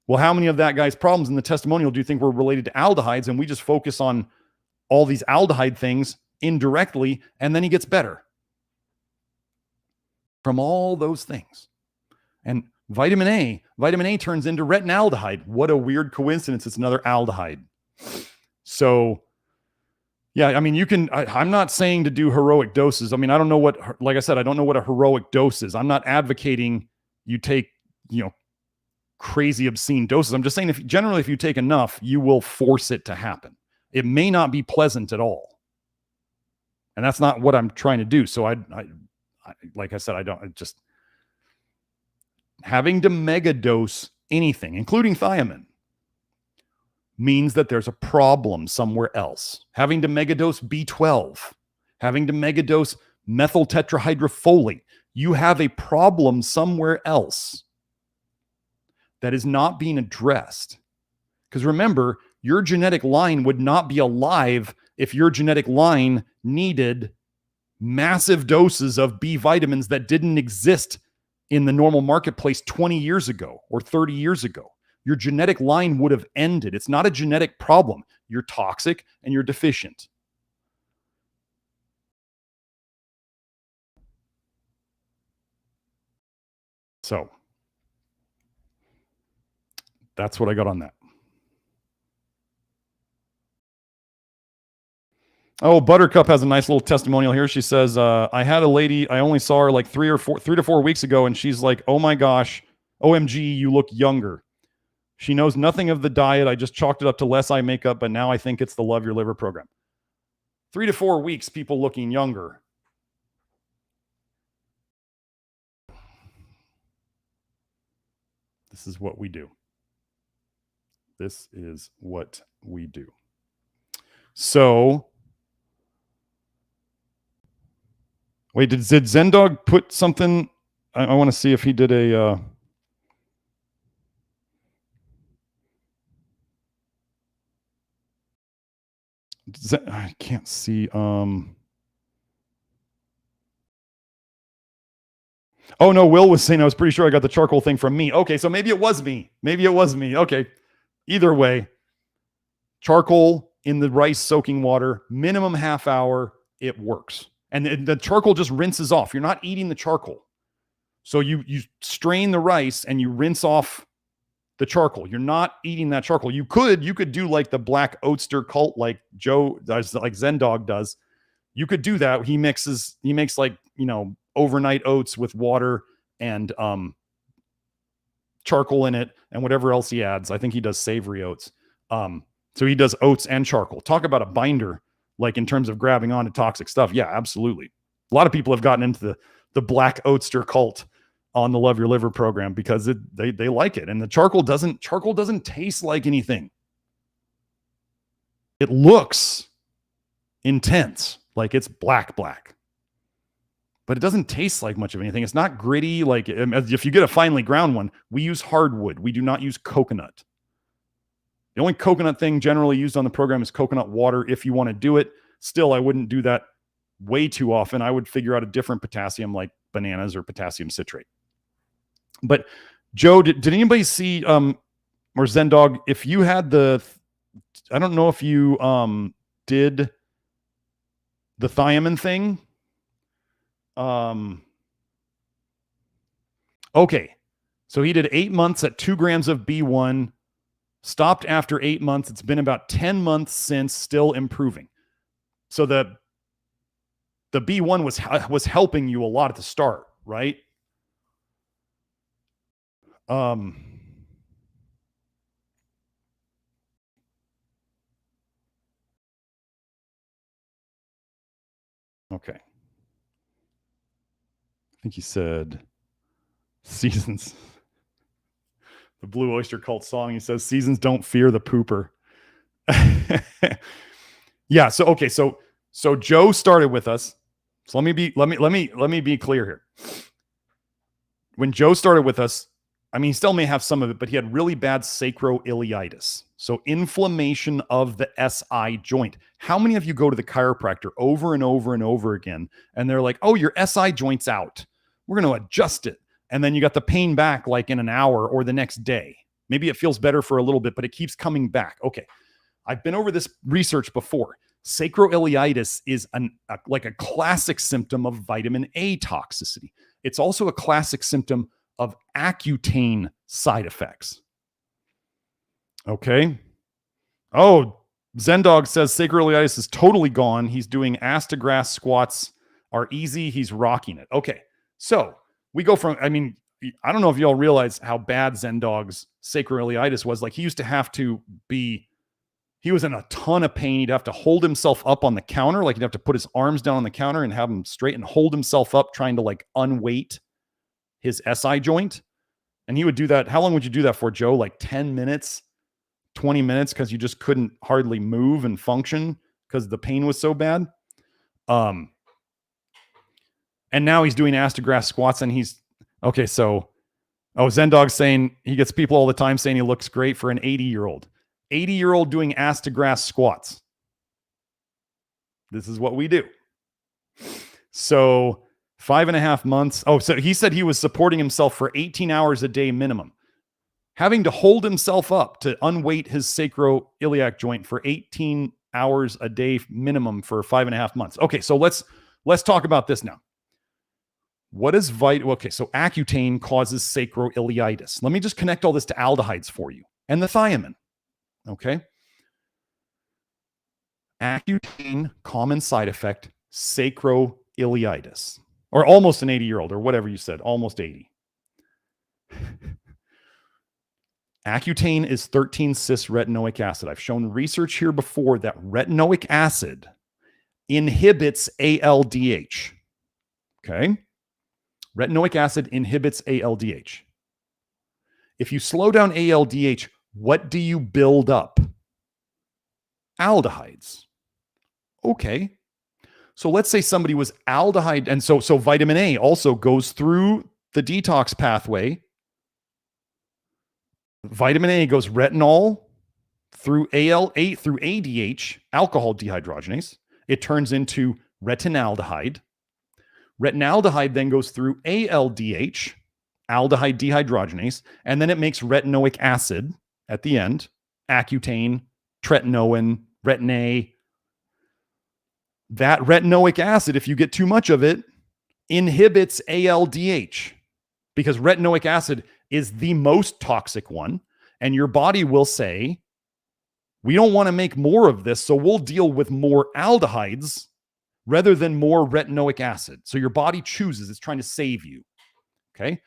Well, how many of that guy's problems in the testimonial do you think were related to aldehydes? And we just focus on all these aldehyde things indirectly, and then he gets better from all those things. And vitamin A turns into retinaldehyde. What a weird coincidence. It's another aldehyde. So yeah, I mean, I'm not saying to do heroic doses. I mean, I don't know what, like I said, I don't know what a heroic dose is. I'm not advocating you take, crazy obscene doses. I'm just saying generally if you take enough, you will force it to happen. It may not be pleasant at all. And that's not what I'm trying to do. So I like I said, having to mega dose anything, including thiamine, means that there's a problem somewhere else. Having to megadose B12, having to megadose methyl tetrahydrofolate, you have a problem somewhere else that is not being addressed. Because remember, your genetic line would not be alive if your genetic line needed massive doses of B vitamins that didn't exist in the normal marketplace 20 years ago or 30 years ago. Your genetic line would have ended. It's not a genetic problem. You're toxic and you're deficient. So that's what I got on that. Oh, Buttercup has a nice little testimonial here. She says, I had a lady, I only saw her like 3 to 4 weeks ago, and she's like, oh my gosh, OMG, you look younger. She knows nothing of the diet. I just chalked it up to less eye makeup, but now I think it's the Love Your Liver program. 3 to 4 weeks, people looking younger. This is what we do. This is what we do. So, wait, did Zendog put something? I want to see if he did a... I can't see. Oh no, Will was saying I was pretty sure I got the charcoal thing from me. Okay, so maybe it was me. Okay. Either way, charcoal in the rice soaking water, minimum half hour, it works. And the charcoal just rinses off. You're not eating the charcoal. So you strain the rice and you rinse off the charcoal. You're not eating that charcoal. You could do like the black oatster cult, like Joe does, like Zendog does. You could do that. He makes like, overnight oats with water and charcoal in it and whatever else he adds. I think he does savory oats. So he does oats and charcoal. Talk about a binder, like in terms of grabbing onto toxic stuff. Yeah, absolutely. A lot of people have gotten into the black oatster cult on the Love Your Liver program because they like it. And the charcoal doesn't taste like anything. It looks intense, like it's black, but it doesn't taste like much of anything. It's not gritty. Like if you get a finely ground one, we use hardwood. We do not use coconut. The only coconut thing generally used on the program is coconut water. If you want to do it, still, I wouldn't do that way too often. I would figure out a different potassium like bananas or potassium citrate. But Joe, did anybody see, or Zendog, if you had I don't know if you did the thiamine thing. Okay. So he did 8 months at 2 grams of B1, stopped after 8 months. It's been about 10 months since, still improving. So the B1 was helping you a lot at the start, right? Okay. I think he said seasons. The Blue Oyster Cult song, he says seasons don't fear the pooper. Yeah, so okay, so Joe started with us. So let me be clear here. When Joe started with us, I mean, he still may have some of it, but he had really bad sacroiliitis. So inflammation of the SI joint. How many of you go to the chiropractor over and over and over again, and they're like, oh, your SI joint's out. We're going to adjust it. and then you got the pain back like in an hour or the next day. Maybe it feels better for a little bit, but it keeps coming back. Okay, I've been over this research before. Sacroiliitis is like a classic symptom of vitamin A toxicity. It's also a classic symptom of Accutane side effects. Okay. Oh, Zendog says sacroiliitis is totally gone. He's doing ass to grass squats are easy. He's rocking it. Okay. So we go from, I mean, I don't know if y'all realize how bad Zendog's sacroiliitis was. Like he used to have to be, he was in a ton of pain. He'd have to hold himself up on the counter. Like he'd have to put his arms down on the counter and have him straight and hold himself up, trying to like unweight his SI joint. And he would do that. How long would you do that for, Joe? Like 10 minutes, 20 minutes, because you just couldn't hardly move and function because the pain was so bad. And now he's doing ass to grass squats, and he's okay. So, Zendog's saying he gets people all the time saying he looks great for an 80-year-old. 80-year-old doing ass to grass squats. This is what we do. So 5.5 months. Oh, so he said he was supporting himself for 18 hours a day minimum, having to hold himself up to unweight his sacroiliac joint for 18 hours a day minimum for 5.5 months. Okay, so let's talk about this now. What is okay, so Accutane causes sacroiliitis. Let me just connect all this to aldehydes for you and the thiamine. Okay. Accutane, common side effect, sacroiliitis, or almost an 80-year-old, or whatever you said, almost 80. Accutane is 13-cis-retinoic acid. I've shown research here before that retinoic acid inhibits ALDH. Okay. Retinoic acid inhibits ALDH. If you slow down ALDH, what do you build up? Aldehydes. Okay. So let's say somebody was aldehyde, and so vitamin A also goes through the detox pathway. Vitamin A goes retinol through AL8 through ADH, alcohol dehydrogenase. It turns into retinaldehyde. Retinaldehyde then goes through ALDH, aldehyde dehydrogenase, and then it makes retinoic acid at the end, Accutane, tretinoin, retin A. That retinoic acid, if you get too much of it, inhibits ALDH because retinoic acid is the most toxic one. And your body will say, we don't want to make more of this, so we'll deal with more aldehydes rather than more retinoic acid. So your body chooses, it's trying to save you. Okay.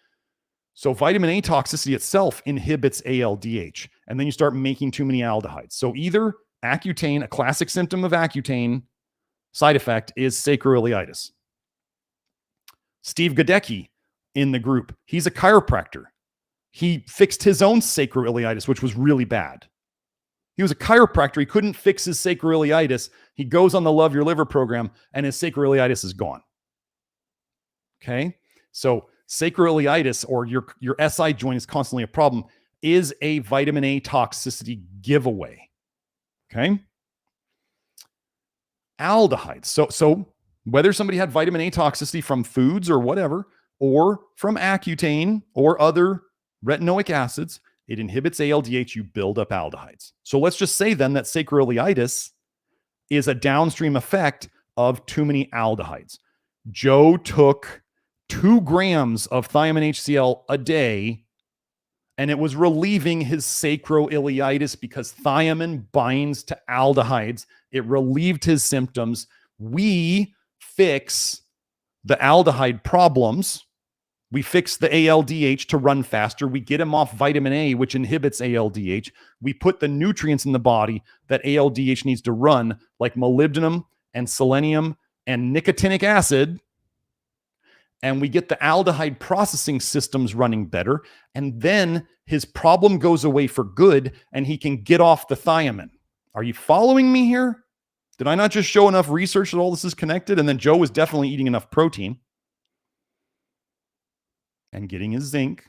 So vitamin A toxicity itself inhibits ALDH, and then you start making too many aldehydes. So either Accutane, a classic symptom of Accutane side effect, is sacroiliitis. Steve Godecki in the group, he's a chiropractor. He fixed his own sacroiliitis, which was really bad. He was a chiropractor. He couldn't fix his sacroiliitis. He goes on the Love Your Liver program, and his sacroiliitis is gone. Okay? So sacroiliitis, or your SI joint is constantly a problem, is a vitamin A toxicity giveaway. Okay? Aldehydes. So whether somebody had vitamin A toxicity from foods or whatever, or from Accutane or other retinoic acids, it inhibits ALDH, you build up aldehydes. So let's just say then that sacroiliitis is a downstream effect of too many aldehydes. Joe took 2 grams of thiamine HCl a day, and it was relieving his sacroiliitis because thiamine binds to aldehydes. It relieved his symptoms. We fix the aldehyde problems. We fix the ALDH to run faster. We get him off vitamin A, which inhibits ALDH. We put the nutrients in the body that ALDH needs to run, like molybdenum and selenium and nicotinic acid. And we get the aldehyde processing systems running better. And then his problem goes away for good, and he can get off the thiamine. Are you following me here? Did I not just show enough research that all this is connected? And then Joe was definitely eating enough protein and getting his zinc.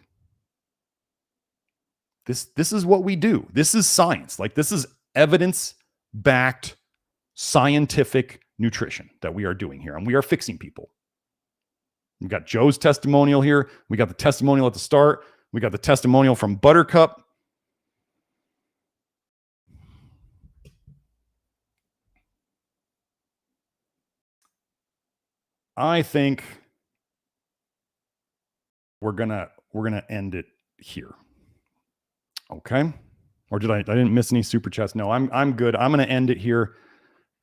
This is what we do. This is science. Like, this is evidence-backed scientific nutrition that we are doing here, and we are fixing people. We got Joe's testimonial here. We got the testimonial at the start. We got the testimonial from Buttercup. I think we're gonna end it here. Okay. Or did I didn't miss any super chats. No, I'm good. I'm gonna end it here.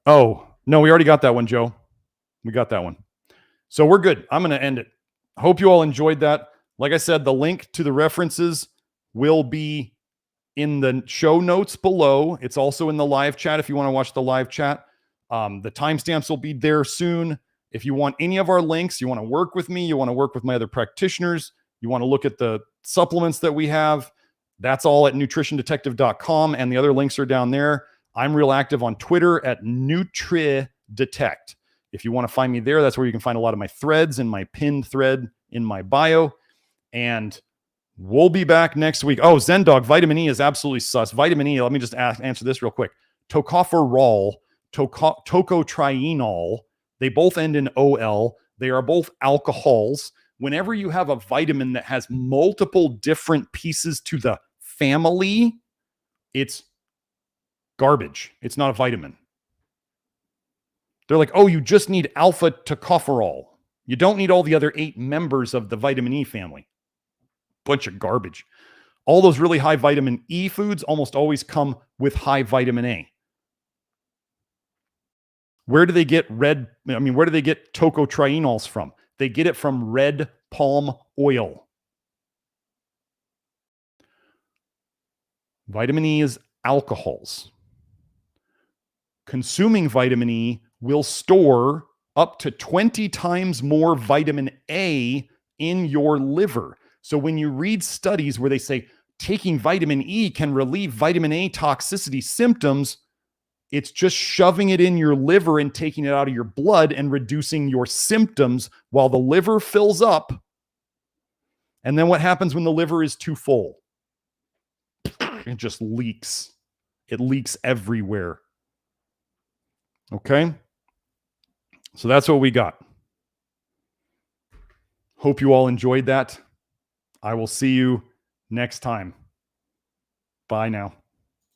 Oh, no, we already got that one, Joe. We got that one. So we're good. I'm gonna end it. Hope you all enjoyed that. Like I said, the link to the references will be in the show notes below. It's also in the live chat if you want to watch the live chat. The timestamps will be there soon. If you want any of our links, you want to work with me, you want to work with my other practitioners, you want to look at the supplements that we have, that's all at nutritiondetective.com, and the other links are down there. I'm real active on Twitter at NutriDetect. If you want to find me there, that's where you can find a lot of my threads and my pinned thread in my bio. And we'll be back next week. Oh, Zendog, vitamin E is absolutely sus. Vitamin E, let me just answer this real quick. Tocopherol, tocotrienol, they both end in OL. They are both alcohols. Whenever you have a vitamin that has multiple different pieces to the family, it's garbage. It's not a vitamin. They're like, oh, you just need alpha tocopherol. You don't need all the other 8 members of the vitamin E family. Bunch of garbage. All those really high vitamin E foods almost always come with high vitamin A. Where do they get where do they get tocotrienols from? They get it from red palm oil. Vitamin E is alcohols. Consuming vitamin E will store up to 20 times more vitamin A in your liver. So when you read studies where they say taking vitamin E can relieve vitamin A toxicity symptoms, it's just shoving it in your liver and taking it out of your blood and reducing your symptoms while the liver fills up. And then what happens when the liver is too full? It just leaks. It leaks everywhere. Okay? So that's what we got. Hope you all enjoyed that. I will see you next time. Bye now.